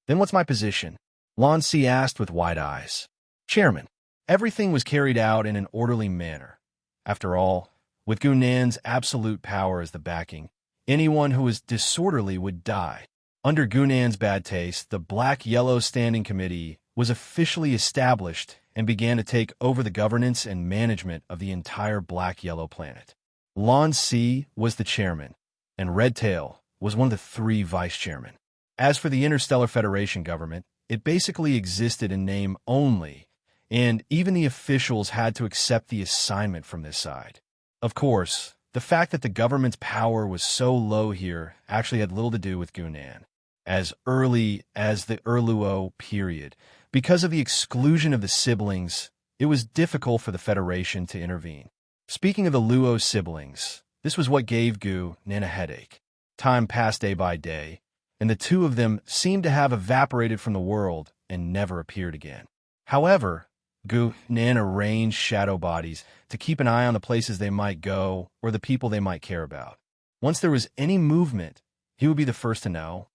Then what's my position?" Lan Si asked with wide eyes. "Chairman." Everything was carried out in an orderly manner. After all, with Gunnan's absolute power as the backing, anyone who was disorderly would die. Under Gunnan's bad taste, the Black Yellow Standing Committee was officially established and began to take over the governance and management of the entire Black Yellow planet. Lan Si was the chairman, and Red Tail was one of the 3 vice-chairmen. As for the Interstellar Federation government, it basically existed in name only, and even the officials had to accept the assignment from this side. Of course, the fact that the government's power was so low here actually had little to do with Gunnan. As early as the Erluo period, because of the exclusion of the siblings, it was difficult for the Federation to intervene. Speaking of the Luo siblings, this was what gave Gunnan a headache. Time passed day by day, and the 2 of them seemed to have evaporated from the world and never appeared again. However, Gunnan arranged shadow bodies to keep an eye on the places they might go or the people they might care about. Once there was any movement, he would be the first to know.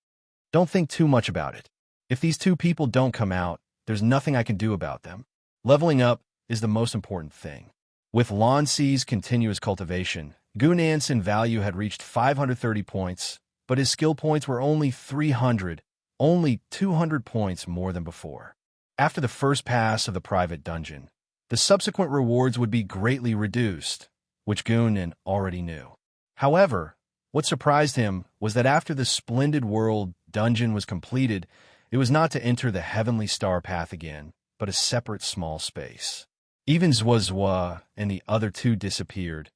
"Don't think too much about it. If these 2 people don't come out, there's nothing I can do about them. Leveling up is the most important thing." With Lan Si's continuous cultivation, Gunnan's value had reached 530 points, but his skill points were only 300, only 200 points more than before. After the first pass of the private dungeon, the subsequent rewards would be greatly reduced, which Gunnan already knew. However, what surprised him was that after the Splendid World dungeon was completed, it was not to enter the Heavenly Star Path again, but a separate small space. Even Zwa and the other 2 disappeared,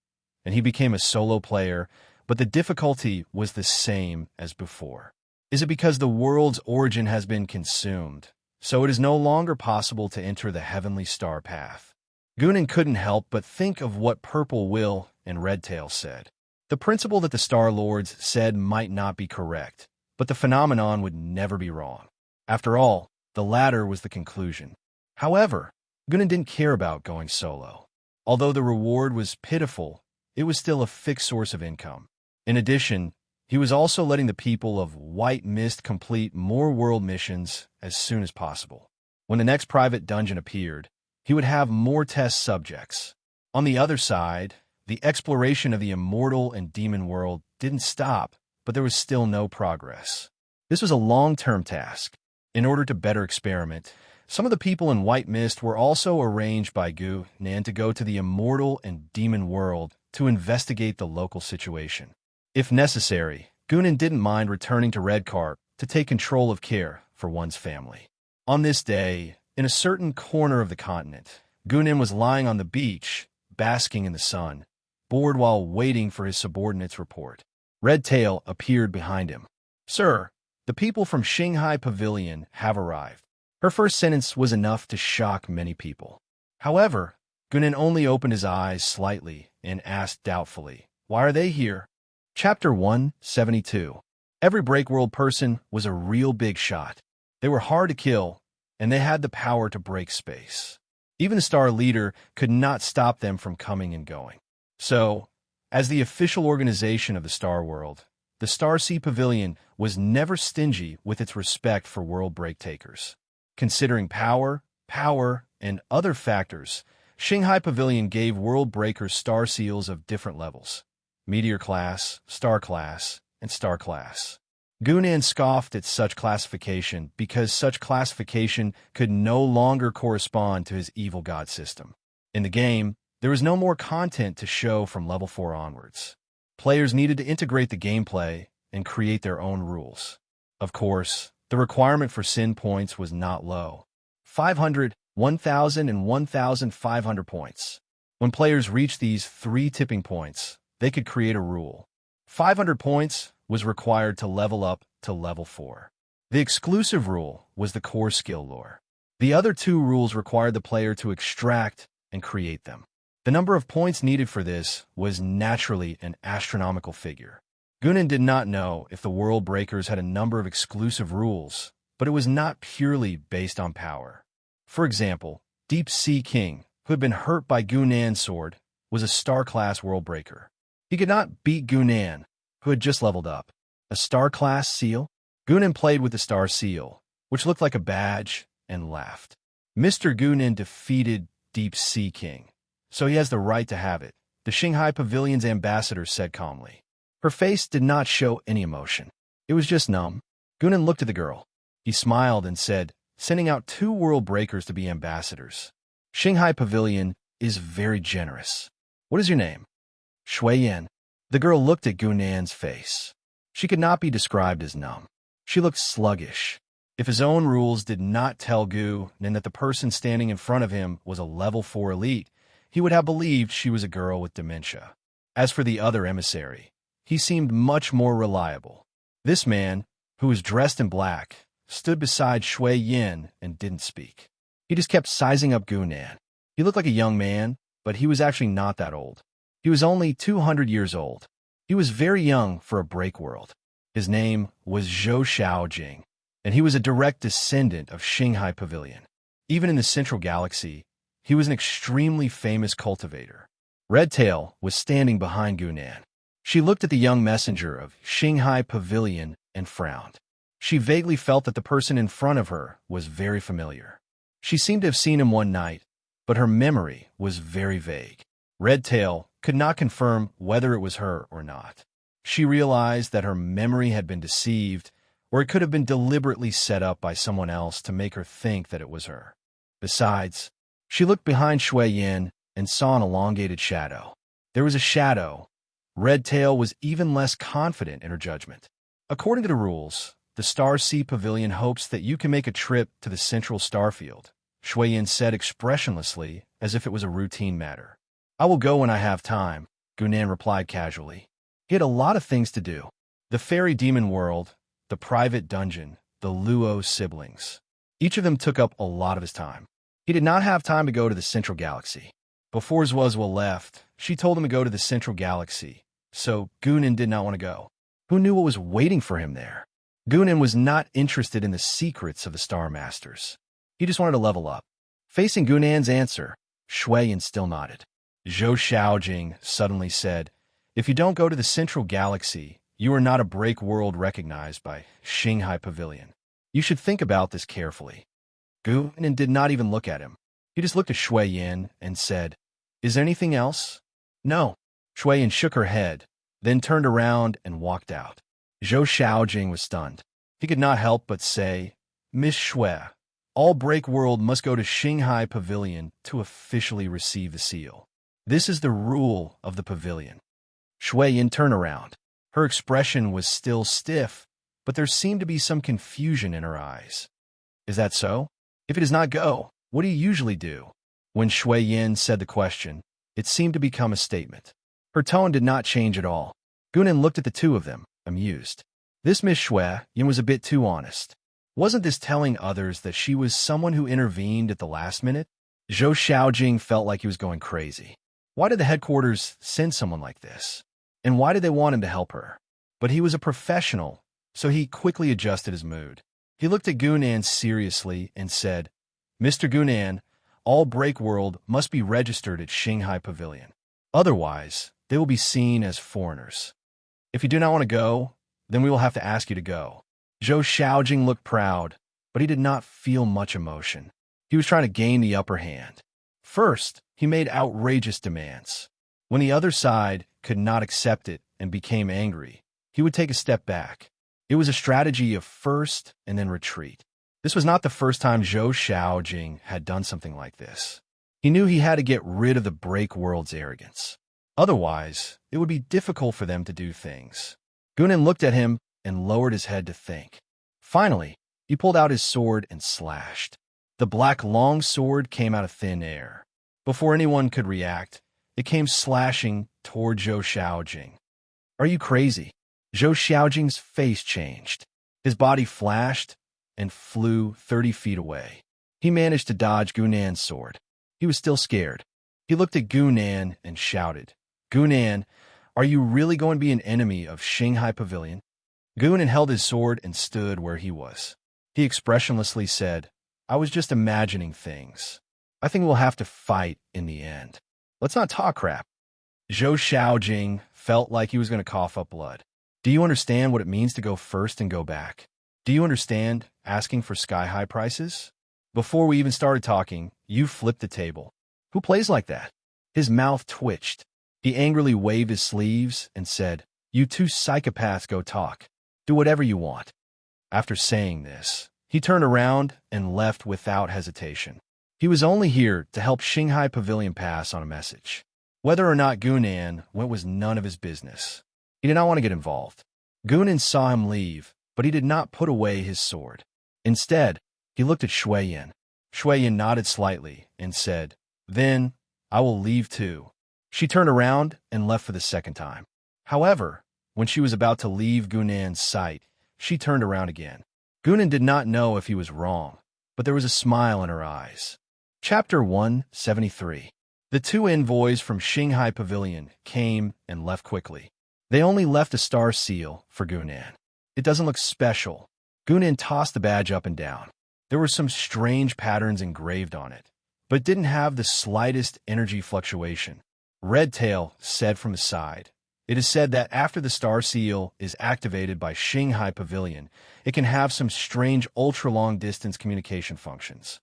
and he became a solo player, but the difficulty was the same as before. Is it because the world's origin has been consumed, so it is no longer possible to enter the Heavenly Star Path? Gunnan couldn't help but think of what Purple Will and Red Tail said. The principle that the Star Lords said might not be correct, but the phenomenon would never be wrong. After all, the latter was the conclusion. However, Gunnan didn't care about going solo. Although the reward was pitiful, it was still a fixed source of income. In addition, he was also letting the people of White Mist complete more world missions as soon as possible. When the next private dungeon appeared, he would have more test subjects. On the other side, the exploration of the immortal and demon world didn't stop, but there was still no progress. This was a long-term task. In order to better experiment, some of the people in White Mist were also arranged by Gu Nan to go to the immortal and demon world to investigate the local situation. If necessary, Gunan didn't mind returning to Redcarp to take control of care for one's family. On this day, in a certain corner of the continent, Gunan was lying on the beach, basking in the sun, bored while waiting for his subordinate's report. Redtail appeared behind him. "Sir, the people from Shanghai Pavilion have arrived." Her first sentence was enough to shock many people. However, Gunan only opened his eyes slightly and asked doubtfully, "Why are they here?" Chapter 172. Every Breakworld person was a real big shot. They were hard to kill, and they had the power to break space. Even the Star Leader could not stop them from coming and going. So, as the official organization of the Star World, the Starsea Pavilion was never stingy with its respect for world break-takers. Considering power, and other factors, Shanghai Pavilion gave world breakers star seals of different levels: Meteor Class, Star Class, and Star Class. Gunan scoffed at such classification because such classification could no longer correspond to his evil god system. In the game, there was no more content to show from level 4 onwards. Players needed to integrate the gameplay and create their own rules. Of course, the requirement for sin points was not low: 500, 1,000, and 1,500 points. When players reached these 3 tipping points, they could create a rule. 500 points was required to level up to level 4. The exclusive rule was the core skill lore. The other 2 rules required the player to extract and create them. The number of points needed for this was naturally an astronomical figure. Gunan did not know if the World Breakers had a number of exclusive rules, but it was not purely based on power. For example, Deep Sea King, who had been hurt by Gunan's sword, was a Star-class World Breaker. He could not beat Gunan, who had just leveled up. A Star-class seal? Gunan played with the Star Seal, which looked like a badge, and laughed. Mr. Gunan defeated Deep Sea King, so he has the right to have it, the Shanghai Pavilion's ambassador said calmly. Her face did not show any emotion. It was just numb. Gunan looked at the girl. He smiled and said, sending out 2 world breakers to be ambassadors. Shanghai Pavilion is very generous. What is your name? Shui Yan. The girl looked at Gunan's face. She could not be described as numb. She looked sluggish. If his own rules did not tell Gunan that the person standing in front of him was a level 4 elite, he would have believed she was a girl with dementia. As for the other emissary, he seemed much more reliable. This man, who was dressed in black, stood beside Shui Yin and didn't speak. He just kept sizing up Gunan. He looked like a young man, but he was actually not that old. He was only 200 years old. He was very young for a break world. His name was Zhou Xiaojing, and he was a direct descendant of Shanghai Pavilion. Even in the Central Galaxy, he was an extremely famous cultivator. Redtail was standing behind Gunan. She looked at the young messenger of Shanghai Pavilion and frowned. She vaguely felt that the person in front of her was very familiar. She seemed to have seen him one night, but her memory was very vague. Redtail could not confirm whether it was her or not. She realized that her memory had been deceived, or it could have been deliberately set up by someone else to make her think that it was her. Besides, she looked behind Shui Yin and saw an elongated shadow. There was a shadow. Redtail was even less confident in her judgment. According to the rules, the Starsea Pavilion hopes that you can make a trip to the Central Starfield, Shui Yin said expressionlessly, as if it was a routine matter. I will go when I have time, Gunan replied casually. He had a lot of things to do. The fairy demon world, the private dungeon, the Luo siblings. Each of them took up a lot of his time. He did not have time to go to the Central Galaxy. Before Zwazwa left, she told him to go to the Central Galaxy, so Gunan did not want to go. Who knew what was waiting for him there? Gunan was not interested in the secrets of the Star Masters. He just wanted to level up. Facing Gunan's answer, Shui Yin still nodded. Zhou Xiaojing suddenly said, if you don't go to the Central Galaxy, you are not a break world recognized by Shanghai Pavilion. You should think about this carefully. Gunan did not even look at him. He just looked at Shui Yin and said, is there anything else? No. Shui Yin shook her head, then turned around and walked out. Zhou Xiaojing was stunned. He could not help but say, Miss Shui, all Break World must go to Shanghai Pavilion to officially receive the seal. This is the rule of the pavilion. Shui Yin turned around. Her expression was still stiff, but there seemed to be some confusion in her eyes. Is that so? If it does not go, what do you usually do? When Shui Yin said the question, it seemed to become a statement. Her tone did not change at all. Gunan looked at the two of them, amused. This Miss Shui Yin was a bit too honest. Wasn't this telling others that she was someone who intervened at the last minute? Zhou Xiaojing felt like he was going crazy. Why did the headquarters send someone like this? And why did they want him to help her? But he was a professional, so he quickly adjusted his mood. He looked at Gunan seriously and said, Mr. Gunan, all Break World must be registered at Shanghai Pavilion. Otherwise, they will be seen as foreigners. If you do not want to go, then we will have to ask you to go. Zhou Xiaojing looked proud, but he did not feel much emotion. He was trying to gain the upper hand. First, he made outrageous demands. When the other side could not accept it and became angry, he would take a step back. It was a strategy of first and then retreat. This was not the first time Zhou Xiaojing had done something like this. He knew he had to get rid of the Break World's arrogance. Otherwise, it would be difficult for them to do things. Gunan looked at him and lowered his head to think. Finally, he pulled out his sword and slashed. The black long sword came out of thin air. Before anyone could react, it came slashing toward Zhou Xiaojing. Are you crazy? Zhou Xiaojing's face changed. His body flashed and flew 30 feet away. He managed to dodge Gunan's sword. He was still scared. He looked at Gunan and shouted, Gunan, are you really going to be an enemy of Shanghai Pavilion? Gunan held his sword and stood where he was. He expressionlessly said, I was just imagining things. I think we'll have to fight in the end. Let's not talk crap. Zhou Xiaojing felt like he was going to cough up blood. Do you understand what it means to go first and go back? Do you understand asking for sky-high prices? Before we even started talking, you flipped the table. Who plays like that? His mouth twitched. He angrily waved his sleeves and said, You two psychopaths go talk. Do whatever you want. After saying this, he turned around and left without hesitation. He was only here to help Shanghai Pavilion pass on a message. Whether or not Gunan went was none of his business. He did not want to get involved. Gunan saw him leave, but he did not put away his sword. Instead, he looked at Shui Yin. Shui Yin nodded slightly and said, Then, I will leave too. She turned around and left for the second time. However, when she was about to leave Gunan's sight, she turned around again. Gunan did not know if he was wrong, but there was a smile in her eyes. Chapter 173. The two envoys from Shanghai Pavilion came and left quickly. They only left a star seal for Gunan. It doesn't look special. Gunan tossed the badge up and down. There were some strange patterns engraved on it, but didn't have the slightest energy fluctuation. Redtail said from the side, It is said that after the star seal is activated by Shanghai Pavilion, it can have some strange ultra-long-distance communication functions.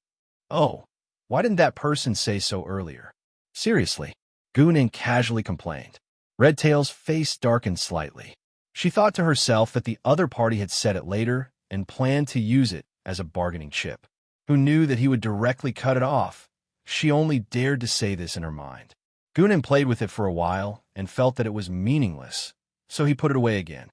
Oh, why didn't that person say so earlier? Seriously, Gunan casually complained. Redtail's face darkened slightly. She thought to herself that the other party had said it later and planned to use it as a bargaining chip. Who knew that he would directly cut it off? She only dared to say this in her mind. Gunan played with it for a while and felt that it was meaningless, so he put it away again.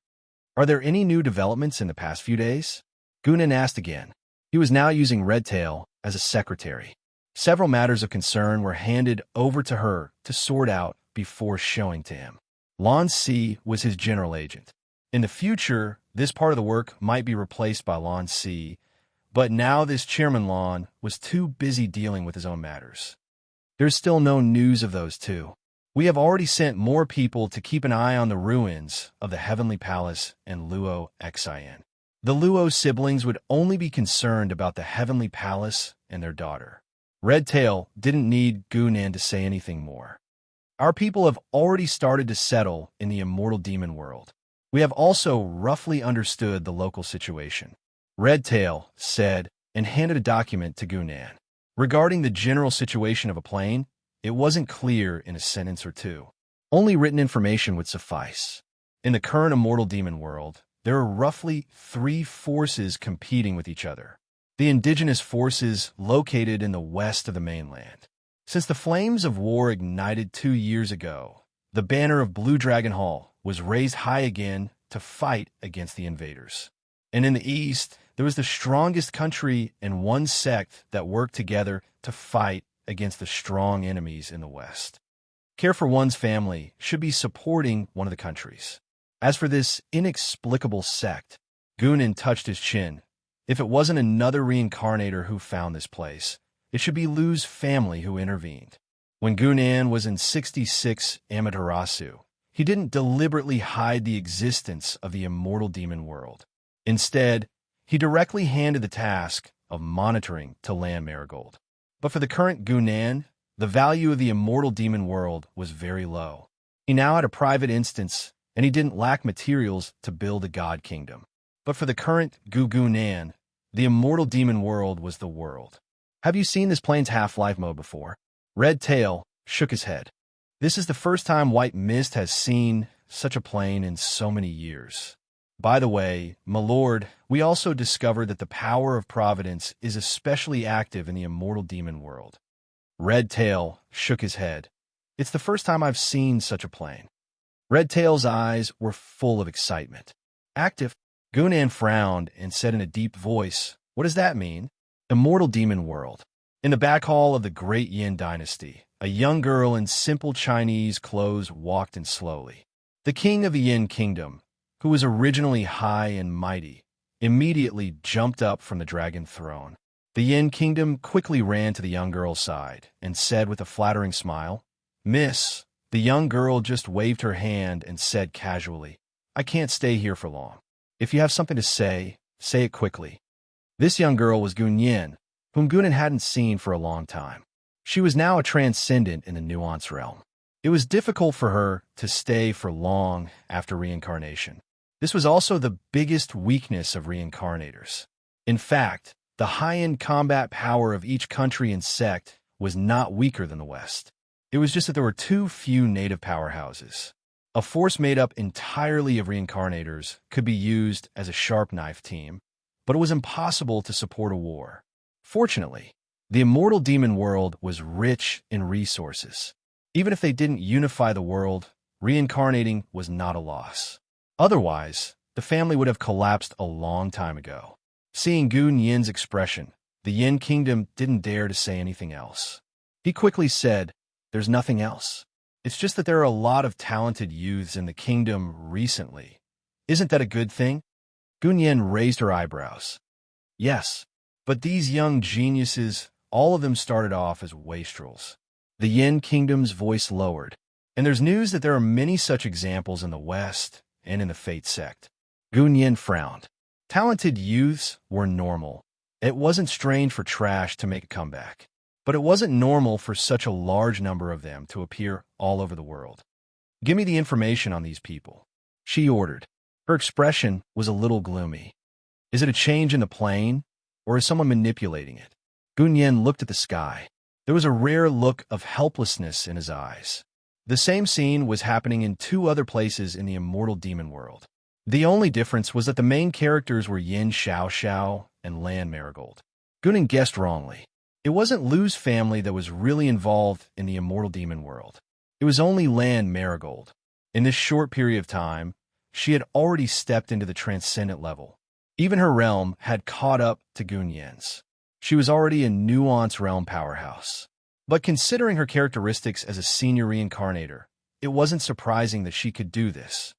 Are there any new developments in the past few days? Gunan asked again. He was now using Redtail as a secretary. Several matters of concern were handed over to her to sort out before showing to him. Lan Si was his general agent. In the future, this part of the work might be replaced by Lan Si, but now this Chairman Lan was too busy dealing with his own matters. There's still no news of those two. We have already sent more people to keep an eye on the ruins of the Heavenly Palace and Luo Xin. The Luo siblings would only be concerned about the Heavenly Palace and their daughter. Redtail didn't need Gunan to say anything more. Our people have already started to settle in the immortal demon world. We have also roughly understood the local situation. Redtail said and handed a document to Gunan. Regarding the general situation of a plane, it wasn't clear in a sentence or two. Only written information would suffice. In the current immortal demon world, there are roughly three forces competing with each other. The indigenous forces located in the west of the mainland. Since the flames of war ignited 2 years ago, the banner of Blue Dragon Hall was raised high again to fight against the invaders. And in the east, there was the strongest country and one sect that worked together to fight against the strong enemies in the west. Care for one's family should be supporting one of the countries. As for this inexplicable sect, Gunan touched his chin. If it wasn't another reincarnator who found this place, it should be Lu's family who intervened. When Gunan was in 66 Amaterasu, he didn't deliberately hide the existence of the immortal demon world. Instead, he directly handed the task of monitoring to Land Marigold. But for the current Gunan, the value of the immortal demon world was very low. He now had a private instance, and he didn't lack materials to build a god kingdom. But for the current Gunan, the immortal demon world was the world. Have you seen this plane's half-life mode before? Red Tail shook his head. This is the first time White Mist has seen such a plane in so many years. By the way, my lord, we also discovered that the power of Providence is especially active in the immortal demon world. Red Tail shook his head. It's the first time I've seen such a plane. Red Tail's eyes were full of excitement. Active? Gunan frowned and said in a deep voice, "What does that mean?" Immortal demon world. In the back hall of the Great Yin dynasty, a young girl in simple Chinese clothes walked in slowly. The king of the Yin kingdom, who was originally high and mighty, immediately jumped up from the dragon throne. The Yin kingdom quickly ran to the young girl's side and said with a flattering smile, "Miss." The young girl just waved her hand and said casually, "I can't stay here for long. If you have something to say it quickly." This young girl was Gunyin, whom Gunan hadn't seen for a long time. She was now a transcendent in the nuance realm. It was difficult for her to stay for long after reincarnation. This was also the biggest weakness of reincarnators. In fact, the high-end combat power of each country and sect was not weaker than the West. It was just that there were too few native powerhouses. A force made up entirely of reincarnators could be used as a sharp knife team, but it was impossible to support a war. Fortunately, the immortal demon world was rich in resources. Even if they didn't unify the world, reincarnating was not a loss. Otherwise, the family would have collapsed a long time ago. Seeing Gun Yin's expression, the Yin kingdom didn't dare to say anything else. He quickly said, "There's nothing else. It's just that there are a lot of talented youths in the kingdom recently. Isn't that a good thing?" Gun Yin raised her eyebrows. "Yes, but these young geniuses, all of them started off as wastrels." The Yin kingdom's voice lowered, and there's news that there are many such examples in the West and in the Fate sect. Gun Yin frowned. Talented youths were normal. It wasn't strange for trash to make a comeback. But it wasn't normal for such a large number of them to appear all over the world. "Give me the information on these people," she ordered. Her expression was a little gloomy. "Is it a change in the plane, or is someone manipulating it?" Gun Yin looked at the sky. There was a rare look of helplessness in his eyes. The same scene was happening in 2 other places in the immortal demon world. The only difference was that the main characters were Yin Xiao and Lan Marigold. Gunan guessed wrongly. It wasn't Lu's family that was really involved in the immortal demon world. It was only Lan Marigold. In this short period of time, she had already stepped into the transcendent level. Even her realm had caught up to Gunyin's. She was already a nuance realm powerhouse. But considering her characteristics as a senior reincarnator, it wasn't surprising that she could do this.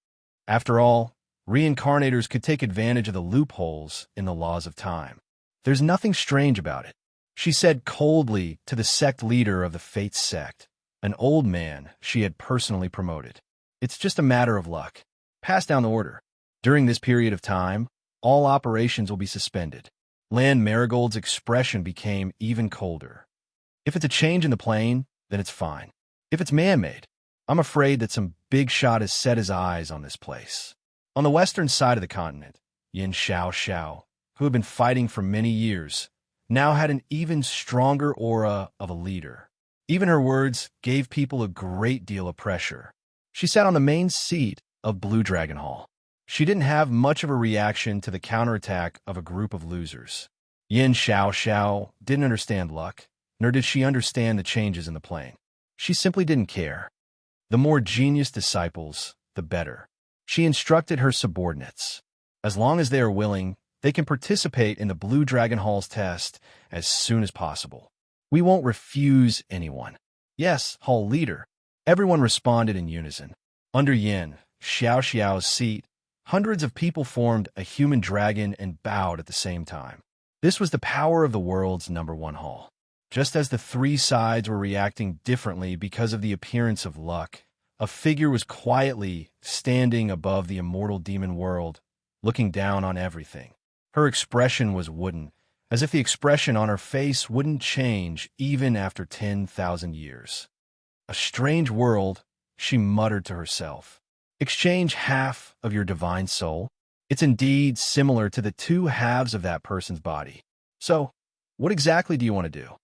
After all, reincarnators could take advantage of the loopholes in the laws of time. There's nothing strange about it, she said coldly to the sect leader of the Fates sect, an old man she had personally promoted. "It's just a matter of luck. Pass down the order. During this period of time, all operations will be suspended." Lan Marigold's expression became even colder. "If it's a change in the plane, then it's fine. If it's man-made, I'm afraid that some big shot has set his eyes on this place." On the western side of the continent, Yin Xiao, who had been fighting for many years, now had an even stronger aura of a leader. Even her words gave people a great deal of pressure. She sat on the main seat of Blue Dragon Hall. She didn't have much of a reaction to the counterattack of a group of losers. Yin Xiao didn't understand luck, nor did she understand the changes in the plane. She simply didn't care. The more genius disciples, the better. She instructed her subordinates. As long as they are willing, they can participate in the Blue Dragon Hall's test as soon as possible. We won't refuse anyone. Yes, Hall leader. Everyone responded in unison. Under Yin Xiao's seat, hundreds of people formed a human dragon and bowed at the same time. This was the power of the world's #1 hall. Just as the three sides were reacting differently because of the appearance of luck, a figure was quietly standing above the immortal demon world, looking down on everything. Her expression was wooden, as if the expression on her face wouldn't change even after 10,000 years. A strange world, she muttered to herself. Exchange half of your divine soul? It's indeed similar to the two halves of that person's body. So, what exactly do you want to do?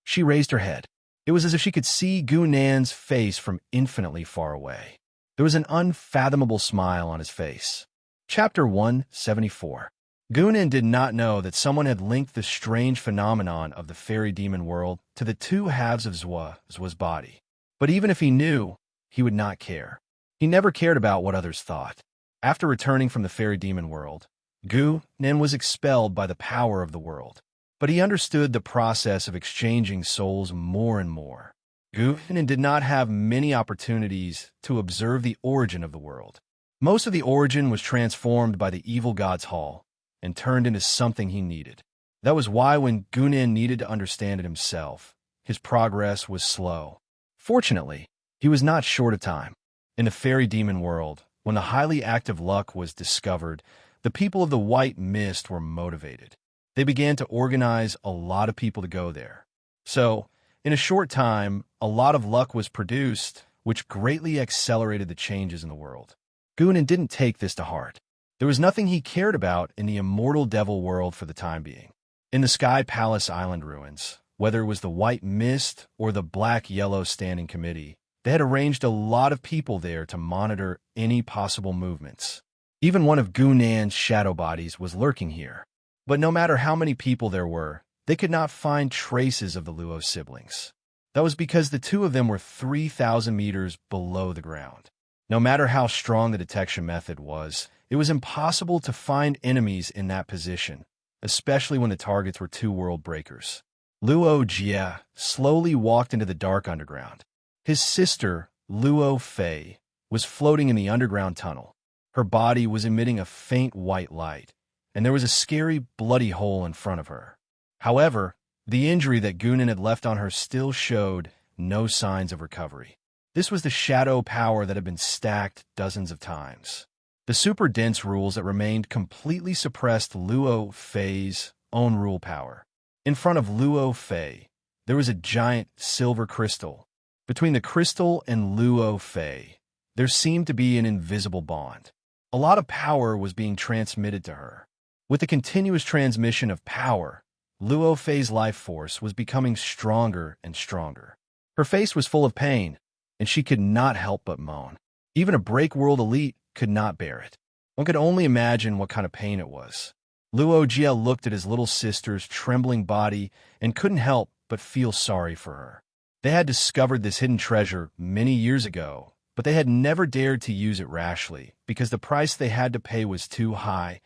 She raised her head. It was as if she could see Gunan's face from infinitely far away. There was an unfathomable smile on his face. Chapter 174. Gunan did not know that someone had linked the strange phenomenon of the fairy demon world to the two halves of Zhua's body. But even if he knew, he would not care. He never cared about what others thought. After returning from the fairy demon world, Gunan was expelled by the power of the world. But he understood the process of exchanging souls more and more. Gunan did not have many opportunities to observe the origin of the world. Most of the origin was transformed by the evil god's hall and turned into something he needed. That was why when Gunan needed to understand it himself, his progress was slow. Fortunately, he was not short of time. In the fairy demon world, when the highly active luck was discovered, the people of the White Mist were motivated. They began to organize a lot of people to go there. So, in a short time, a lot of luck was produced, which greatly accelerated the changes in the world. Gunan didn't take this to heart. There was nothing he cared about in the immortal devil world for the time being. In the Sky Palace Island ruins, whether it was the White Mist or the Black-Yellow Standing Committee, they had arranged a lot of people there to monitor any possible movements. Even one of Gunan's shadow bodies was lurking here. But no matter how many people there were, they could not find traces of the Luo siblings. That was because the two of them were 3,000 meters below the ground. No matter how strong the detection method was, it was impossible to find enemies in that position, especially when the targets were two world breakers. Luo Jie slowly walked into the dark underground. His sister, Luo Fei, was floating in the underground tunnel. Her body was emitting a faint white light, and there was a scary, bloody hole in front of her. However, the injury that Gunan had left on her still showed no signs of recovery. This was the shadow power that had been stacked dozens of times. The super dense rules that remained completely suppressed Luo Fei's own rule power. In front of Luo Fei, there was a giant silver crystal. Between the crystal and Luo Fei, there seemed to be an invisible bond. A lot of power was being transmitted to her. With the continuous transmission of power, Luo Fei's life force was becoming stronger and stronger. Her face was full of pain, and she could not help but moan. Even a break-world elite could not bear it. One could only imagine what kind of pain it was. Luo Jie looked at his little sister's trembling body and couldn't help but feel sorry for her. They had discovered this hidden treasure many years ago, but they had never dared to use it rashly because the price they had to pay was too high,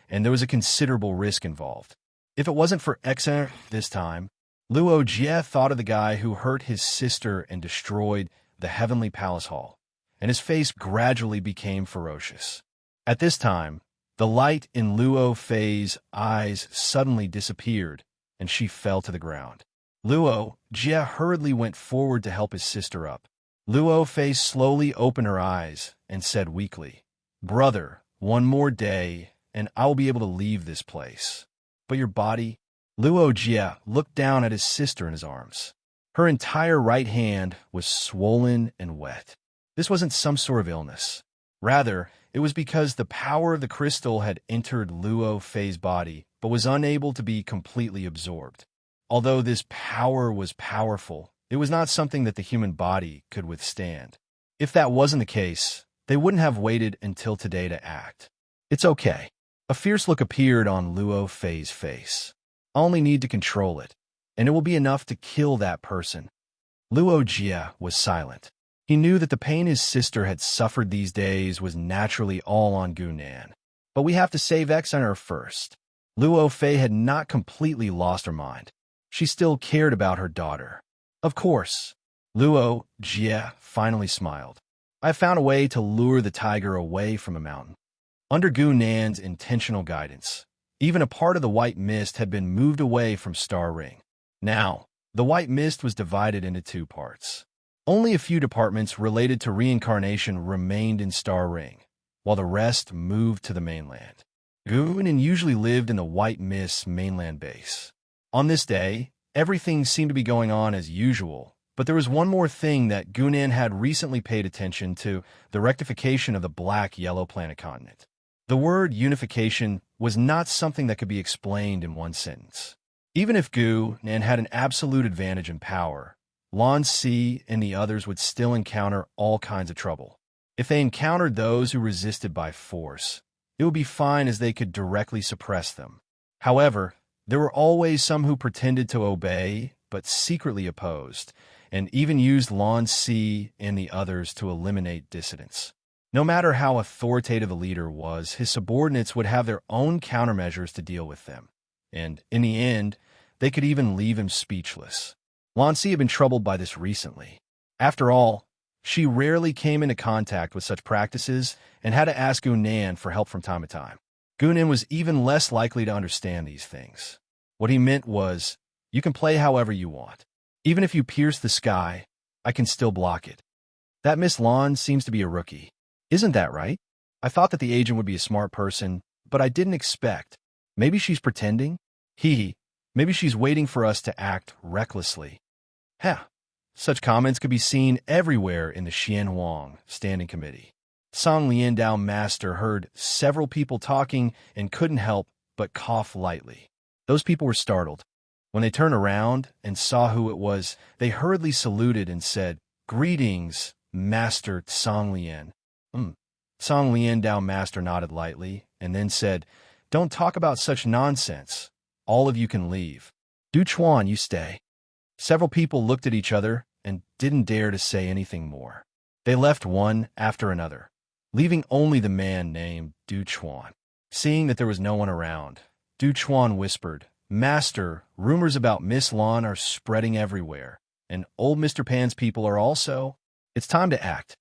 and there was a considerable risk involved. If it wasn't for Exer this time, Luo Jie thought of the guy who hurt his sister and destroyed the Heavenly Palace Hall, and his face gradually became ferocious. At this time, the light in Luo Fei's eyes suddenly disappeared, and she fell to the ground. Luo Jie hurriedly went forward to help his sister up. Luo Fei slowly opened her eyes and said weakly, "Brother, one more day, and I will be able to leave this place. But your body?" Luo Jie looked down at his sister in his arms. Her entire right hand was swollen and wet. This wasn't some sort of illness. Rather, it was because the power of the crystal had entered Luo Fei's body, but was unable to be completely absorbed. Although this power was powerful, it was not something that the human body could withstand. If that wasn't the case, they wouldn't have waited until today to act. It's okay. A fierce look appeared on Luo Fei's face. I only need to control it, and it will be enough to kill that person. Luo Jie was silent. He knew that the pain his sister had suffered these days was naturally all on Gunan. But we have to save X on her first. Luo Fei had not completely lost her mind. She still cared about her daughter. Of course. Luo Jie finally smiled. I found a way to lure the tiger away from a mountain. Under Gunan's intentional guidance, even a part of the white mist had been moved away from Star Ring. Now, the white mist was divided into two parts. Only a few departments related to reincarnation remained in Star Ring, while the rest moved to the mainland. Gunan usually lived in the white mist's mainland base. On this day, everything seemed to be going on as usual, but there was one more thing that Gunan had recently paid attention to: the rectification of the black-yellow planet continent. The word unification was not something that could be explained in one sentence. Even if Gunan had an absolute advantage in power, Lan Si and the others would still encounter all kinds of trouble. If they encountered those who resisted by force, it would be fine as they could directly suppress them. However, there were always some who pretended to obey but secretly opposed, and even used Lan Si and the others to eliminate dissidents. No matter how authoritative a leader was, his subordinates would have their own countermeasures to deal with them, and in the end, they could even leave him speechless. Lan Si had been troubled by this recently. After all, she rarely came into contact with such practices and had to ask Gunan for help from time to time. Gunan was even less likely to understand these things. What he meant was, you can play however you want. Even if you pierce the sky, I can still block it. That Miss Lan seems to be a rookie. Isn't that right? I thought that the agent would be a smart person, but I didn't expect. Maybe she's pretending? Maybe she's waiting for us to act recklessly. Such comments could be seen everywhere in the Xian Huang Standing Committee. Song Liandao Master heard several people talking and couldn't help but cough lightly. Those people were startled. When they turned around and saw who it was, they hurriedly saluted and said, "Greetings, Master Song Lian." Song Liandao Master nodded lightly and then said, "Don't talk about such nonsense. All of you can leave. Du Chuan, you stay." Several people looked at each other and didn't dare to say anything more. They left one after another, leaving only the man named Du Chuan. Seeing that there was no one around, Du Chuan whispered, "Master, rumors about Miss Lan are spreading everywhere, and old Mr. Pan's people are also. It's time to act."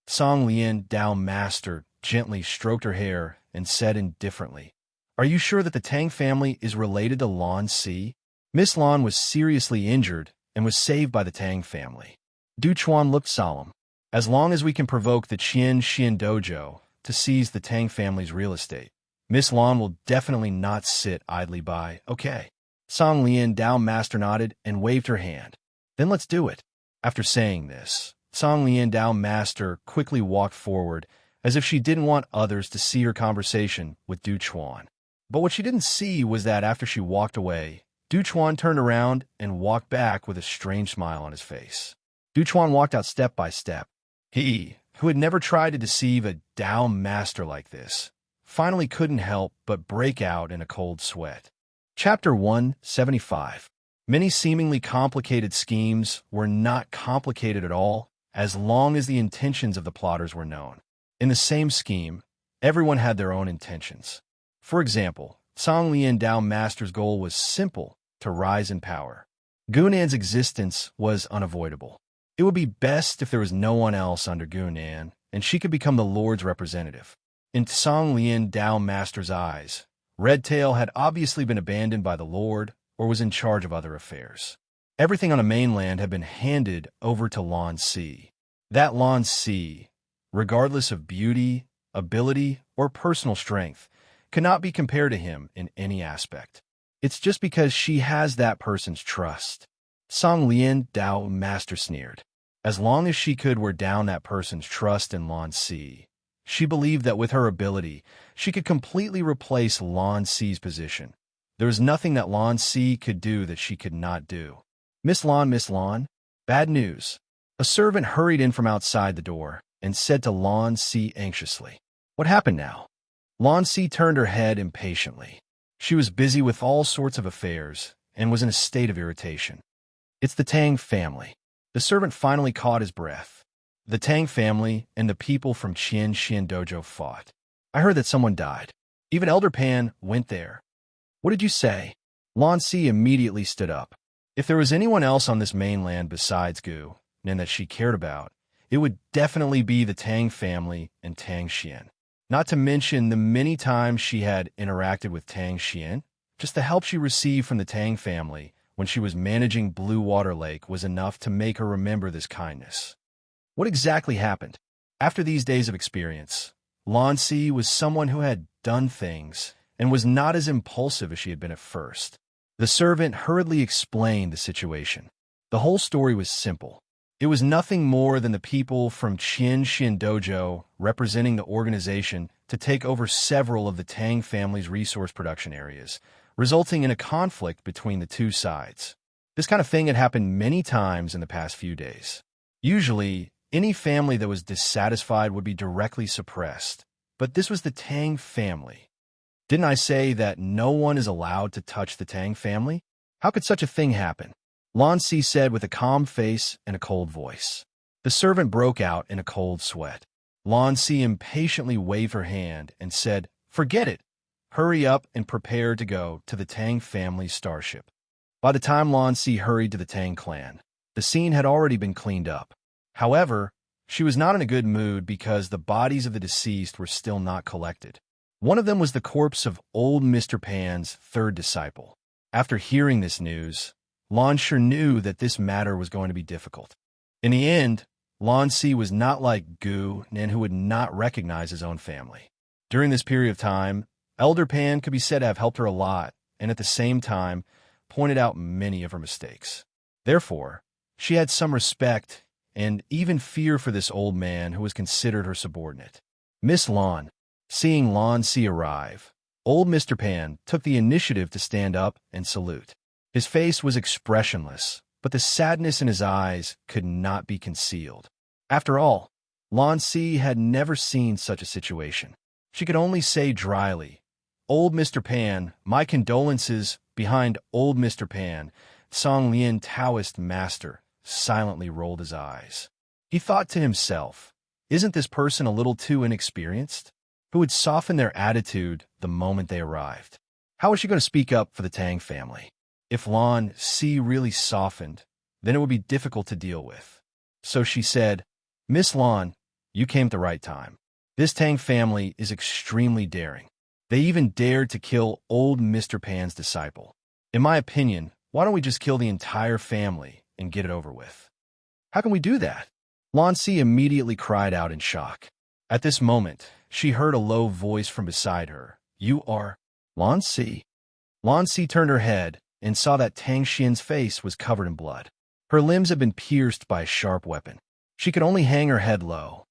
Song Liandao Master gently stroked her hair and said indifferently, "Are you sure that the Tang family is related to Lan Si? Miss Lan was seriously injured and was saved by the Tang family." Du Chuan looked solemn. "As long as we can provoke the Qian Xian Dojo to seize the Tang family's real estate, Miss Lan will definitely not sit idly by. Okay." Song Liandao Master nodded and waved her hand. "Then let's do it." After saying this, Song Liandao Master quickly walked forward as if she didn't want others to see her conversation with Du Chuan. But what she didn't see was that after she walked away, Du Chuan turned around and walked back with a strange smile on his face. Du Chuan walked out step by step. He, who had never tried to deceive a Dao master like this, finally couldn't help but break out in a cold sweat. Chapter 175. Many seemingly complicated schemes were not complicated at all as long as the intentions of the plotters were known. In the same scheme, everyone had their own intentions. For example, Song Liandao Master's goal was simple: to rise in power. Gunan's existence was unavoidable. It would be best if there was no one else under Gunan, and she could become the Lord's representative. In Song Liandao Master's eyes, Redtail had obviously been abandoned by the Lord or was in charge of other affairs. Everything on the mainland had been handed over to Lan Si. That Lan Si, regardless of beauty, ability, or personal strength, cannot be compared to him in any aspect. It's just because she has that person's trust. Song Liandao Master sneered. As long as she could wear down that person's trust in Lan Si, she believed that with her ability, she could completely replace Lan Si's position. There was nothing that Lan Si could do that she could not do. Miss Lan, bad news." A servant hurried in from outside the door and said to Lan Si anxiously, "What happened now?" Lan Si turned her head impatiently. She was busy with all sorts of affairs and was in a state of irritation. It's the Tang family. The servant finally caught his breath. The Tang family and the people from Qian Xian Dojo fought. I heard that someone died. Even Elder Pan went there. What did you say? Lan Si immediately stood up. If there was anyone else on this mainland besides Gu, and that she cared about, it would definitely be the Tang family and Tang Xian. Not to mention the many times she had interacted with Tang Xian. Just the help she received from the Tang family when she was managing Blue Water Lake was enough to make her remember this kindness. What exactly happened? After these days of experience, Lan Si was someone who had done things and was not as impulsive as she had been at first. The servant hurriedly explained the situation. The whole story was simple. It was nothing more than the people from Qian Xian Dojo representing the organization to take over several of the Tang family's resource production areas, resulting in a conflict between the two sides. This kind of thing had happened many times in the past few days. Usually, any family that was dissatisfied would be directly suppressed, but this was the Tang family. Didn't I say that no one is allowed to touch the Tang family? How could such a thing happen? Lan Si said with a calm face and a cold voice. The servant broke out in a cold sweat. Lan Si impatiently waved her hand and said, "Forget it. Hurry up and prepare to go to the Tang family starship." By the time Lan Si hurried to the Tang clan, the scene had already been cleaned up. However, she was not in a good mood because the bodies of the deceased were still not collected. One of them was the corpse of old Mr. Pan's third disciple. After hearing this news, Lan sure knew that this matter was going to be difficult. In the end, Lan Si was not like Gu Nan, who would not recognize his own family. During this period of time, Elder Pan could be said to have helped her a lot, and at the same time, pointed out many of her mistakes. Therefore, she had some respect and even fear for this old man who was considered her subordinate. Miss Lan, seeing Lan Si arrive, old Mr. Pan took the initiative to stand up and salute. His face was expressionless, but the sadness in his eyes could not be concealed. After all, Lan Si had never seen such a situation. She could only say dryly, "Old Mr. Pan, my condolences." Behind old Mr. Pan, Song Lian Taoist master silently rolled his eyes. He thought to himself, isn't this person a little too inexperienced? Who would soften their attitude the moment they arrived? How was she going to speak up for the Tang family? If Lan Si really softened, then it would be difficult to deal with. So she said, "Miss Lan, you came at the right time. This Tang family is extremely daring. They even dared to kill old Mr. Pan's disciple. In my opinion, why don't we just kill the entire family and get it over with?" "How can we do that?" Lan Si immediately cried out in shock. At this moment, she heard a low voice from beside her. "You are Lan Si?" Lan Si turned her head and saw that Tang Xian's face was covered in blood. Her limbs had been pierced by a sharp weapon. She could only hang her head low.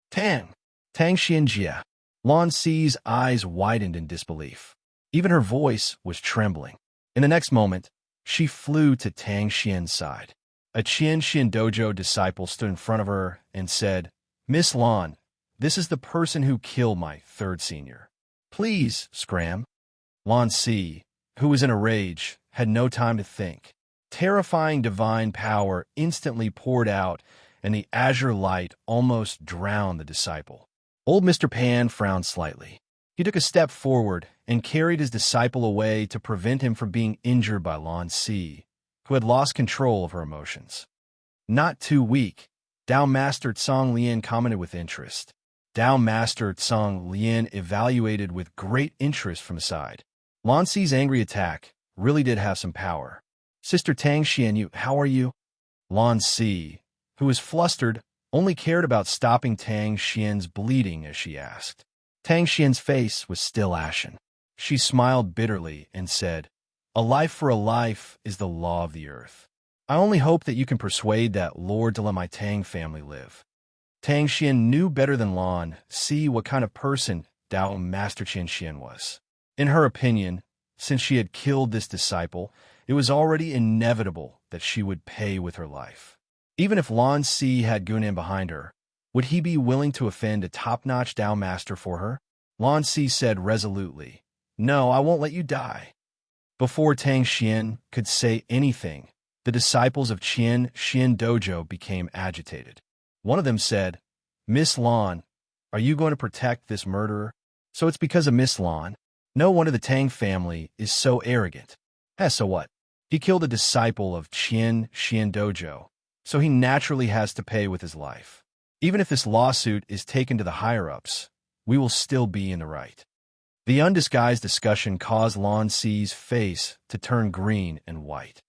Tang Xian Jia." Lan Si's eyes widened in disbelief. Even her voice was trembling. In the next moment, she flew to Tang Xian's side. A Qian Xian Dojo disciple stood in front of her and said, "Miss Lan, this is the person who killed my third senior. Please, scram." Lan Si, who was in a rage, had no time to think. Terrifying divine power instantly poured out, and the azure light almost drowned the disciple. Old Mr. Pan frowned slightly. He took a step forward and carried his disciple away to prevent him from being injured by Lan Si, who had lost control of her emotions. "Not too weak," Dao Master Tsong Lian commented with interest. Dao Master Tsong Lian evaluated with great interest from the side. Lan Si's angry attack really did have some power. "Sister Tang Xian, how are you?" Lan Si, who was flustered, only cared about stopping Tang Xian's bleeding as she asked. Tang Xian's face was still ashen. She smiled bitterly and said, "A life for a life is the law of the earth. I only hope that you can persuade that Lord to let my Tang family live." Tang Xian knew better than Lan Si what kind of person Dao Master Qian Xian was. In her opinion, since she had killed this disciple, it was already inevitable that she would pay with her life. Even if Lan Si had Gunan behind her, would he be willing to offend a top-notch Dao Master for her? Lan Si said resolutely, "No, I won't let you die." Before Tang Xian could say anything, the disciples of Qian Xian Dojo became agitated. One of them said, "Miss Lan, are you going to protect this murderer?" "So it's because of Miss Lan? No wonder the Tang family is so arrogant." So what? He killed a disciple of Qian Xian Dojo, so he naturally has to pay with his life. Even if this lawsuit is taken to the higher-ups, we will still be in the right. The undisguised discussion caused Lan Si's face to turn green and white.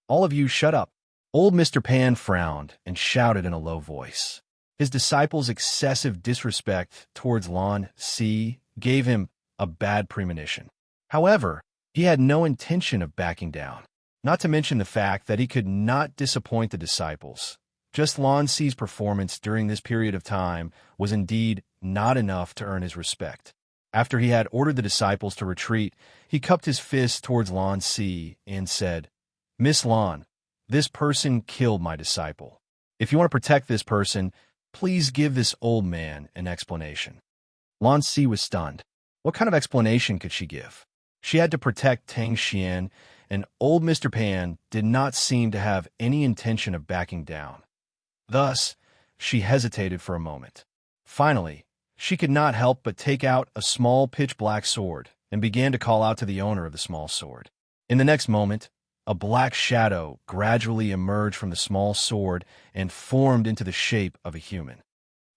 "All of you shut up." Old Mr. Pan frowned and shouted in a low voice. His disciple's excessive disrespect towards Lan Si gave him a bad premonition. However, he had no intention of backing down, not to mention the fact that he could not disappoint the disciples. Just Lan Si's performance during this period of time was indeed not enough to earn his respect. After he had ordered the disciples to retreat, he cupped his fist towards Lan Si and said, "Miss Lan, this person killed my disciple. If you want to protect this person, please give this old man an explanation." Lan Si was stunned. What kind of explanation could she give? She had to protect Tang Xian, and old Mr. Pan did not seem to have any intention of backing down. Thus, she hesitated for a moment. Finally, she could not help but take out a small pitch-black sword and began to call out to the owner of the small sword. In the next moment, a black shadow gradually emerged from the small sword and formed into the shape of a human.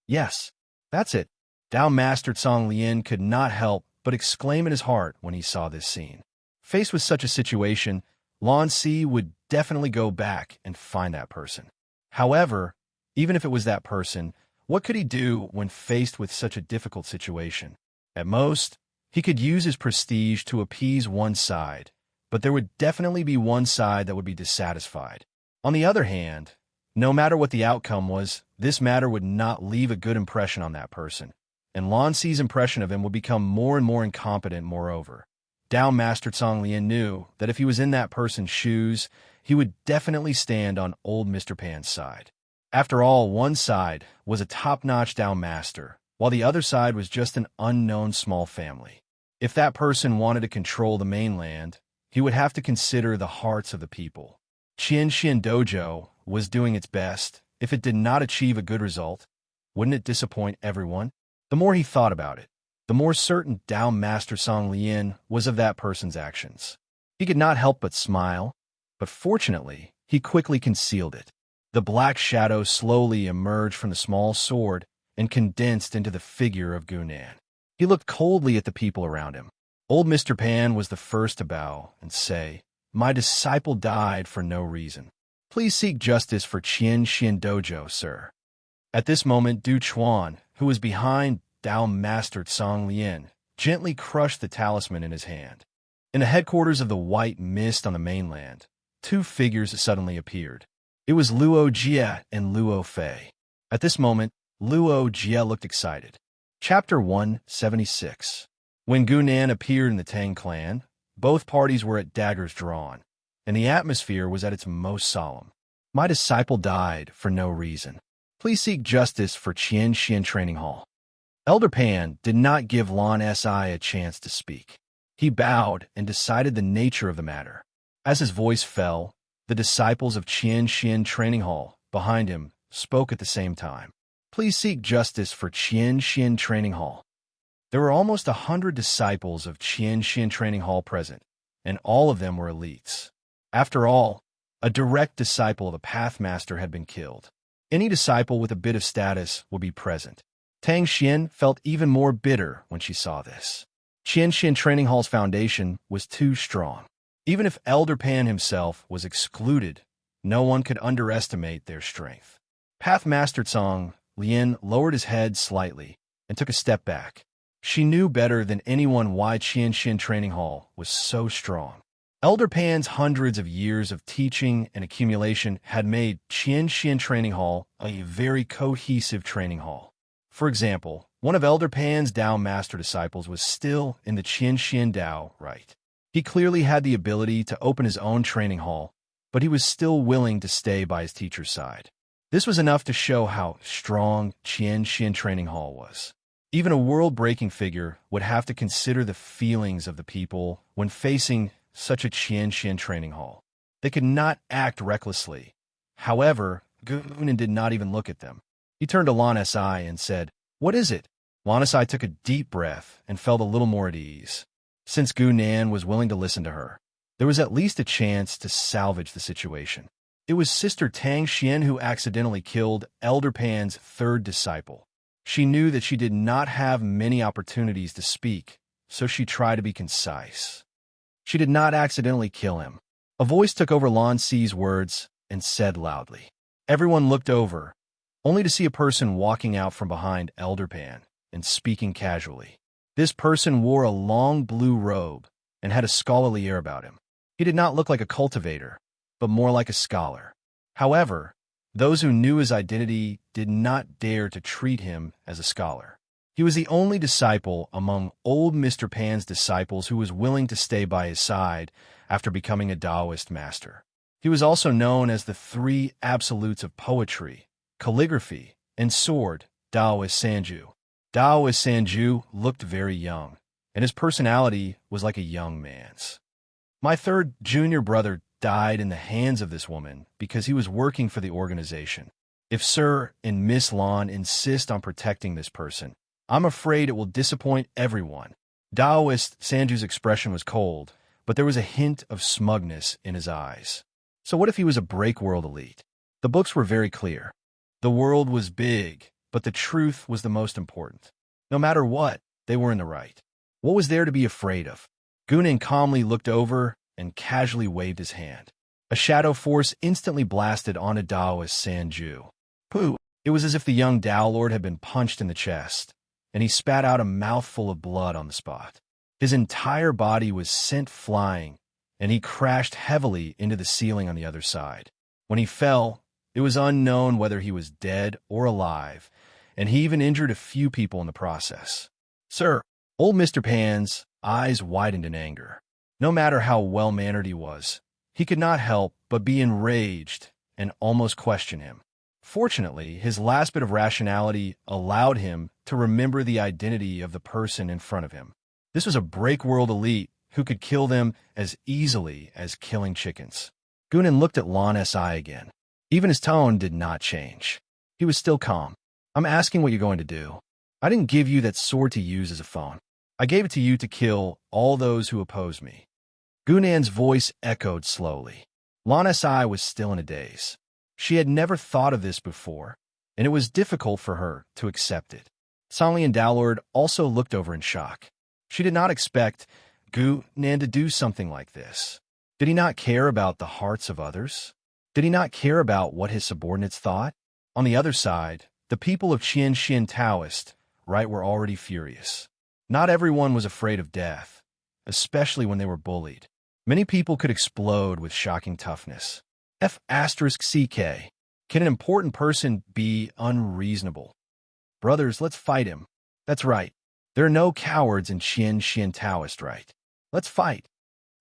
"Yes, that's it." Dao Master Tsang Lien could not help but exclaim in his heart when he saw this scene. Faced with such a situation, Lan Si would definitely go back and find that person. However, even if it was that person, what could he do when faced with such a difficult situation? At most, he could use his prestige to appease one side, but there would definitely be one side that would be dissatisfied. On the other hand, no matter what the outcome was, this matter would not leave a good impression on that person, and Lan Si's impression of him would become more and more incompetent moreover. Dao Master Tsang Lien knew that if he was in that person's shoes, he would definitely stand on old Mr. Pan's side. After all, one side was a top-notch Dao Master, while the other side was just an unknown small family. If that person wanted to control the mainland, he would have to consider the hearts of the people. Qian Xian Dojo was doing its best. If it did not achieve a good result, wouldn't it disappoint everyone? The more he thought about it, the more certain Dao Master Tsang Lien was of that person's actions. He could not help but smile, but fortunately, he quickly concealed it. The black shadow slowly emerged from the small sword and condensed into the figure of Gunan. He looked coldly at the people around him. Old Mr. Pan was the first to bow and say, "My disciple died for no reason. Please seek justice for Qian Xian Dojo, sir." At this moment, Du Chuan, who was behind Dao Master Tsang Lien, gently crushed the talisman in his hand. In the headquarters of the White Mist on the mainland, two figures suddenly appeared. It was Luo Jie and Luo Fei. At this moment, Luo Jie looked excited. Chapter 176. When Gunan appeared in the Tang clan, both parties were at daggers drawn, and the atmosphere was at its most solemn. "My disciple died for no reason. Please seek justice for Qian Xian Training Hall." Elder Pan did not give Lan Si a chance to speak. He bowed and decided the nature of the matter. As his voice fell, the disciples of Qian Xian Training Hall behind him spoke at the same time. "Please seek justice for Qian Xian Training Hall." There were almost 100 disciples of Qian Xian Training Hall present, and all of them were elites. After all, a direct disciple of a Pathmaster had been killed. Any disciple with a bit of status would be present. Tang Xian felt even more bitter when she saw this. Qian Xian Training Hall's foundation was too strong. Even if Elder Pan himself was excluded, no one could underestimate their strength. Pathmaster Tsang Lien lowered his head slightly and took a step back. She knew better than anyone why Qian Xian Training Hall was so strong. Elder Pan's hundreds of years of teaching and accumulation had made Qian Xian Training Hall a very cohesive training hall. For example, one of Elder Pan's Dao Master disciples was still in the Qian Xian Dao rite. He clearly had the ability to open his own training hall, but he was still willing to stay by his teacher's side. This was enough to show how strong Qian Xian Training Hall was. Even a world-breaking figure would have to consider the feelings of the people when facing such a Qian training hall. They could not act recklessly. However, Gunan did not even look at them. He turned to Lan Si and said, "What is it?" Lan Si took a deep breath and felt a little more at ease. Since Gu Nan was willing to listen to her, there was at least a chance to salvage the situation. It was Sister Tang Xian who accidentally killed Elder Pan's third disciple. She knew that she did not have many opportunities to speak, so she tried to be concise. She did not accidentally kill him. A voice took over Lan Si's words and said loudly. Everyone looked over, only to see a person walking out from behind Elder Pan and speaking casually. This person wore a long blue robe and had a scholarly air about him. He did not look like a cultivator, but more like a scholar. However, those who knew his identity did not dare to treat him as a scholar. He was the only disciple among old Mr. Pan's disciples who was willing to stay by his side after becoming a Taoist master. He was also known as the three absolutes of poetry, calligraphy, and sword, Taoist Sanju. Taoist Sanju looked very young, and his personality was like a young man's. My third junior brother died in the hands of this woman because he was working for the organization. If Sir and Miss Lan insist on protecting this person, I'm afraid it will disappoint everyone. Taoist Sanju's expression was cold, but there was a hint of smugness in his eyes. So what if he was a break-world elite? The books were very clear. The world was big, but the truth was the most important. No matter what, they were in the right. What was there to be afraid of? Gunan calmly looked over and casually waved his hand. A shadow force instantly blasted onto Taoist Sanju. Pooh! It was as if the young Tao Lord had been punched in the chest, and he spat out a mouthful of blood on the spot. His entire body was sent flying, and he crashed heavily into the ceiling on the other side. When he fell, it was unknown whether he was dead or alive, and he even injured a few people in the process. Sir, old Mr. Pan's eyes widened in anger. No matter how well-mannered he was, he could not help but be enraged and almost question him. Fortunately, his last bit of rationality allowed him to remember the identity of the person in front of him. This was a break-world elite who could kill them as easily as killing chickens. Gunan looked at Lan Si again. Even his tone did not change. He was still calm. I'm asking what you're going to do. I didn't give you that sword to use as a phone. I gave it to you to kill all those who oppose me. Gunan's voice echoed slowly. Lan Si was still in a daze. She had never thought of this before, and it was difficult for her to accept it. Sanli and Dowlord also looked over in shock. She did not expect Gunan to do something like this. Did he not care about the hearts of others? Did he not care about what his subordinates thought? On the other side, the people of Qian Taoist, were already furious. Not everyone was afraid of death, especially when they were bullied. Many people could explode with shocking toughness. F***CK. Can an important person be unreasonable? Brothers, let's fight him. That's right. There are no cowards in Qian Taoist, right? Let's fight.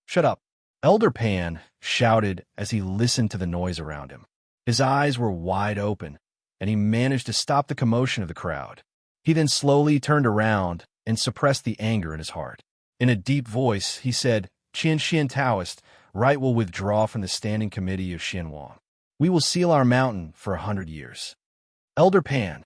Shut up. Elder Pan shouted as he listened to the noise around him. His eyes were wide open, and he managed to stop the commotion of the crowd. He then slowly turned around and suppressed the anger in his heart. In a deep voice, he said, Qian Taoist, right will withdraw from the standing committee of Xinhuang. We will seal our mountain for 100 years. Elder Pan,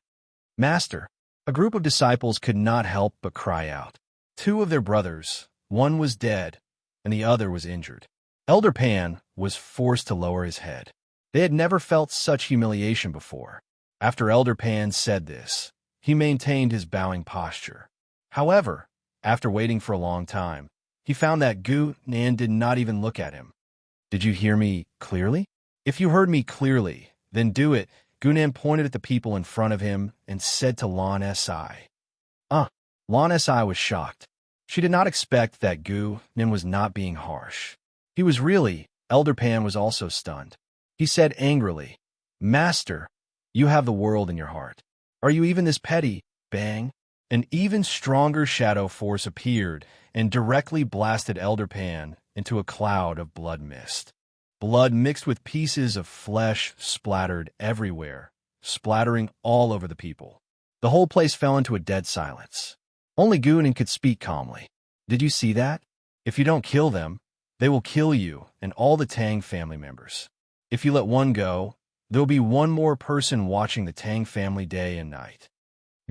Master, a group of disciples could not help but cry out. Two of their brothers, one was dead, and the other was injured. Elder Pan was forced to lower his head. They had never felt such humiliation before. After Elder Pan said this, he maintained his bowing posture. However, after waiting for a long time, he found that Gunan did not even look at him. Did you hear me clearly? If you heard me clearly, then do it. Gunan pointed at the people in front of him and said to Lan Si. Lan Si was shocked. She did not expect that Gunan was not being harsh. He was really. Elder Pan was also stunned. He said angrily, Master, you have the world in your heart. Are you even this petty? Bang! An even stronger shadow force appeared and directly blasted Elder Pan into a cloud of blood mist. Blood mixed with pieces of flesh splattered everywhere, splattering all over the people. The whole place fell into a dead silence. Only Gunan could speak calmly. Did you see that? If you don't kill them, they will kill you and all the Tang family members. If you let one go, there will be one more person watching the Tang family day and night.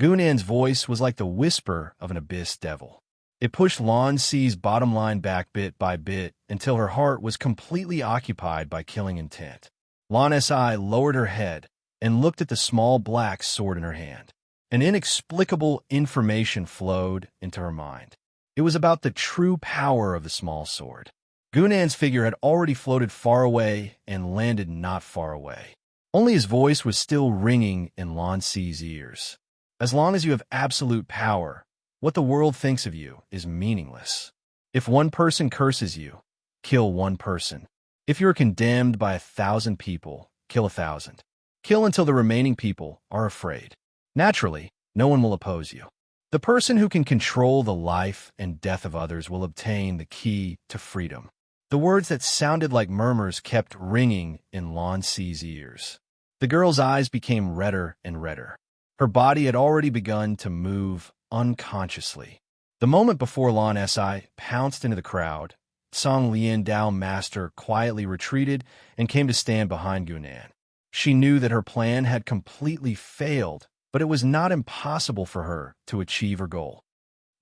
Gunan's voice was like the whisper of an abyss devil. It pushed Lan Si's bottom line back bit by bit until her heart was completely occupied by killing intent. Lan Si lowered her head and looked at the small black sword in her hand. An inexplicable information flowed into her mind. It was about the true power of the small sword. Gunan's figure had already floated far away and landed not far away. Only his voice was still ringing in Lan Si's ears. As long as you have absolute power, what the world thinks of you is meaningless. If one person curses you, kill one person. If you are condemned by 1,000 people, kill 1,000. Kill until the remaining people are afraid. Naturally, no one will oppose you. The person who can control the life and death of others will obtain the key to freedom. The words that sounded like murmurs kept ringing in Lan Si's ears. The girl's eyes became redder and redder. Her body had already begun to move unconsciously. The moment before Lan Si pounced into the crowd, Song Lian Dao Master quietly retreated and came to stand behind Gunan. She knew that her plan had completely failed, but it was not impossible for her to achieve her goal.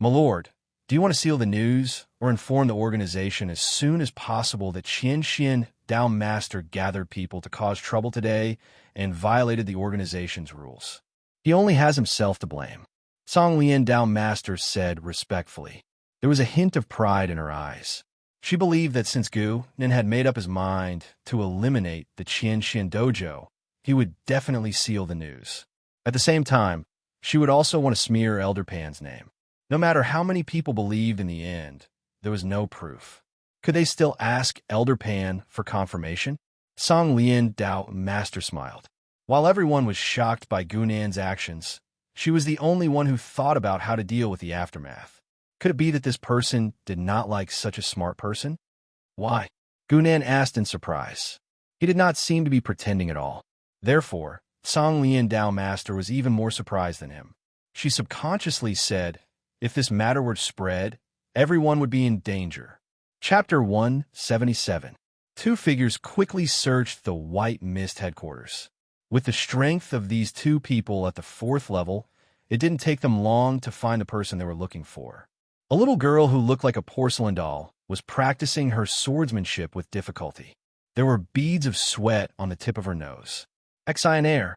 "My lord, do you want to seal the news or inform the organization as soon as possible that Qian Dao Master gathered people to cause trouble today and violated the organization's rules? He only has himself to blame," Song Lian Dao Master said respectfully. There was a hint of pride in her eyes. She believed that since Gu Nin had made up his mind to eliminate the Qian dojo, he would definitely seal the news. At the same time, she would also want to smear Elder Pan's name. No matter how many people believed in the end, there was no proof. Could they still ask Elder Pan for confirmation? Song Lian Dao Master smiled. While everyone was shocked by Gunan's actions, she was the only one who thought about how to deal with the aftermath. Could it be that this person did not like such a smart person? Why? Gunan asked in surprise. He did not seem to be pretending at all. Therefore, Song Lian Dao Master was even more surprised than him. She subconsciously said, if this matter were to spread, everyone would be in danger. Chapter 177. Two figures quickly searched the White Mist headquarters. With the strength of these two people at the 4th level, it didn't take them long to find the person they were looking for. A little girl who looked like a porcelain doll was practicing her swordsmanship with difficulty. There were beads of sweat on the tip of her nose. "Exionaire,"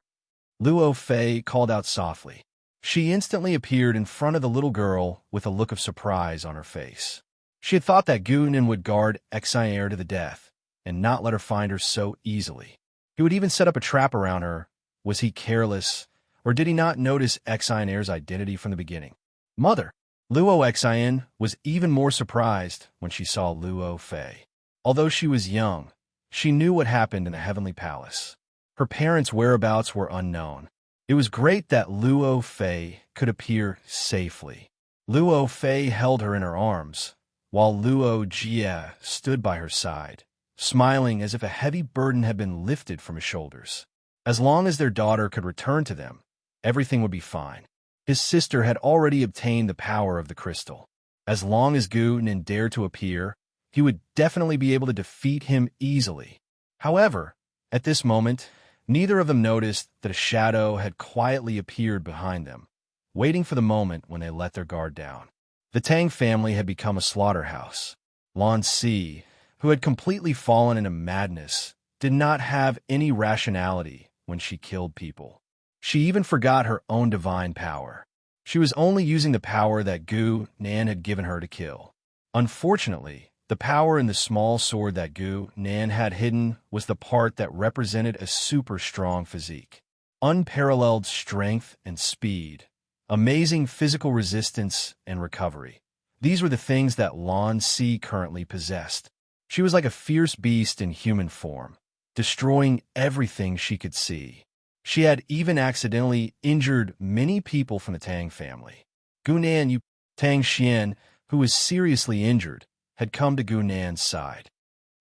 Luo Fei called out softly. She instantly appeared in front of the little girl with a look of surprise on her face. She had thought that Gunan would guard Exionaire to the death and not let her find her so easily. He would even set up a trap around her. Was he careless, or did he not notice Exionaire's identity from the beginning? "Mother!" Luo Xian was even more surprised when she saw Luo Fei. Although she was young, she knew what happened in the Heavenly Palace. Her parents' whereabouts were unknown. It was great that Luo Fei could appear safely. Luo Fei held her in her arms, while Luo Jie stood by her side, smiling as if a heavy burden had been lifted from his shoulders. As long as their daughter could return to them, everything would be fine. His sister had already obtained the power of the crystal. As long as Gu Nin dared to appear, he would definitely be able to defeat him easily. However, at this moment, neither of them noticed that a shadow had quietly appeared behind them, waiting for the moment when they let their guard down. The Tang family had become a slaughterhouse. Lan Si, who had completely fallen into madness, did not have any rationality when she killed people. She even forgot her own divine power. She was only using the power that Gu Nan had given her to kill. Unfortunately, the power in the small sword that Gu Nan had hidden was the part that represented a super strong physique. Unparalleled strength and speed, amazing physical resistance and recovery. These were the things that Lan Si currently possessed. She was like a fierce beast in human form, destroying everything she could see. She had even accidentally injured many people from the Tang family. Gunan Tang Xian, who was seriously injured, had come to Gunan's side.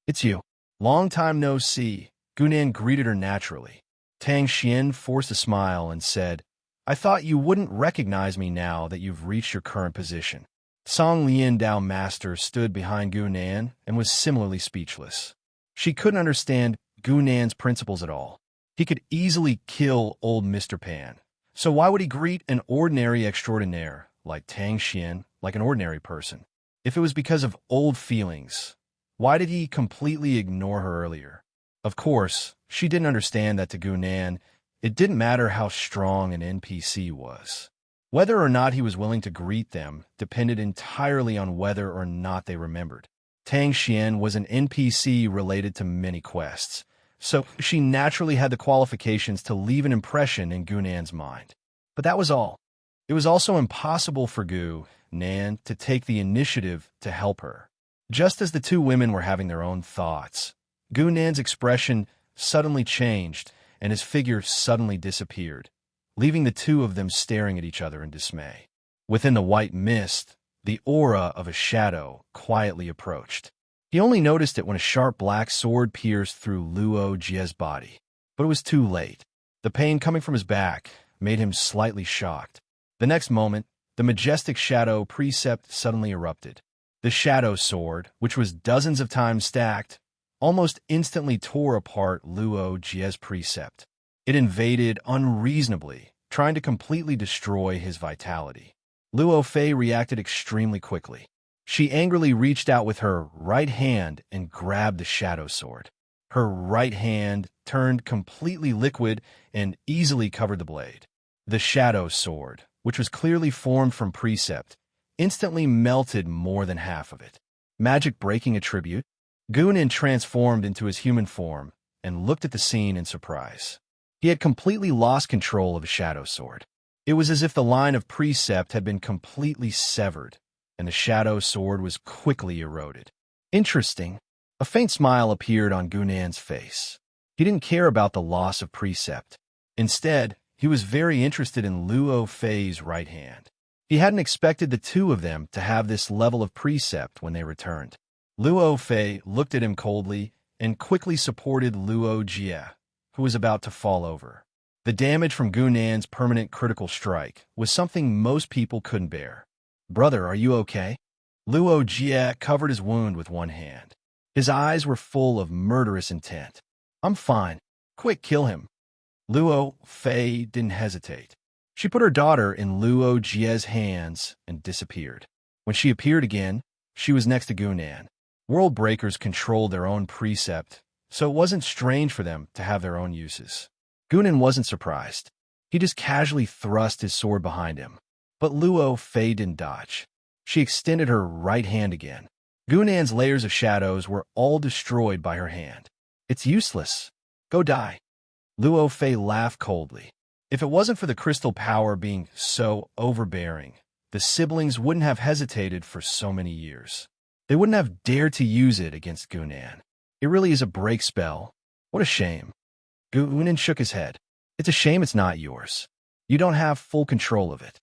"It's you. Long time no see." Gunan greeted her naturally. Tang Xian forced a smile and said, I thought you wouldn't recognize me now that you've reached your current position. Song Lian Dao Master stood behind Gu Nan and was similarly speechless. She couldn't understand Gu Nan's principles at all. He could easily kill old Mr. Pan. So why would he greet an ordinary extraordinaire like Tang Xian like an ordinary person? If it was because of old feelings, why did he completely ignore her earlier? Of course, she didn't understand that to Gu Nan, it didn't matter how strong an NPC was. Whether or not he was willing to greet them depended entirely on whether or not they remembered. Tang Xian was an NPC related to many quests, so she naturally had the qualifications to leave an impression in Gu Nan's mind. But that was all. It was also impossible for Gu Nan to take the initiative to help her. Just as the two women were having their own thoughts, Gu Nan's expression suddenly changed and his figure suddenly disappeared, leaving the two of them staring at each other in dismay. Within the white mist, the aura of a shadow quietly approached. He only noticed it when a sharp black sword pierced through Luo Jie's body. But it was too late. The pain coming from his back made him slightly shocked. The next moment, the majestic shadow precept suddenly erupted. The shadow sword, which was dozens of times stacked, almost instantly tore apart Luo Jie's precept. It invaded unreasonably, trying to completely destroy his vitality. Luo Fei reacted extremely quickly. She angrily reached out with her right hand and grabbed the shadow sword. Her right hand turned completely liquid and easily covered the blade. The shadow sword, which was clearly formed from precept, instantly melted more than half of it. Magic breaking attribute? Gu Nan transformed into his human form and looked at the scene in surprise. He had completely lost control of a shadow sword. It was as if the line of precept had been completely severed, and the shadow sword was quickly eroded. Interesting. A faint smile appeared on Gu Nan's face. He didn't care about the loss of precept. Instead, he was very interested in Luo Fei's right hand. He hadn't expected the two of them to have this level of precept when they returned. Luo Fei looked at him coldly and quickly supported Luo Jie, who was about to fall over. The damage from Gu Nan's permanent critical strike was something most people couldn't bear. "Brother, are you okay?" Luo Jie covered his wound with one hand. His eyes were full of murderous intent. "I'm fine. Quick, kill him." Luo Fei didn't hesitate. She put her daughter in Luo Jie's hands and disappeared. When she appeared again, she was next to Gu Nan. World breakers controlled their own precept, so it wasn't strange for them to have their own uses. Gu Nan wasn't surprised. He just casually thrust his sword behind him. But Luo Fei didn't dodge. She extended her right hand again. Gu Nan's layers of shadows were all destroyed by her hand. "It's useless. Go die." Luo Fei laughed coldly. If it wasn't for the crystal power being so overbearing, the siblings wouldn't have hesitated for so many years. They wouldn't have dared to use it against Gu Nan. It really is a break spell. What a shame. Gu Nan shook his head. "It's a shame it's not yours. You don't have full control of it.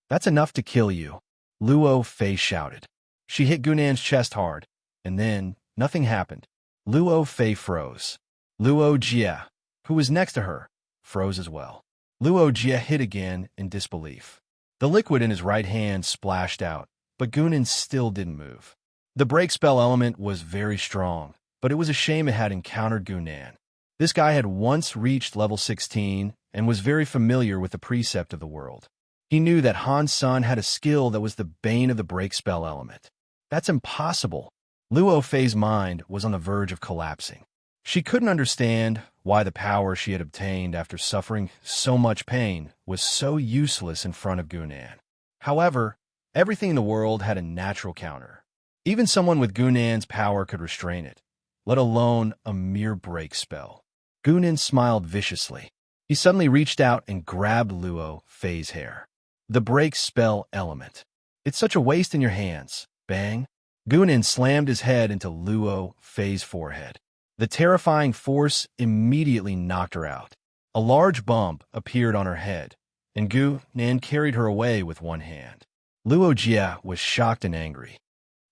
That's enough to kill you," Luo Fei shouted. She hit Gu Nan's chest hard, and then nothing happened. Luo Fei froze. Luo Jie, who was next to her, froze as well. Luo Jie hit again in disbelief. The liquid in his right hand splashed out, but Gu Nan still didn't move. The break spell element was very strong, but it was a shame it had encountered Gu Nan. This guy had once reached level 16 and was very familiar with the precept of the world. He knew that Han Sun had a skill that was the bane of the break spell element. That's impossible. Luo Fei's mind was on the verge of collapsing. She couldn't understand why the power she had obtained after suffering so much pain was so useless in front of Gu Nan. However, everything in the world had a natural counter. Even someone with Gu Nan's power could restrain it, let alone a mere break spell. Gu Nan smiled viciously. He suddenly reached out and grabbed Luo Fei's hair. The break spell element. "It's such a waste in your hands." Bang. Gu Nan slammed his head into Luo Fei's forehead. The terrifying force immediately knocked her out. A large bump appeared on her head, and Gu Nan carried her away with one hand. Luo Jie was shocked and angry.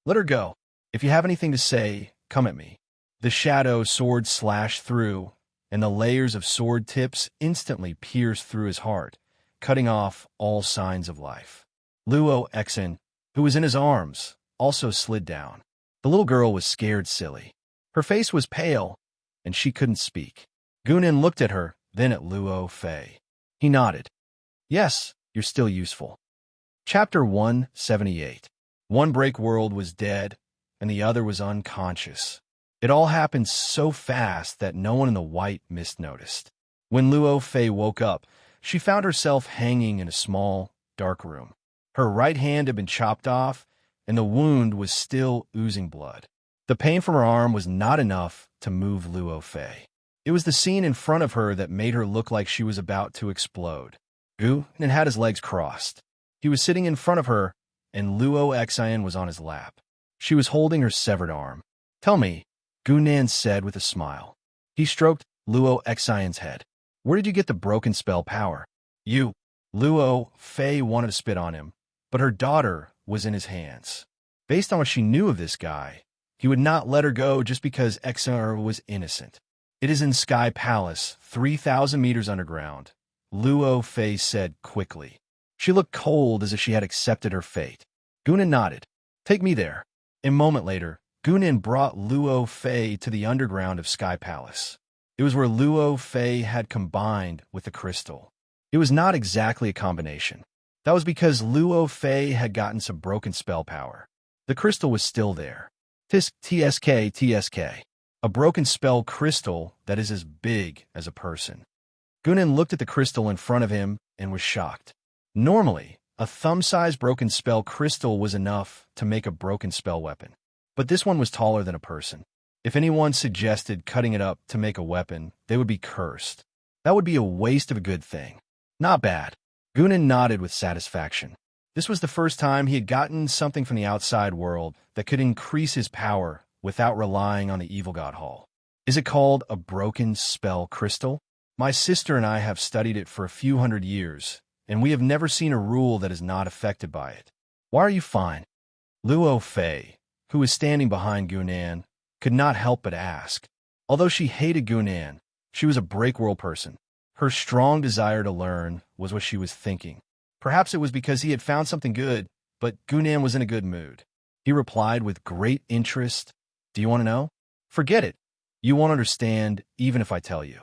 "Let her go. If you have anything to say, come at me." The shadow sword slashed through, and the layers of sword tips instantly pierced through his heart, cutting off all signs of life. Luo Exan, who was in his arms, also slid down. The little girl was scared silly. Her face was pale, and she couldn't speak. Gunan looked at her, then at Luo Fei. He nodded. Yes, you're still useful. Chapter 178. One break world was dead, and the other was unconscious. It all happened so fast that no one in the white mist noticed. When Luo Fei woke up, she found herself hanging in a small, dark room. Her right hand had been chopped off, and the wound was still oozing blood. The pain from her arm was not enough to move Luo Fei. It was the scene in front of her that made her look like she was about to explode. Gu Nan had his legs crossed. He was sitting in front of her, and Luo Exan was on his lap. She was holding her severed arm. Tell me, Gu Nan said with a smile. He stroked Luo Exan's head. Where did you get the broken spell power? You. Luo Fei wanted to spit on him, but her daughter was in his hands. Based on what she knew of this guy, he would not let her go just because Exan was innocent. It is in Sky Palace, 3,000 meters underground, Luo Fei said quickly. She looked cold as if she had accepted her fate. Gunan nodded. Take me there. A moment later, Gunan brought Luo Fei to the underground of Sky Palace. It was where Luo Fei had combined with the crystal. It was not exactly a combination. That was because Luo Fei had gotten some broken spell power. The crystal was still there. TSK. A broken spell crystal that is as big as a person. Gunan looked at the crystal in front of him and was shocked. Normally, a thumb-sized broken spell crystal was enough to make a broken spell weapon. But this one was taller than a person. If anyone suggested cutting it up to make a weapon, they would be cursed. That would be a waste of a good thing. Not bad. Gunan nodded with satisfaction. This was the first time he had gotten something from the outside world that could increase his power without relying on the evil god hall. Is it called a broken spell crystal? My sister and I have studied it for a few hundred years, and we have never seen a rule that is not affected by it. Why are you fine? Luo Fei, who was standing behind Gunan, could not help but ask. Although she hated Gunan, she was a breakworld person. Her strong desire to learn was what she was thinking. Perhaps it was because he had found something good, but Gunan was in a good mood. He replied with great interest, Do you want to know? Forget it. You won't understand even if I tell you.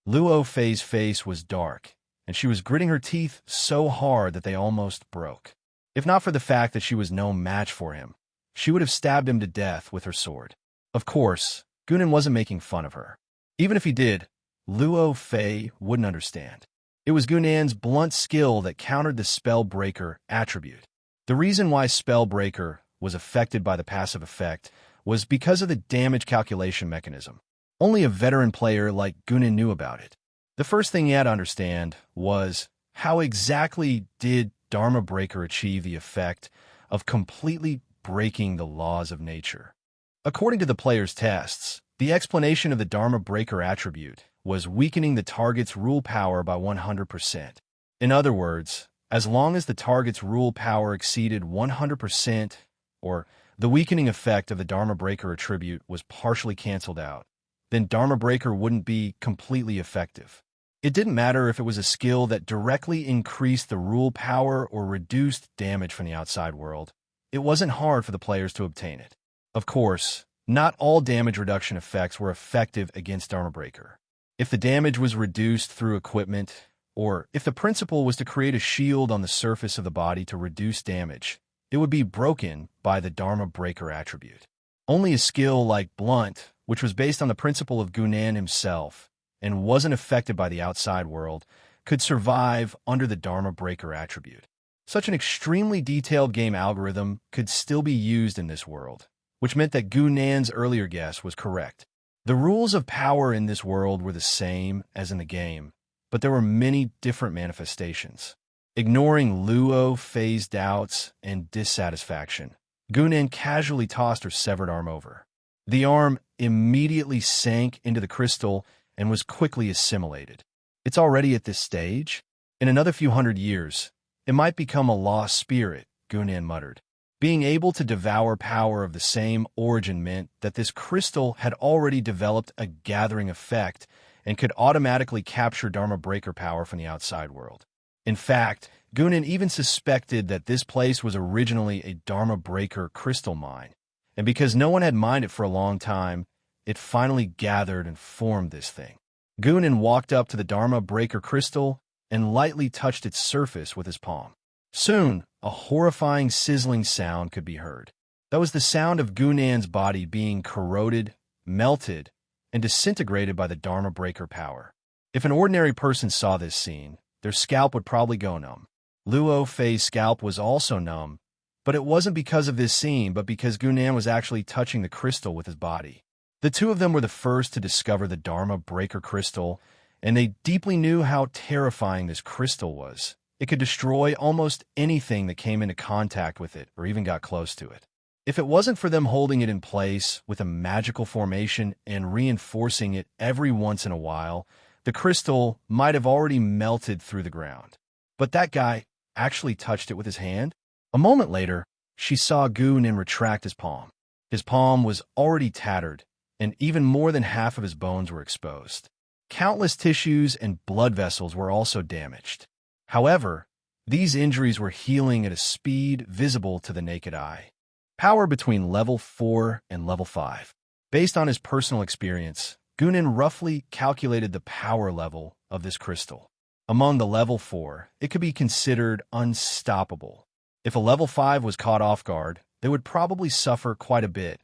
Luo Fei's face was dark, and she was gritting her teeth so hard that they almost broke. If not for the fact that she was no match for him, she would have stabbed him to death with her sword. Of course, Gunan wasn't making fun of her. Even if he did, Luo Fei wouldn't understand. It was Gunan's blunt skill that countered the Spellbreaker attribute. The reason why Spellbreaker was affected by the passive effect was because of the damage calculation mechanism. Only a veteran player like Gunan knew about it. The first thing he had to understand was how exactly did Dharma Breaker achieve the effect of completely breaking the laws of nature. According to the player's tests, the explanation of the Dharma Breaker attribute was weakening the target's rule power by 100%. In other words, as long as the target's rule power exceeded 100%, or the weakening effect of the Dharma Breaker attribute was partially canceled out, then Dharma Breaker wouldn't be completely effective. It didn't matter if it was a skill that directly increased the rule power or reduced damage from the outside world. It wasn't hard for the players to obtain it. Of course, not all damage reduction effects were effective against Dharma Breaker. If the damage was reduced through equipment, or if the principle was to create a shield on the surface of the body to reduce damage, it would be broken by the Dharma Breaker attribute. Only a skill like Blunt, which was based on the principle of Gunan himself and wasn't affected by the outside world, could survive under the Dharma Breaker attribute. Such an extremely detailed game algorithm could still be used in this world, which meant that Gunan's earlier guess was correct. The rules of power in this world were the same as in the game, but there were many different manifestations. Ignoring Luo Fei's doubts and dissatisfaction, Gunan casually tossed her severed arm over. The arm immediately sank into the crystal and was quickly assimilated. It's already at this stage? In another few hundred years, it might become a lost spirit, Gunan muttered. Being able to devour power of the same origin meant that this crystal had already developed a gathering effect and could automatically capture Dharma Breaker power from the outside world. In fact, Gunan even suspected that this place was originally a Dharma Breaker crystal mine, and because no one had mined it for a long time, it finally gathered and formed this thing. Gunan walked up to the Dharma Breaker crystal and lightly touched its surface with his palm. Soon, a horrifying sizzling sound could be heard. That was the sound of Gunan's body being corroded, melted, and disintegrated by the Dharma Breaker power. If an ordinary person saw this scene, their scalp would probably go numb. Luo Fei's scalp was also numb, but it wasn't because of this scene, but because Gunan was actually touching the crystal with his body. The two of them were the first to discover the Dharma Breaker crystal, and they deeply knew how terrifying this crystal was. It could destroy almost anything that came into contact with it or even got close to it. If it wasn't for them holding it in place with a magical formation and reinforcing it every once in a while, the crystal might have already melted through the ground. But that guy actually touched it with his hand. A moment later, she saw Gunan retract his palm. His palm was already tattered, and even more than half of his bones were exposed. Countless tissues and blood vessels were also damaged. However, these injuries were healing at a speed visible to the naked eye. Power between level 4 and level 5. Based on his personal experience, Gunan roughly calculated the power level of this crystal. Among the level 4, it could be considered unstoppable. If a level 5 was caught off guard, they would probably suffer quite a bit,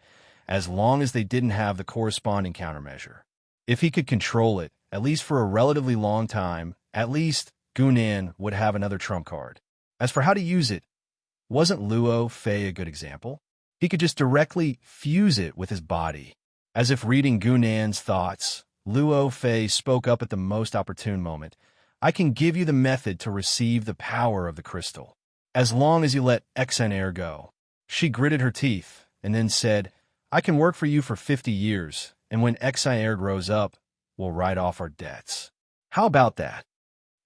as long as they didn't have the corresponding countermeasure. If he could control it, at least for a relatively long time, at least Gunan would have another trump card. As for how to use it, wasn't Luo Fei a good example? He could just directly fuse it with his body. As if reading Gunan's thoughts, Luo Fei spoke up at the most opportune moment. I can give you the method to receive the power of the crystal, as long as you let Exanair go. She gritted her teeth and then said, I can work for you for 50 years, and when Exanair grows up, we'll write off our debts. How about that?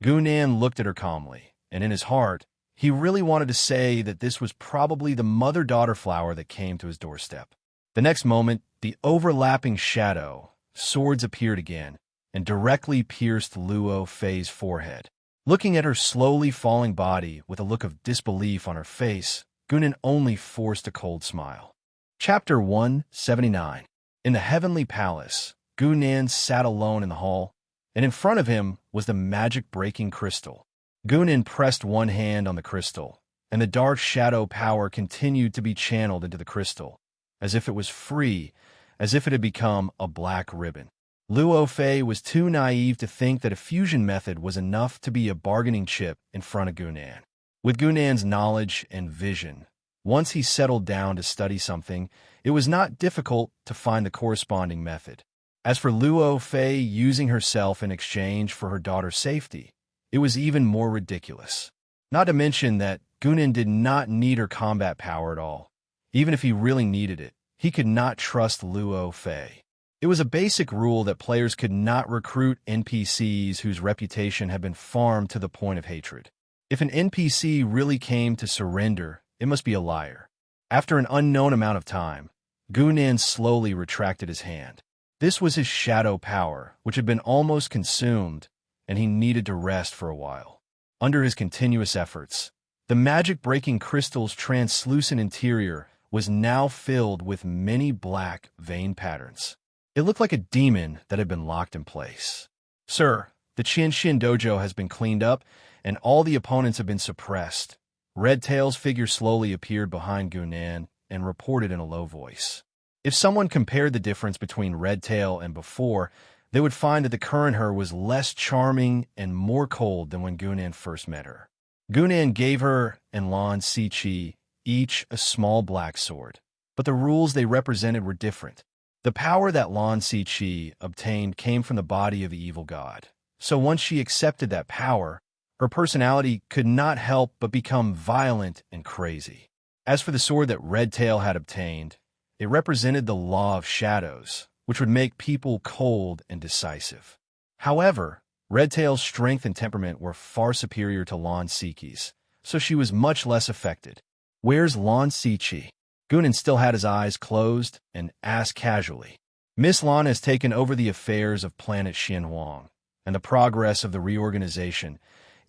Gunan looked at her calmly, and in his heart, he really wanted to say that this was probably the mother-daughter flower that came to his doorstep. The next moment, the overlapping shadow, swords appeared again, and directly pierced Luo Fei's forehead. Looking at her slowly falling body with a look of disbelief on her face, Gunan only forced a cold smile. Chapter 179. In the Heavenly Palace, Gunan sat alone in the hall, and in front of him was the magic-breaking crystal. Gunan pressed one hand on the crystal, and the dark shadow power continued to be channeled into the crystal, as if it was free, as if it had become a black ribbon. Luo Fei was too naive to think that a fusion method was enough to be a bargaining chip in front of Gunan. With Gunan's knowledge and vision, once he settled down to study something, it was not difficult to find the corresponding method. As for Luo Fei using herself in exchange for her daughter's safety, it was even more ridiculous. Not to mention that Gunan did not need her combat power at all. Even if he really needed it, he could not trust Luo Fei. It was a basic rule that players could not recruit NPCs whose reputation had been farmed to the point of hatred. If an NPC really came to surrender, it must be a liar. After an unknown amount of time, Gunan slowly retracted his hand. This was his shadow power, which had been almost consumed, and he needed to rest for a while. Under his continuous efforts, the magic-breaking crystal's translucent interior was now filled with many black vein patterns. It looked like a demon that had been locked in place. Sir, the Qianshin dojo has been cleaned up, and all the opponents have been suppressed. Red Tail's figure slowly appeared behind Gunan and reported in a low voice. If someone compared the difference between Red Tail and before, they would find that the current her was less charming and more cold than when Gunan first met her. Gunan gave her and Lan Siqi each a small black sword, but the rules they represented were different. The power that Lan Siqi obtained came from the body of the evil god, so once she accepted that power, her personality could not help but become violent and crazy. As for the sword that Red Tail had obtained, it represented the law of shadows, which would make people cold and decisive. However, Red Tail's strength and temperament were far superior to Lan Siqi's, so she was much less affected. Where's Lan Siqi? Gunan still had his eyes closed and asked casually. Miss Lan has taken over the affairs of planet Xinhuang and the progress of the reorganization.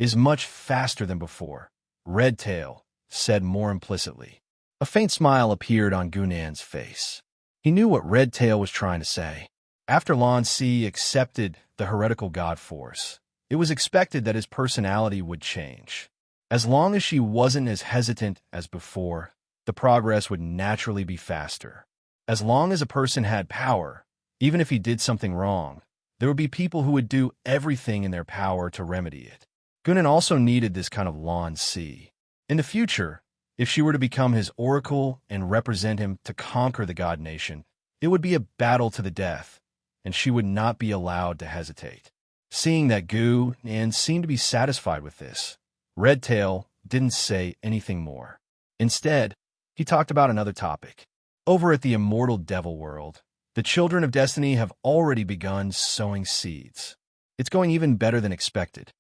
is much faster than before, Redtail said more implicitly. A faint smile appeared on Gunan's face. He knew what Redtail was trying to say. After Lan Si accepted the heretical god force, it was expected that his personality would change. As long as she wasn't as hesitant as before, the progress would naturally be faster. As long as a person had power, even if he did something wrong, there would be people who would do everything in their power to remedy it. Gunan also needed this kind of Lan Si. In the future, if she were to become his oracle and represent him to conquer the god nation, it would be a battle to the death, and she would not be allowed to hesitate. Seeing that Gunan seemed to be satisfied with this, Redtail didn't say anything more. Instead, he talked about another topic. Over at the immortal devil world, the children of destiny have already begun sowing seeds. It's going even better than expected.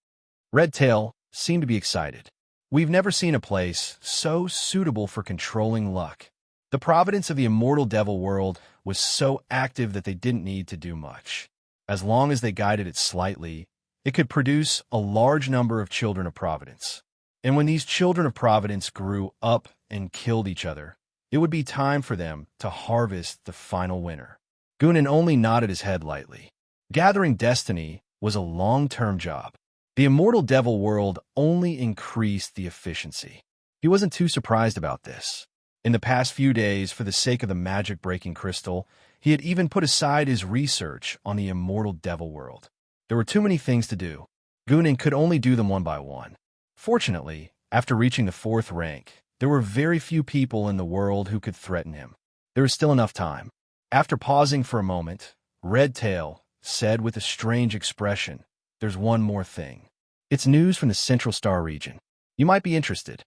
Redtail seemed to be excited. We've never seen a place so suitable for controlling luck. The providence of the immortal devil world was so active that they didn't need to do much. As long as they guided it slightly, it could produce a large number of children of providence. And when these children of providence grew up and killed each other, it would be time for them to harvest the final winner. Gunan only nodded his head lightly. Gathering destiny was a long-term job. The immortal devil world only increased the efficiency. He wasn't too surprised about this. In the past few days, for the sake of the magic-breaking crystal, he had even put aside his research on the immortal devil world. There were too many things to do. Gunan could only do them one by one. Fortunately, after reaching the 4th rank, there were very few people in the world who could threaten him. There was still enough time. After pausing for a moment, Redtail said with a strange expression, "There's one more thing. It's news from the Central Star region. You might be interested."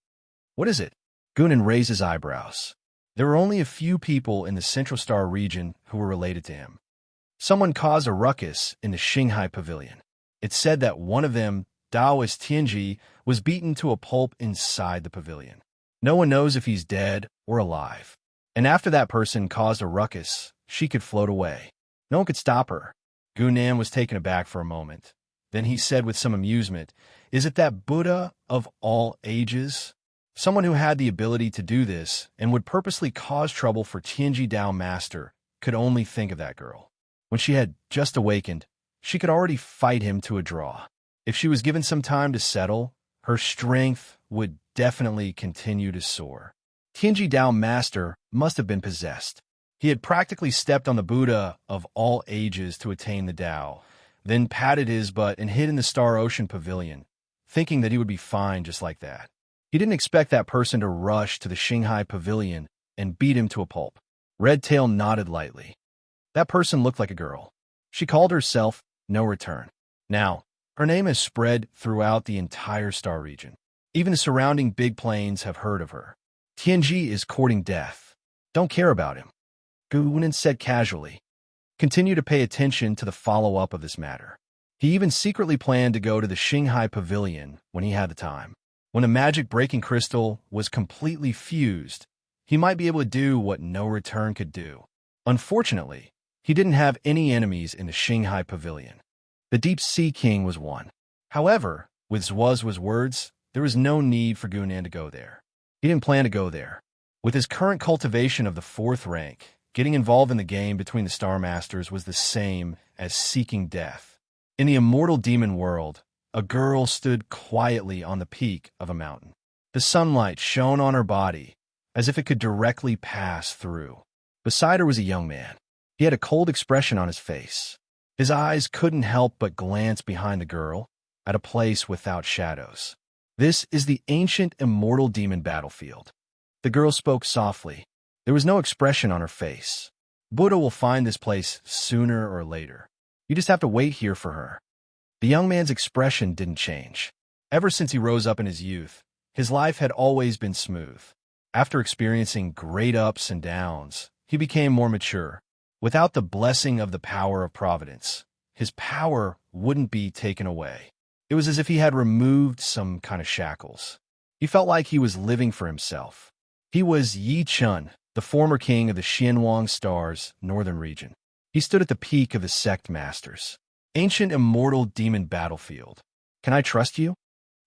"What is it?" Gunan raised his eyebrows. There were only a few people in the Central Star region who were related to him. Someone caused a ruckus in the Shanghai Pavilion. It said that one of them, Taoist Tianji, was beaten to a pulp inside the pavilion. No one knows if he's dead or alive. And after that person caused a ruckus, she could float away. No one could stop her. Gunan was taken aback for a moment. Then he said with some amusement, "Is it that Buddha of all ages? Someone who had the ability to do this and would purposely cause trouble for Tianji Dao Master could only think of that girl. When she had just awakened, she could already fight him to a draw. If she was given some time to settle, her strength would definitely continue to soar. Tianji Dao Master must have been possessed. He had practically stepped on the Buddha of all ages to attain the Tao, then patted his butt and hid in the Star Ocean Pavilion, thinking that he would be fine just like that. He didn't expect that person to rush to the Shanghai Pavilion and beat him to a pulp. Redtail nodded lightly. That person looked like a girl. She called herself No Return. Now, her name has spread throughout the entire star region. Even the surrounding big plains have heard of her. Tianji is courting death. Don't care about him." Gunan said casually. Continue to pay attention to the follow-up of this matter. He even secretly planned to go to the Shanghai Pavilion when he had the time. When the magic-breaking crystal was completely fused, he might be able to do what No Return could do. Unfortunately, he didn't have any enemies in the Shanghai Pavilion. The Deep Sea King was one. However, with Zhuoz's words, there was no need for Gunan to go there. He didn't plan to go there. With his current cultivation of the 4th rank, getting involved in the game between the Star Masters was the same as seeking death. In the immortal demon world, a girl stood quietly on the peak of a mountain. The sunlight shone on her body, as if it could directly pass through. Beside her was a young man. He had a cold expression on his face. His eyes couldn't help but glance behind the girl, at a place without shadows. This is the ancient immortal demon battlefield. The girl spoke softly. There was no expression on her face. Buddha will find this place sooner or later. You just have to wait here for her. The young man's expression didn't change. Ever since he rose up in his youth, his life had always been smooth. After experiencing great ups and downs, he became more mature. Without the blessing of the power of providence, his power wouldn't be taken away. It was as if he had removed some kind of shackles. He felt like he was living for himself. He was Yi Chun, the former king of the Xianwang Stars, northern region. He stood at the peak of the sect masters. Ancient immortal demon battlefield. Can I trust you?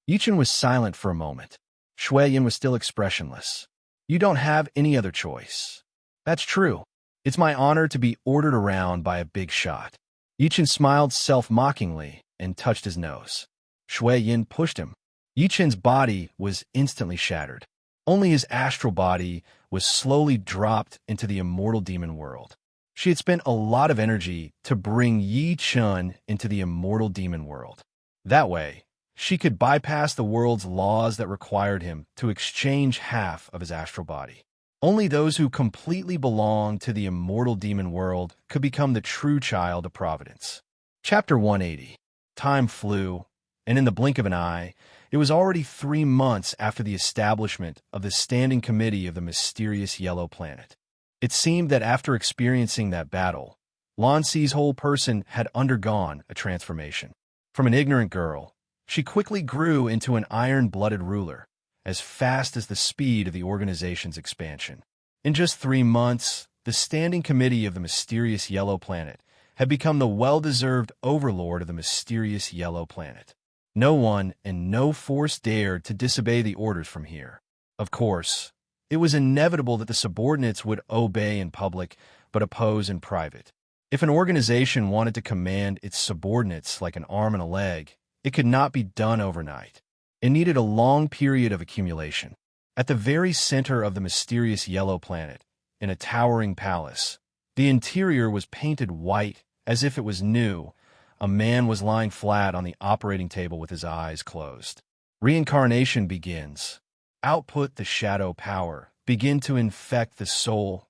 Yichen was silent for a moment. Shuiyin was still expressionless. You don't have any other choice. That's true. It's my honor to be ordered around by a big shot. Yichen smiled self-mockingly and touched his nose. Shuiyin pushed him. Yichen's body was instantly shattered. Only his astral body was slowly dropped into the immortal demon world. She had spent a lot of energy to bring Yi Chun into the immortal demon world. That way, she could bypass the world's laws that required him to exchange half of his astral body. Only those who completely belonged to the immortal demon world could become the true child of Providence. Chapter 180. Time flew, and in the blink of an eye, it was already 3 months after the establishment of the Standing Committee of the mysterious Yellow Planet. It seemed that after experiencing that battle, Lan Si's whole person had undergone a transformation. From an ignorant girl, she quickly grew into an iron-blooded ruler, as fast as the speed of the organization's expansion. In just 3 months, the Standing Committee of the mysterious Yellow Planet had become the well-deserved overlord of the mysterious Yellow Planet. No one and no force dared to disobey the orders from here. Of course, it was inevitable that the subordinates would obey in public but oppose in private. If an organization wanted to command its subordinates like an arm and a leg, it could not be done overnight. It needed a long period of accumulation. At the very center of the mysterious Yellow Planet, in a towering palace, the interior was painted white as if it was new. A man was lying flat on the operating table with his eyes closed. Reincarnation begins. Output the shadow power. Begin to infect the soul.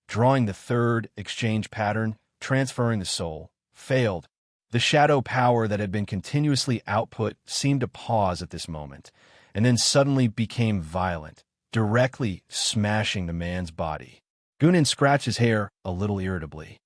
Drawing the third exchange pattern, transferring the soul. Failed. The shadow power that had been continuously output seemed to pause at this moment, and then suddenly became violent, directly smashing the man's body. Gunan scratched his hair a little irritably.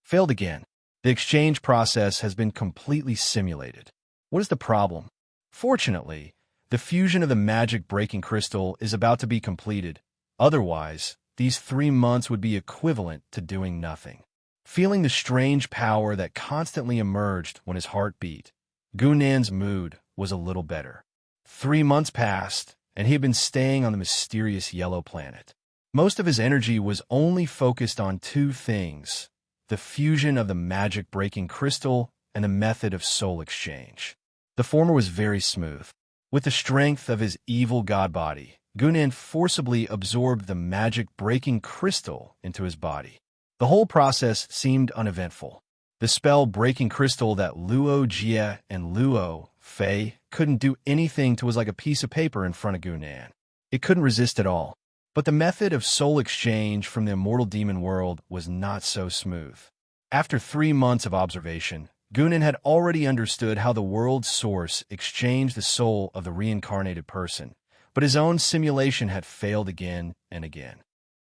Failed again. The exchange process has been completely simulated. What is the problem? Fortunately, the fusion of the magic-breaking crystal is about to be completed. Otherwise, these 3 months would be equivalent to doing nothing. Feeling the strange power that constantly emerged when his heart beat, Gunan's mood was a little better. 3 months passed, and he had been staying on the mysterious Yellow Planet. Most of his energy was only focused on 2 things: the fusion of the magic-breaking crystal and the method of soul exchange. The former was very smooth. With the strength of his evil god body, Gunan forcibly absorbed the magic-breaking crystal into his body. The whole process seemed uneventful. The spell-breaking crystal that Luo Jie and Luo Fei couldn't do anything to was like a piece of paper in front of Gunan. It couldn't resist at all. But the method of soul exchange from the immortal demon world was not so smooth. After 3 months of observation, Gunan had already understood how the world's source exchanged the soul of the reincarnated person, but his own simulation had failed again and again.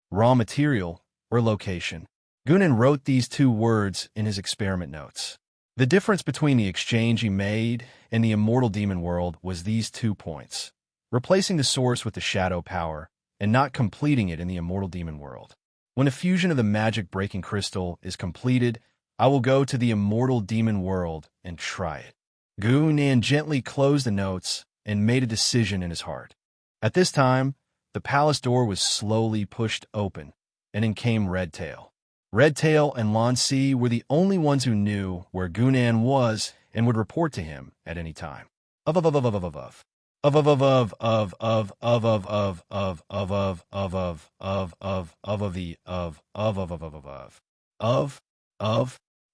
Raw material or location. Gunan wrote these 2 words in his experiment notes. The difference between the exchange he made and the immortal demon world was these 2 points: replacing the source with the shadow power, and not completing it in the immortal demon world. When the fusion of the magic-breaking crystal is completed, I will go to the immortal demon world and try it. Gunan gently closed the notes and made a decision in his heart. At this time, the palace door was slowly pushed open, and in came Redtail. Redtail and Lan Si were the only ones who knew where Gunan was and would report to him at any time.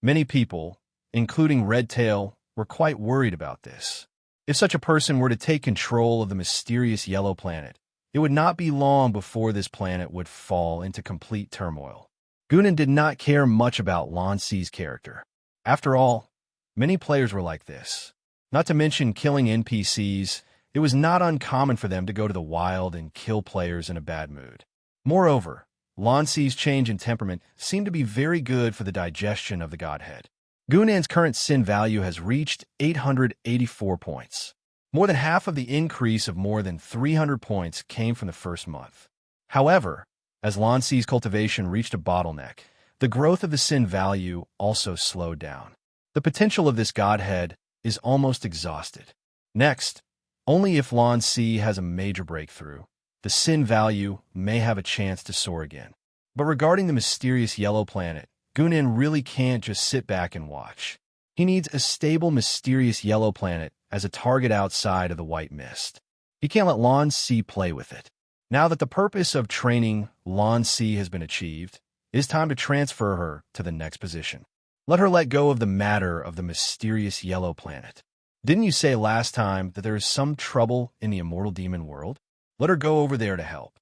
Many people, including Redtail, were quite worried about this. If such a person were to take control of the mysterious Yellow Planet, it would not be long before this planet would fall into complete turmoil. Gunan did not care much about Lan Si's character. After all, many players were like this. Not to mention killing NPCs, it was not uncommon for them to go to the wild and kill players in a bad mood. Moreover, Lan Si's change in temperament seemed to be very good for the digestion of the Godhead. Gunan's current sin value has reached 884 points. More than half of the increase of more than 300 points came from the first month. However, as Lan Si's cultivation reached a bottleneck, the growth of the sin value also slowed down. The potential of this Godhead is almost exhausted. Next, Only if Lan Si has a major breakthrough, the sin value may have a chance to soar again. But regarding the mysterious yellow planet, Gunan really can't just sit back and watch. He needs a stable, mysterious yellow planet as a target outside of the white mist. He can't let Lan Si play with it. Now that the purpose of training Lan Si has been achieved, it is time to transfer her to the next position. Let her let go of the matter of the mysterious yellow planet. Didn't you say last time that there is some trouble in the immortal demon world? Let her go over there to help.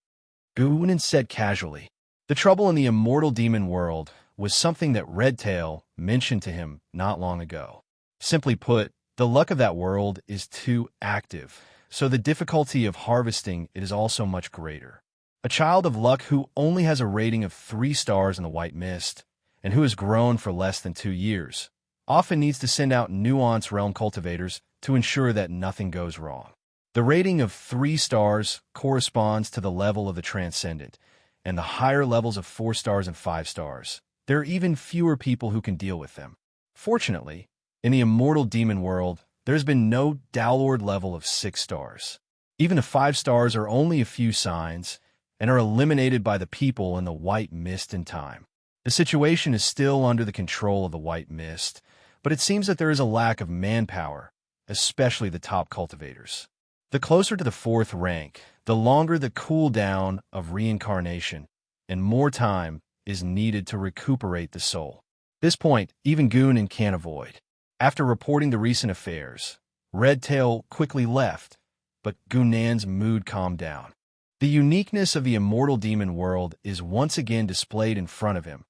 Gunan said casually. The trouble in the immortal demon world was something that Redtail mentioned to him not long ago. Simply put, the luck of that world is too active, so the difficulty of harvesting it is also much greater. A child of luck who only has a rating of 3 stars in the white mist, and who has grown for less than 2 years, often needs to send out nuance realm cultivators to ensure that nothing goes wrong. The rating of 3 stars corresponds to the level of the transcendent, and the higher levels of 4 stars and 5 stars. There are even fewer people who can deal with them. Fortunately, in the immortal demon world, there's been no downward level of 6 stars. Even the 5 stars are only a few signs and are eliminated by the people in the white mist in time. The situation is still under the control of the white mist, but it seems that there is a lack of manpower, especially the top cultivators. The closer to the 4th rank, the longer the cooldown of reincarnation, and more time is needed to recuperate the soul. This point, even Gunan can't avoid. After reporting the recent affairs, Redtail quickly left, but Gunan's mood calmed down. The uniqueness of the immortal demon world is once again displayed in front of him.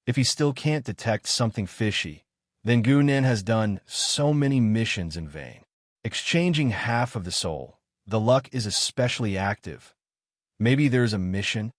If he still can't detect something fishy, then Gunan has done so many missions in vain. Exchanging half of the soul, the luck is especially active. Maybe there's a mission?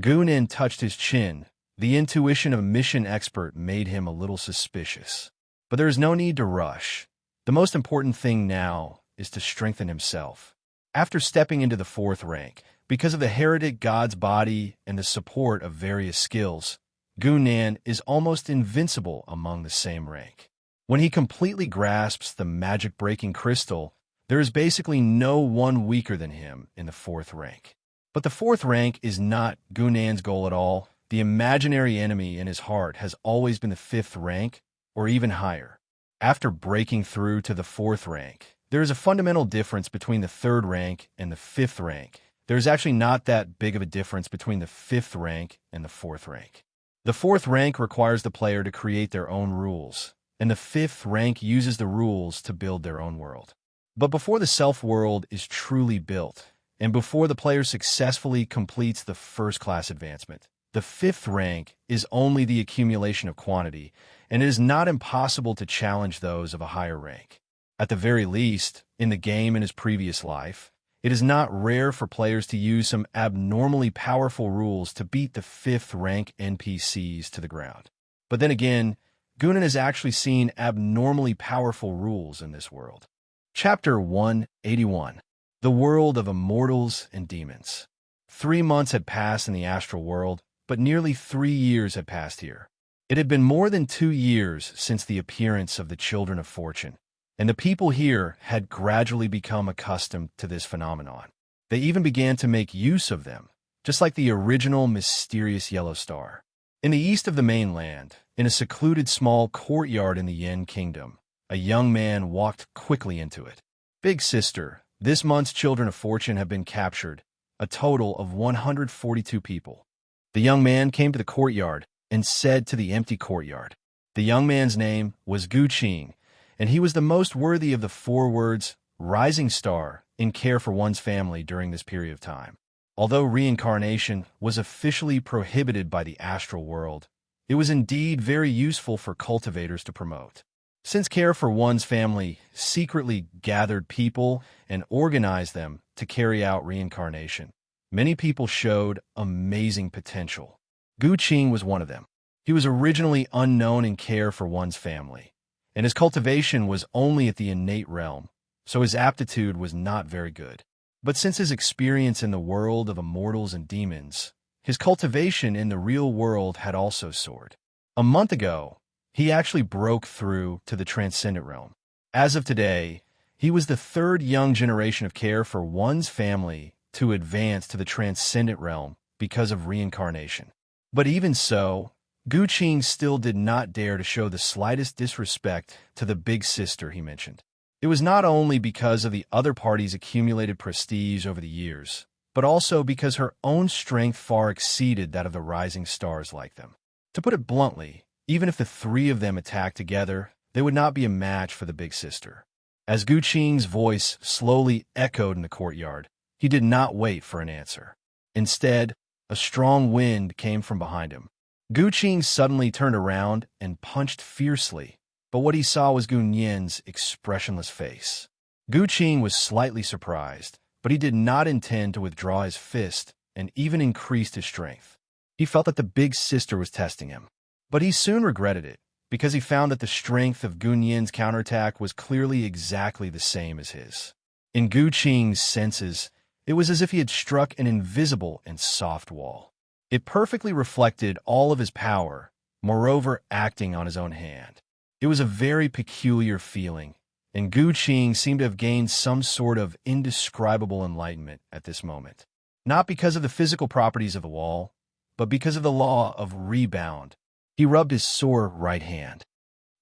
Gunan touched his chin. The intuition of a mission expert made him a little suspicious. But there is no need to rush. The most important thing now is to strengthen himself. After stepping into the 4th rank, because of the heretic god's body and the support of various skills, Gunan is almost invincible among the same rank. When he completely grasps the magic-breaking crystal, there is basically no one weaker than him in the 4th rank. But the 4th rank is not Gunan's goal at all. The imaginary enemy in his heart has always been the 5th rank, or even higher. After breaking through to the 4th rank, there is a fundamental difference between the 3rd rank and the 5th rank. There is actually not that big of a difference between the 5th rank and the 4th rank. The 4th rank requires the player to create their own rules, and the 5th rank uses the rules to build their own world. But before the self-world is truly built, and before the player successfully completes the first-class advancement, the 5th rank is only the accumulation of quantity, and it is not impossible to challenge those of a higher rank. At the very least, in the game in his previous life, it is not rare for players to use some abnormally powerful rules to beat the 5th rank NPCs to the ground. But then again, Gunan has actually seen abnormally powerful rules in this world. Chapter 181. The World of Immortals and Demons. 3 months had passed in the astral world, but nearly 3 years had passed here. It had been more than 2 years since the appearance of the Children of Fortune, and the people here had gradually become accustomed to this phenomenon. They even began to make use of them, just like the original mysterious yellow star. In the east of the mainland, in a secluded small courtyard in the Yin Kingdom, a young man walked quickly into it. Big sister, this month's Children of Fortune have been captured, a total of 142 people. The young man came to the courtyard and said to the empty courtyard. The young man's name was Gu Qing, and he was the most worthy of the 4 words, rising star, in care for one's family during this period of time. Although reincarnation was officially prohibited by the astral world, it was indeed very useful for cultivators to promote. Since care for one's family secretly gathered people and organized them to carry out reincarnation, many people showed amazing potential. Gu Qing was one of them. He was originally unknown in care for one's family, and his cultivation was only at the innate realm, so his aptitude was not very good. But since his experience in the world of immortals and demons, his cultivation in the real world had also soared. A month ago, he actually broke through to the transcendent realm. As of today, He was the third young generation of care for one's family to advance to the transcendent realm because of reincarnation. But even so, Gu Qing still did not dare to show the slightest disrespect to the big sister he mentioned. It was not only because of the other party's accumulated prestige over the years, but also because her own strength far exceeded that of the rising stars like them. To put it bluntly, even if the three of them attacked together, they would not be a match for the big sister. As Gu Qing's voice slowly echoed in the courtyard, he did not wait for an answer. Instead, a strong wind came from behind him. Gu Qing suddenly turned around and punched fiercely, but what he saw was Gu Nian's expressionless face. Gu Qing was slightly surprised, but he did not intend to withdraw his fist and even increased his strength. He felt that the big sister was testing him, but he soon regretted it because he found that the strength of Gu Nian's counterattack was clearly exactly the same as his. In Gu Qing's senses, it was as if he had struck an invisible and soft wall. It perfectly reflected all of his power, moreover acting on his own hand. It was a very peculiar feeling, and Gu Qing seemed to have gained some sort of indescribable enlightenment at this moment. Not because of the physical properties of the wall, but because of the law of rebound. He rubbed his sore right hand.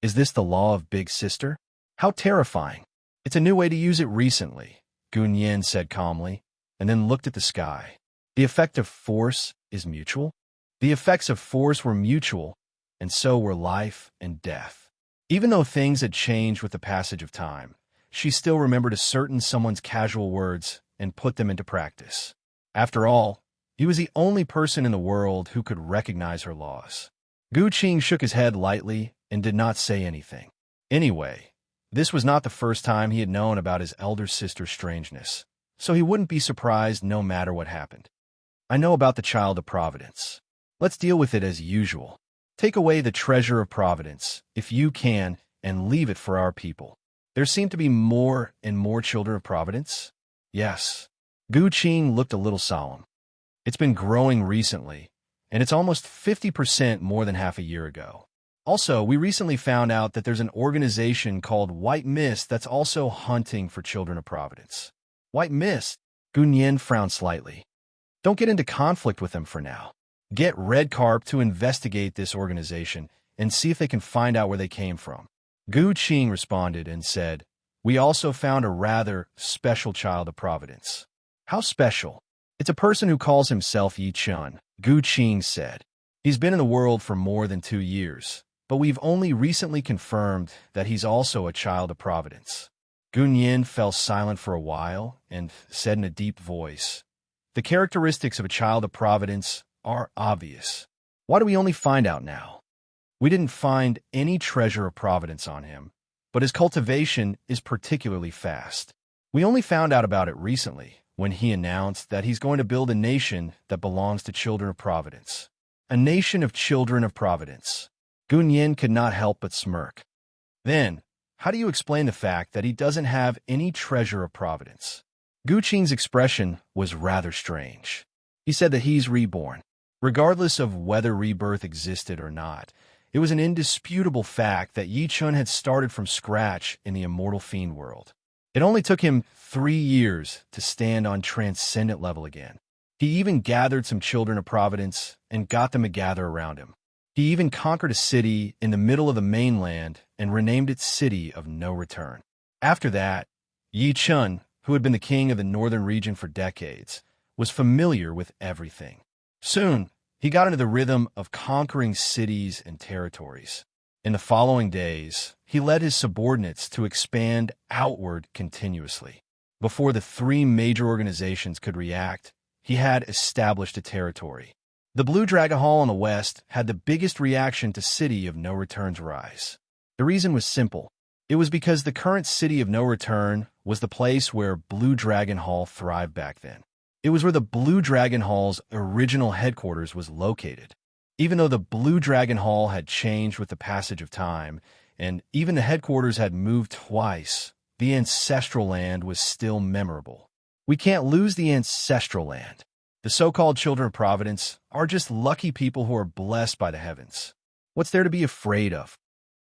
Is this the law of Big Sister? How terrifying. It's a new way to use it recently, Gu Nian said calmly, and then looked at the sky. The effect of force is mutual. The effects of force were mutual, and so were life and death. Even though things had changed with the passage of time, she still remembered a certain someone's casual words and put them into practice. After all, he was the only person in the world who could recognize her laws. Gu Qing shook his head lightly and did not say anything. Anyway, this was not the first time he had known about his elder sister's strangeness, so he wouldn't be surprised no matter what happened. I know about the child of Providence. Let's deal with it as usual. Take away the treasure of Providence, if you can, and leave it for our people. There seem to be more and more children of Providence? Yes. Gu Qing looked a little solemn. It's been growing recently, and it's almost 50% more than half a year ago. Also, we recently found out that there's an organization called White Mist that's also hunting for children of Providence. White Mist? Gu Nian frowned slightly. Don't get into conflict with them for now. Get Red Carp to investigate this organization and see if they can find out where they came from. Gu Qing responded and said, We also found a rather special child of Providence. How special? It's a person who calls himself Yi Chun, Gu Qing said. He's been in the world for more than 2 years, but we've only recently confirmed that he's also a child of Providence. Gu Nian fell silent for a while and said in a deep voice, The characteristics of a child of Providence are obvious. Why do we only find out now? We didn't find any treasure of Providence on him, but his cultivation is particularly fast. We only found out about it recently, when he announced that he's going to build a nation that belongs to children of Providence. A nation of children of Providence. Gu Nian could not help but smirk. Then, how do you explain the fact that he doesn't have any treasure of Providence? Gu Qing's expression was rather strange. He said that he's reborn. Regardless of whether rebirth existed or not, it was an indisputable fact that Yi Chun had started from scratch in the immortal fiend world. It only took him 3 years to stand on transcendent level again. He even gathered some children of Providence and got them to gather around him. He even conquered a city in the middle of the mainland and renamed it City of No Return. After that, Yi Chun, who had been the king of the northern region for decades, was familiar with everything. Soon, he got into the rhythm of conquering cities and territories. In the following days, he led his subordinates to expand outward continuously. Before the 3 major organizations could react, he had established a territory. The Blue Dragon Hall in the west had the biggest reaction to City of No Return's rise. The reason was simple. It was because the current City of No Return was the place where Blue Dragon Hall thrived back then. It was where the Blue Dragon Hall's original headquarters was located. Even though the Blue Dragon Hall had changed with the passage of time, and even the headquarters had moved twice, the ancestral land was still memorable. We can't lose the ancestral land. The so-called children of Providence are just lucky people who are blessed by the heavens. What's there to be afraid of?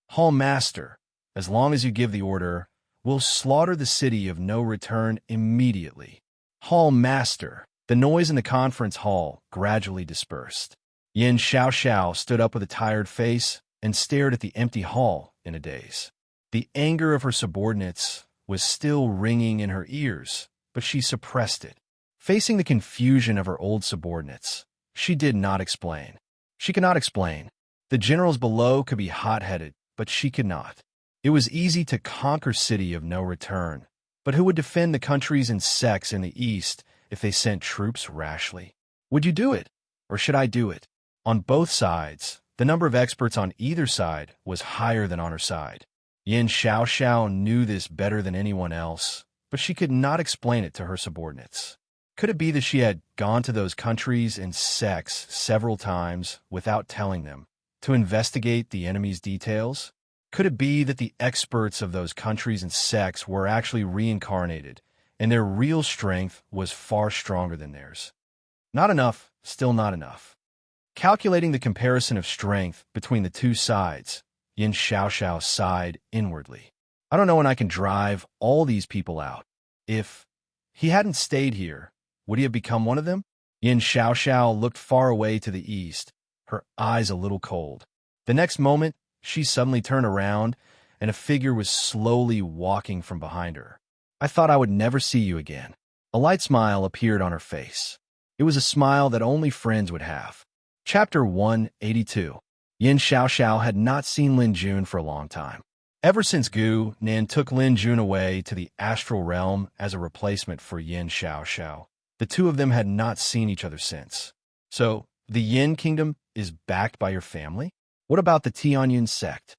Hall Master, as long as you give the order, We'll slaughter the city of no return immediately. Hall master. The noise in the conference hall gradually dispersed. Yin Xiaoxiao stood up with a tired face and stared at the empty hall in a daze. The anger of her subordinates was still ringing in her ears, but she suppressed it. Facing the confusion of her old subordinates, she did not explain. She could not explain. The generals below could be hot-headed, but she could not. It was easy to conquer city of no return, but who would defend the countries and sects in the east if they sent troops rashly? Would you do it, or should I do it? On both sides, the number of experts on either side was higher than on her side. Yin Xiaoxiao knew this better than anyone else, but she could not explain it to her subordinates. Could it be that she had gone to those countries and sects several times without telling them to investigate the enemy's details? Could it be that the experts of those countries and sects were actually reincarnated, and their real strength was far stronger than theirs? Not enough, still not enough. Calculating the comparison of strength between the two sides, Yin Xiaoxiao sighed inwardly. I don't know when I can drive all these people out. If he hadn't stayed here, would he have become one of them? Yin Xiaoxiao looked far away to the east, her eyes a little cold. The next moment, she suddenly turned around, and a figure was slowly walking from behind her. I thought I would never see you again. A light smile appeared on her face. It was a smile that only friends would have. Chapter 182. Yin Xiaoxiao had not seen Lin Jun for a long time. Ever since Gu Nin took Lin Jun away to the astral realm as a replacement for Yin Xiaoxiao, the two of them had not seen each other since. So, the Yin Kingdom is backed by your family? What about the Tianyun sect?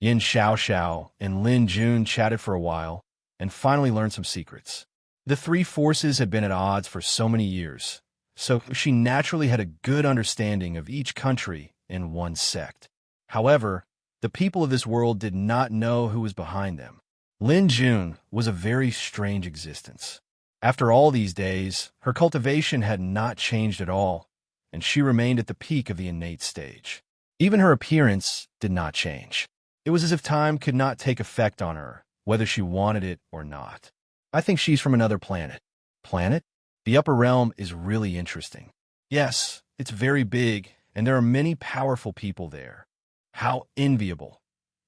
Yin Xiaoxiao and Lin Jun chatted for a while and finally learned some secrets. The three forces had been at odds for so many years, so she naturally had a good understanding of each country in one sect. However, the people of this world did not know who was behind them. Lin Jun was a very strange existence. After all these days, her cultivation had not changed at all, and she remained at the peak of the innate stage. Even her appearance did not change. It was as if time could not take effect on her, whether she wanted it or not. I think she's from another planet. Planet? The upper realm is really interesting. Yes, it's very big, and there are many powerful people there. How enviable.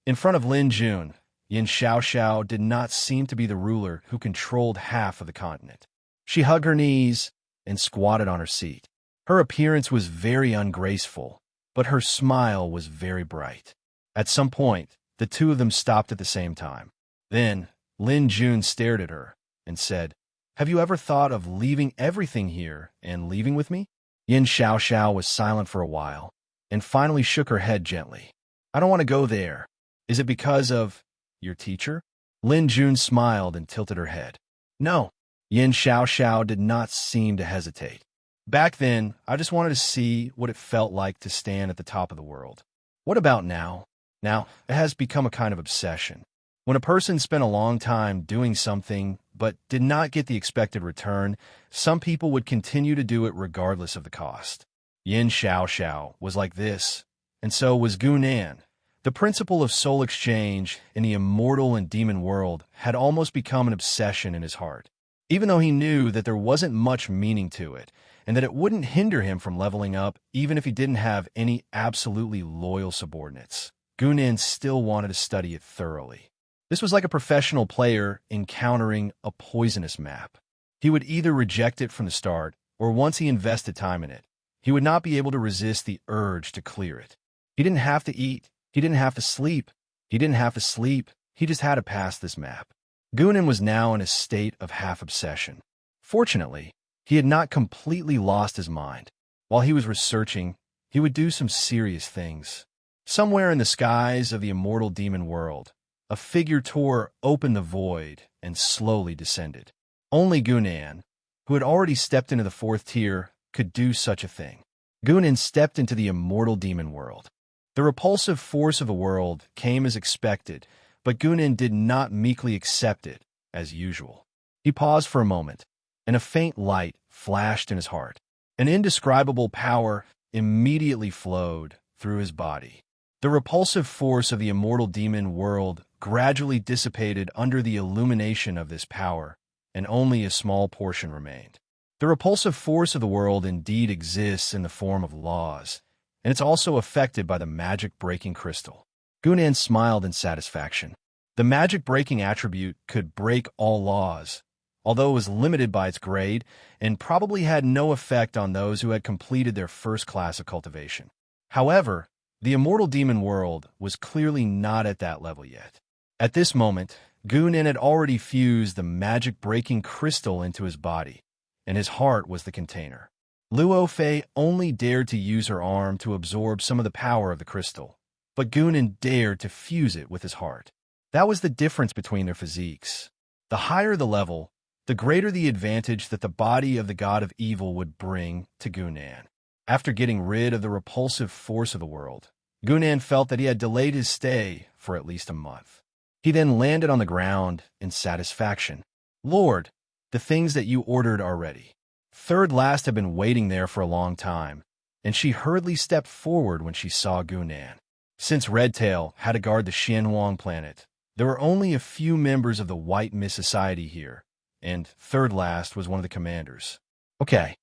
In front of Lin Jun, Yin Xiaoxiao did not seem to be the ruler who controlled half of the continent. She hugged her knees and squatted on her seat. Her appearance was very ungraceful, but her smile was very bright. At some point, the two of them stopped at the same time. Then, Lin Jun stared at her and said, "Have you ever thought of leaving everything here and leaving with me?" Yin Xiaoxiao was silent for a while, and finally shook her head gently. "I don't want to go there. Is it because of your teacher?" Lin Jun smiled and tilted her head. "No." Yin Xiaoxiao did not seem to hesitate. "Back then, I just wanted to see what it felt like to stand at the top of the world. What about now? Now, it has become a kind of obsession. When a person spent a long time doing something but did not get the expected return, some people would continue to do it regardless of the cost. Yin Xiaoxiao was like this, and so was Gu Nan. The principle of soul exchange in the immortal and demon world had almost become an obsession in his heart. Even though he knew that there wasn't much meaning to it, and that it wouldn't hinder him from leveling up even if he didn't have any absolutely loyal subordinates, Gu Nan still wanted to study it thoroughly. This was like a professional player encountering a poisonous map. He would either reject it from the start, or once he invested time in it, he would not be able to resist the urge to clear it. He didn't have to eat. He didn't have to sleep. He didn't have to sleep. He just had to pass this map. Gu Nan was now in a state of half-obsession. Fortunately, he had not completely lost his mind. While he was researching, he would do some serious things. Somewhere in the skies of the immortal demon world, a figure tore open the void and slowly descended. Only Gu Nan, who had already stepped into the fourth tier, could do such a thing. Gu Nan stepped into the immortal demon world. The repulsive force of the world came as expected, but Gu Nan did not meekly accept it, as usual. He paused for a moment, and a faint light flashed in his heart. An indescribable power immediately flowed through his body. The repulsive force of the immortal demon world gradually dissipated under the illumination of this power, and only a small portion remained. The repulsive force of the world indeed exists in the form of laws, and it's also affected by the magic-breaking crystal. Gunan smiled in satisfaction. The magic-breaking attribute could break all laws, although it was limited by its grade and probably had no effect on those who had completed their first class of cultivation. However, the immortal demon world was clearly not at that level yet. At this moment, Gunan had already fused the magic-breaking crystal into his body, and his heart was the container. Luo Fei only dared to use her arm to absorb some of the power of the crystal, but Gunan dared to fuse it with his heart. That was the difference between their physiques. The higher the level, the greater the advantage that the body of the god of evil would bring to Gunan. After getting rid of the repulsive force of the world, Gunan felt that he had delayed his stay for at least a month. He then landed on the ground in satisfaction. "Lord, the things that you ordered are ready." Third Last had been waiting there for a long time, and she hurriedly stepped forward when she saw Gunan. Since Redtail had to guard the Xianhuang planet, there were only a few members of the White Mist Society here, and Third Last was one of the commanders. "Okay."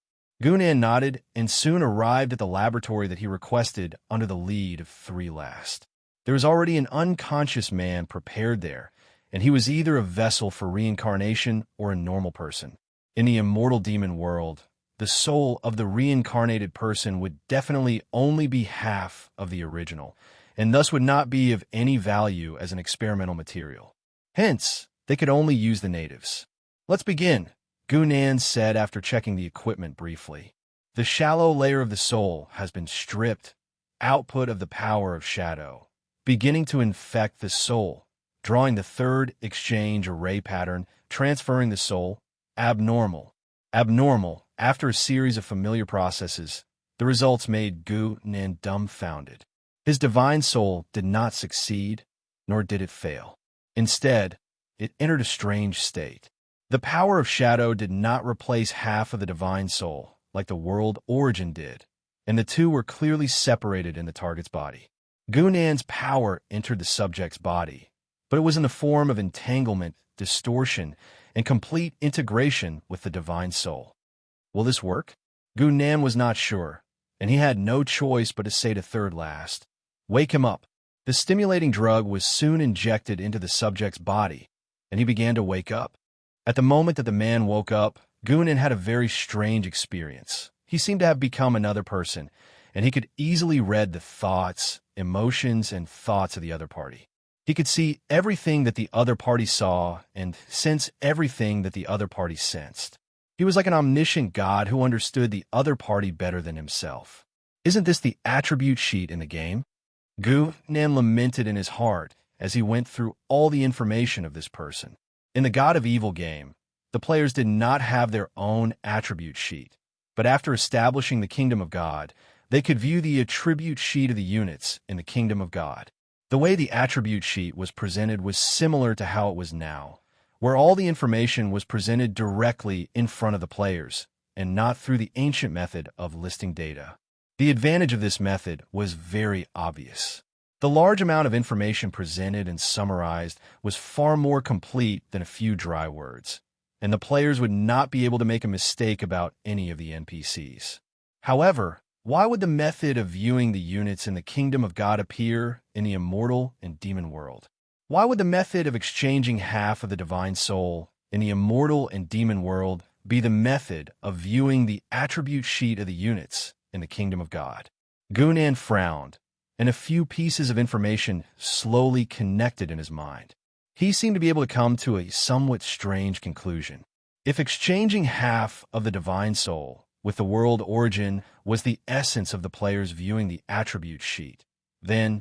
Gunan nodded and soon arrived at the laboratory that he requested under the lead of Three Last. There was already an unconscious man prepared there, and he was either a vessel for reincarnation or a normal person. In the immortal demon world, the soul of the reincarnated person would definitely only be half of the original, and thus would not be of any value as an experimental material. Hence, they could only use the natives. "Let's begin," Gunan said after checking the equipment briefly. The shallow layer of the soul has been stripped, output of the power of shadow, beginning to infect the soul, drawing the third exchange array pattern, transferring the soul, abnormal. Abnormal, after a series of familiar processes, the results made Gunan dumbfounded. His divine soul did not succeed, nor did it fail. Instead, it entered a strange state. The power of shadow did not replace half of the divine soul, like the world origin did, and the two were clearly separated in the target's body. Gunan's power entered the subject's body, but it was in the form of entanglement, distortion, and complete integration with the divine soul. Will this work? Gunan was not sure, and he had no choice but to say to Third Last, "Wake him up." The stimulating drug was soon injected into the subject's body, and he began to wake up. At the moment that the man woke up, Gunan had a very strange experience. He seemed to have become another person, and he could easily read the thoughts, emotions, and thoughts of the other party. He could see everything that the other party saw and sense everything that the other party sensed. He was like an omniscient god who understood the other party better than himself. Isn't this the attribute sheet in the game? Gunan lamented in his heart as he went through all the information of this person. In the God of Evil game, the players did not have their own attribute sheet, but after establishing the Kingdom of God, they could view the attribute sheet of the units in the Kingdom of God. The way the attribute sheet was presented was similar to how it was now, where all the information was presented directly in front of the players, and not through the ancient method of listing data. The advantage of this method was very obvious. The large amount of information presented and summarized was far more complete than a few dry words, and the players would not be able to make a mistake about any of the NPCs. However, why would the method of viewing the units in the Kingdom of God appear in the immortal and demon world? Why would the method of exchanging half of the divine soul in the immortal and demon world be the method of viewing the attribute sheet of the units in the Kingdom of God? Gunan frowned, and a few pieces of information slowly connected in his mind. He seemed to be able to come to a somewhat strange conclusion. If exchanging half of the divine soul with the world origin was the essence of the players viewing the attribute sheet, then